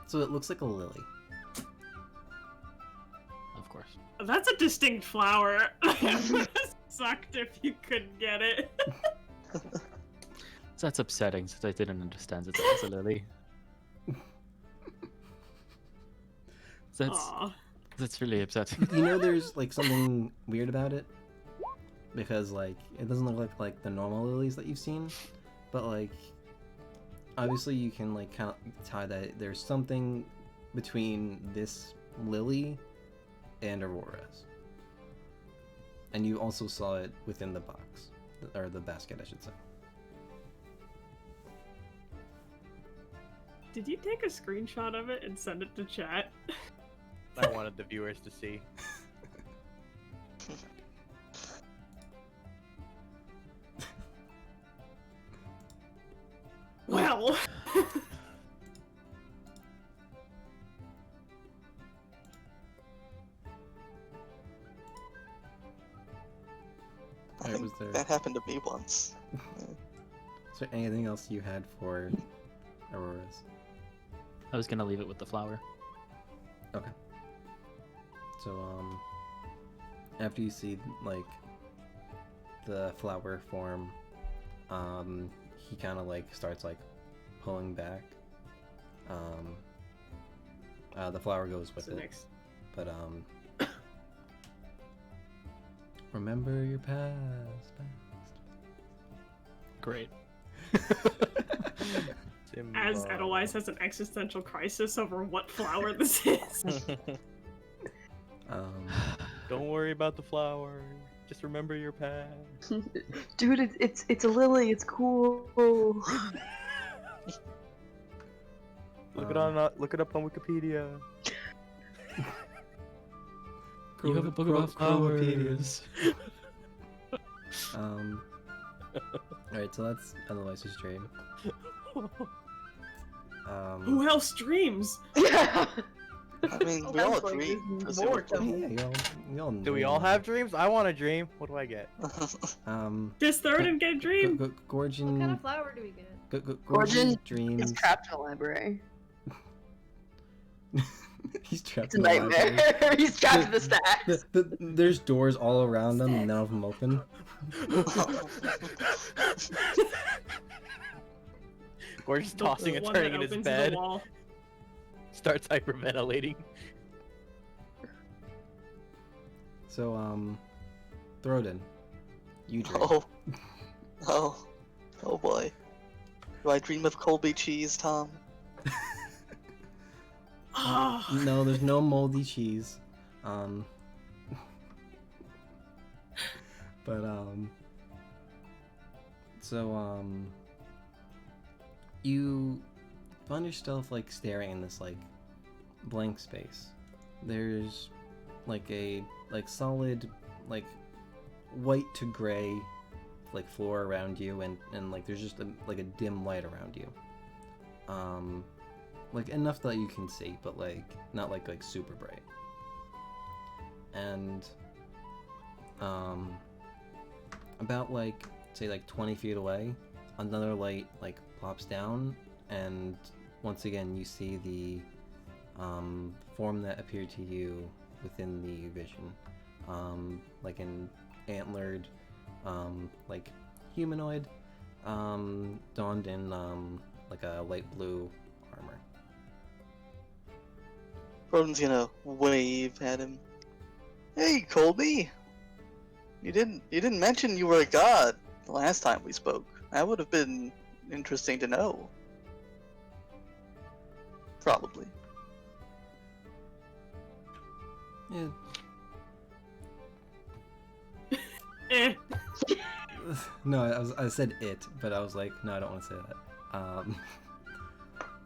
so it looks like a lily. Of course. That's a distinct flower. It would've sucked if you couldn't get it. So that's upsetting since I didn't understand it as a lily. Aw. That's really upsetting. You know, there's like something weird about it because like it doesn't look like the normal lilies that you've seen, but like obviously you can like kind of tie that there's something between this lily and Aurora's, and you also saw it within the box or the basket, I should say. Did you take a screenshot of it and send it to chat? I wanted the viewers to see. Well. I Alright, think was there- that happened to me once. Is there anything else you had for Aurora's? I was gonna leave it with the flower. Okay. So, after you see, like, the flower form, he kind of, like, starts, like, pulling back. The flower goes with So it. next. But, remember your past. Great. As Edelweiss has an existential crisis over what flower this is. Don't worry about the flower. Just remember your past. Dude, it's a lily. It's cool. Look it on. Look it up on Wikipedia. You have a book about flowers. Alright, so that's Edelweiss's dream. Who else dreams? I mean, we all Sounds like dream. there's more to yeah, you all Do we all have dreams? I want a dream. What do I get? Does Theroden get a dream? Gorgon. What kind of flower do we get? Gorgon's Gorgon dreams. He's trapped in a library. He's trapped It's a in the library. nightmare. He's trapped in the stacks. There's doors all around them, and none of them open. Gorgeous tossing The and one turning that in his opens the bed. wall. Starts hyperventilating. So, Theroden, you dream. Oh boy. Do I dream of Colby cheese, Tom? Oh, No, there's no moldy cheese. But you find yourself like staring in this like blank space. There's like a solid like white to gray like floor around you, and like there's just a dim light around you. Like enough that you can see, but like not like super bright. And about like say like 20 feet away, another light like plops down, and once again you see the form that appeared to you within the vision, like an antlered like humanoid, donned in like a light blue armor. Broden's gonna wave at him. Hey, Colby! You didn't mention you were a god the last time we spoke. That would have been interesting to know. Probably. Yeah. eh. No, I said it, but I was like, no, I don't want to say that.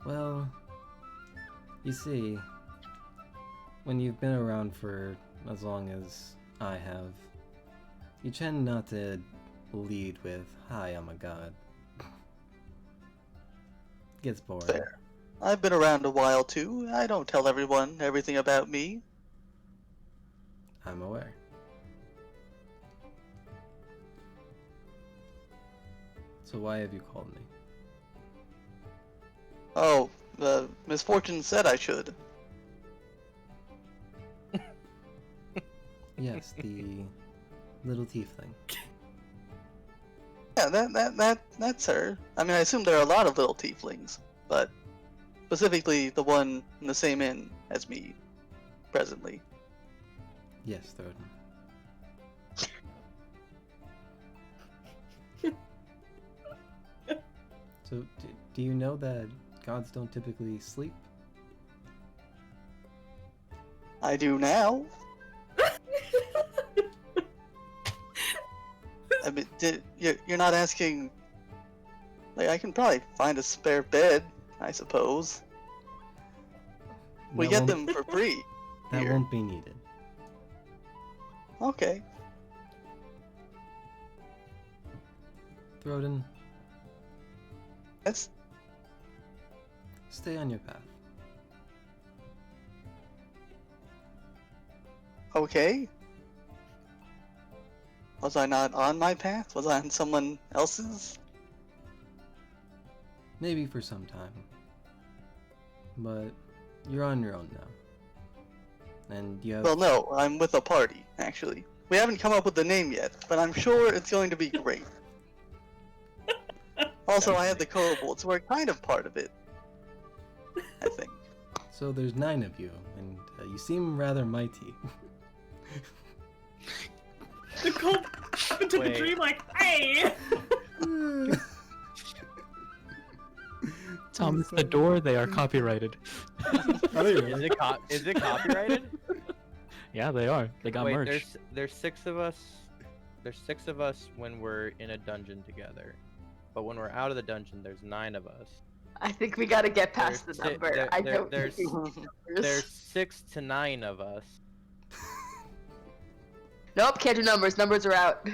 Well, you see, when you've been around for as long as I have, you tend not to lead with, "Hi, I'm a god." Gets boring. Fair. I've been around a while too. I don't tell everyone everything about me. I'm aware. So why have you called me? Oh, Misfortune said I should. Yes, the little tiefling. Yeah, that's her. I mean, I assume there are a lot of little tieflings, but specifically the one in the same inn as me, presently. Yes, Theroden. So, do you know that gods don't typically sleep? I do now. I mean, you're not asking. Like, I can probably find a spare bed, I suppose. We That get won't- them for free. That here. won't be needed. Okay. Theroden, That's stay on your path. okay. Was I not on my path? Was I on someone else's? Maybe for some time. But you're on your own now. And you have... Well, no, I'm with a party, actually. We haven't come up with the name yet, but I'm sure it's going to be great. Also, I have the kobolds, so we're kind of part of it. I think. So there's 9 of you, and you seem rather mighty. Nicole into the Wait. dream like, hey! Tom, it's the door. They are copyrighted. Are they really? Is it copyrighted? Yeah, they are. They got Wait, merch. there's 6 of us. There's 6 of us when we're in a dungeon together, but when we're out of the dungeon, there's 9 of us. I think we gotta get past the There's si- number. there- I there- don't there's- see numbers. There's 6 to 9 of us. Nope, can't do numbers. Numbers are out.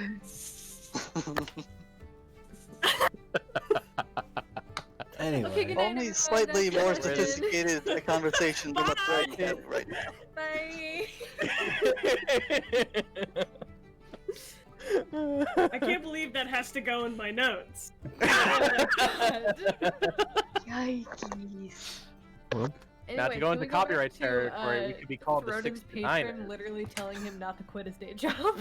Anyway, Okay, good night, Only everyone. slightly That's more good. sophisticated a conversation than what's right having right now. Bye. I can't believe that has to go in my notes. Yikes. Now, Anyway, to go can into we copyright back to, territory, we could be called the Throden's 6 to 9. patron literally telling him not to quit his day job.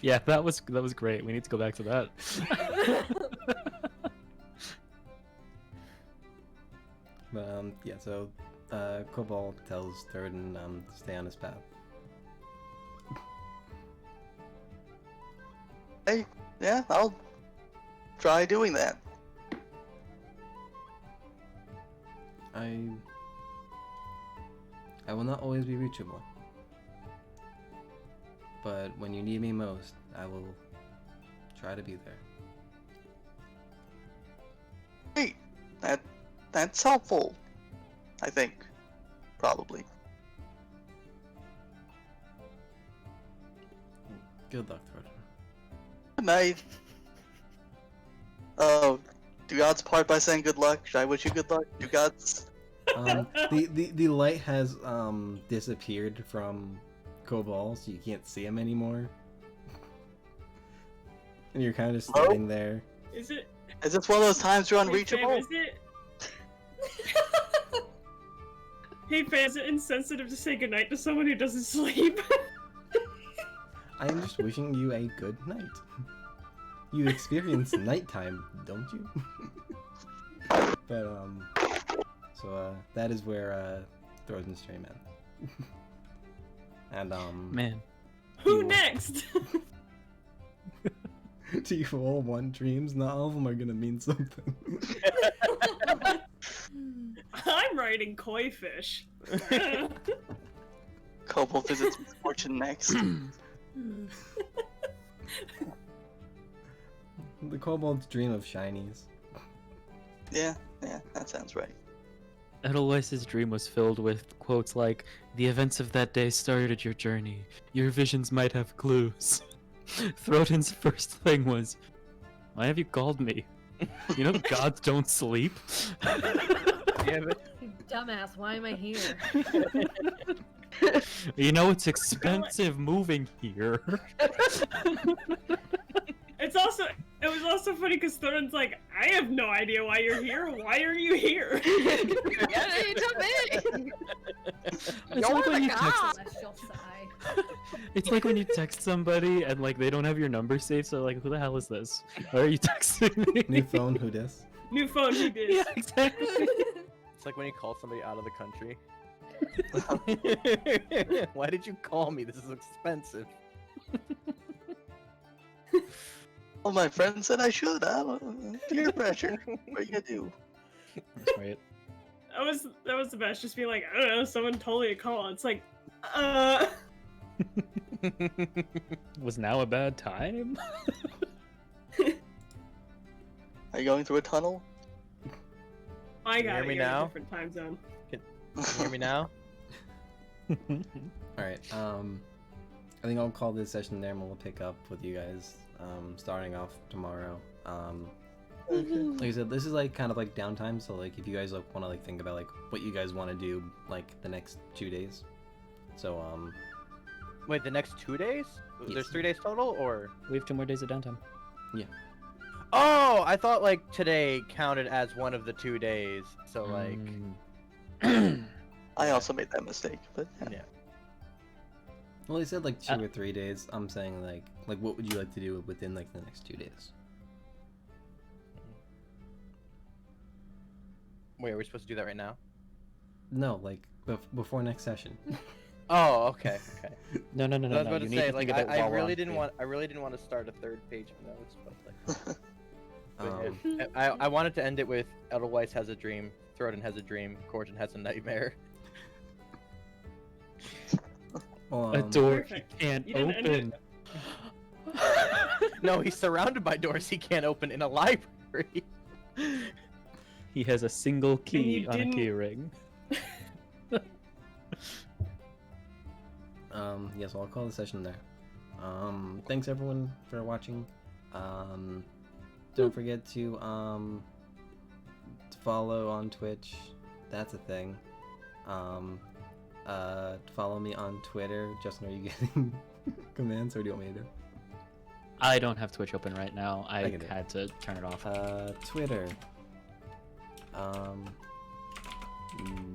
Yeah, that was great. We need to go back to that. But yeah. So, Cobalt tells Thurden to stay on his path. Hey, yeah, I'll try doing that. I will not always be reachable, but when you need me most, I will try to be there. Hey, that's helpful. I think, probably. Good luck, Thurden. Good night. Oh, do gods part by saying good luck? Should I wish you good luck? Do gods? The light has disappeared from Cobalt, so you can't see him anymore. And you're kind of just standing there. Is it? Is this one of those times you're Hey, unreachable? fam, is it? Hey, fam, is it insensitive to say goodnight to someone who doesn't sleep? I am just wishing you a good night. You experience nighttime, don't you? But so that is where Thorden's stream ends. And Man. Who You- next? do you all want dreams? Not all of them are gonna mean something. I'm writing koi fish. Cobalt visits misfortune next. The kobolds dream of shinies. Yeah, that sounds right. Edelweiss's dream was filled with quotes like, "The events of that day started your journey. Your visions might have clues." Throden's first thing was, "Why have you called me? You know gods don't sleep." Yeah, but You dumbass, why am I here? You know it's expensive moving here. It was also funny because Thorin's like, I have no idea why you're here. Why are you here? Yeah, you tell me. It's like when you text. Celestial sigh. It's like when you text somebody and like they don't have your number saved, so like, who the hell is this? Why are you texting me? New phone, who dis? New phone, he did. Yeah, exactly. it's like when you call somebody out of the country. Why did you call me? This is expensive. Well, my friend said I should. Peer pressure. What are you gonna do? Right. That was the best. Just being like, I don't know, someone told me to call. It's like, Was now a bad time? Are you going through a tunnel? I you got hear it. me You're in a now? different time zone. Can you hear me now? Alright, I think I'll call this session there and we'll pick up with you guys starting off tomorrow. Like I said, this is like kind of like downtime, so like if you guys like want to like think about like what you guys want to do like the next 2 days. So Wait, the next 2 days? Yes. There's 3 days total, or? We have 2 more days of downtime. Oh, I thought like today counted as one of the 2 days. So like, I also made that mistake, but yeah. well, they said like 2 or 3 days. I'm saying like what would you like to do within like the next 2 days? Wait, are we supposed to do that right now? No, like before next session. Oh, okay, okay. No. I was about You to need say, to like, think about I while we're really on didn't stream. want to start a 3rd page of notes, but like, Um, I wanted to end it with Edelweiss has a dream, Throden has a dream, Corton has a nightmare. well, A door he Perfect. can't You didn't end open. No, he's surrounded by doors he can't open in a library. He has a single key you on a didn't- key ring. Yeah, so I'll call the session there. Thanks everyone for watching. Don't forget to follow on Twitch. That's a thing. Follow me on Twitter. Justin, are you getting commands, or do you want me to do? I don't have Twitch open right now. I can do it. had to turn it off. Twitter.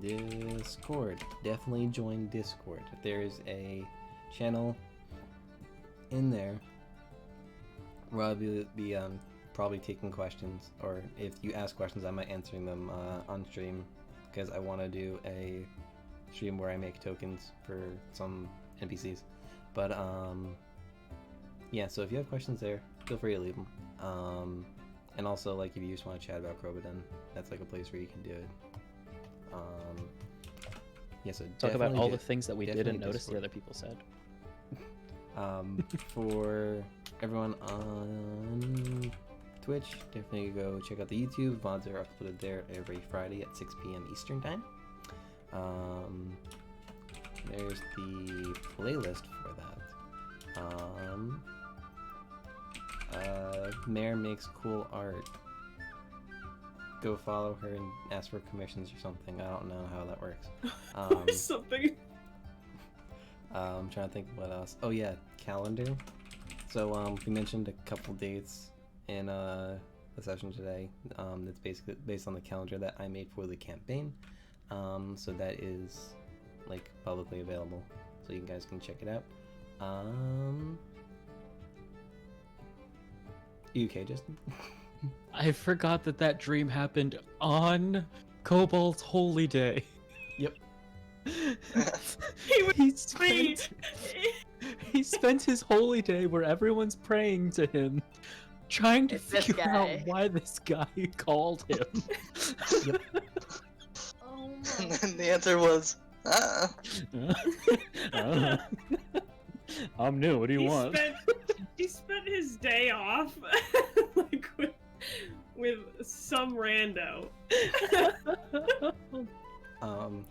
Discord. Definitely join Discord. There's a channel in there where I'll be probably taking questions, or if you ask questions, I might answering them on stream, because I want to do a stream where I make tokens for some NPCs. But yeah, so if you have questions there, feel free to leave them. And also, like, if you just want to chat about Crobaton, that's like a place where you can do it. Yeah, so Talk about all the definitely things that we definitely didn't notice the Discord. other people said. For everyone on Twitch, definitely go check out the YouTube. VODs are uploaded there every Friday at 6 p.m. Eastern Time. There's the playlist for that. Mare makes cool art. Go follow her and ask for commissions or something. I don't know how that works. Something. I'm trying to think what else. Oh yeah, calendar. So we mentioned a couple dates in the session today. It's basically based on the calendar that I made for the campaign. So that is like publicly available, so you guys can check it out. You okay, Justin? I forgot that dream happened on Kobold's holy day. Yep. He was he spent his holy day where everyone's praying to him, trying to It's this figure out guy. why this guy called him. Yep. Oh And my. then the answer was, I'm new. What do you he want? He spent his day off like with some rando.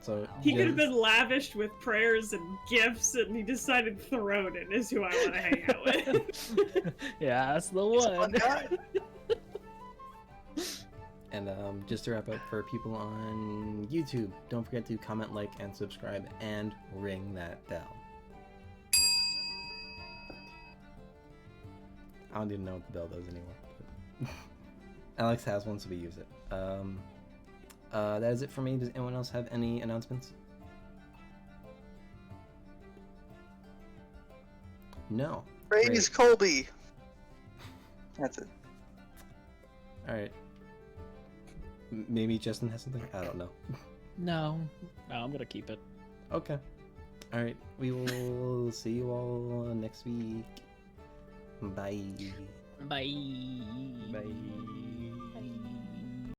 So He could have yes, been lavished with prayers and gifts, and he decided Thorodin is who I want to hang out with. Yeah, that's the he's a fun one. guy. And just to wrap up, for people on YouTube, don't forget to comment, like, and subscribe, and ring that bell. I don't even know what the bell does anymore. But Alex has one, so we use it. That is it for me. Does anyone else have any announcements? No. Praise Colby. That's it. Alright. Maybe Justin has something? I don't know. No, I'm gonna keep it. Okay. Alright. We will see you all next week. Bye. Bye. Bye.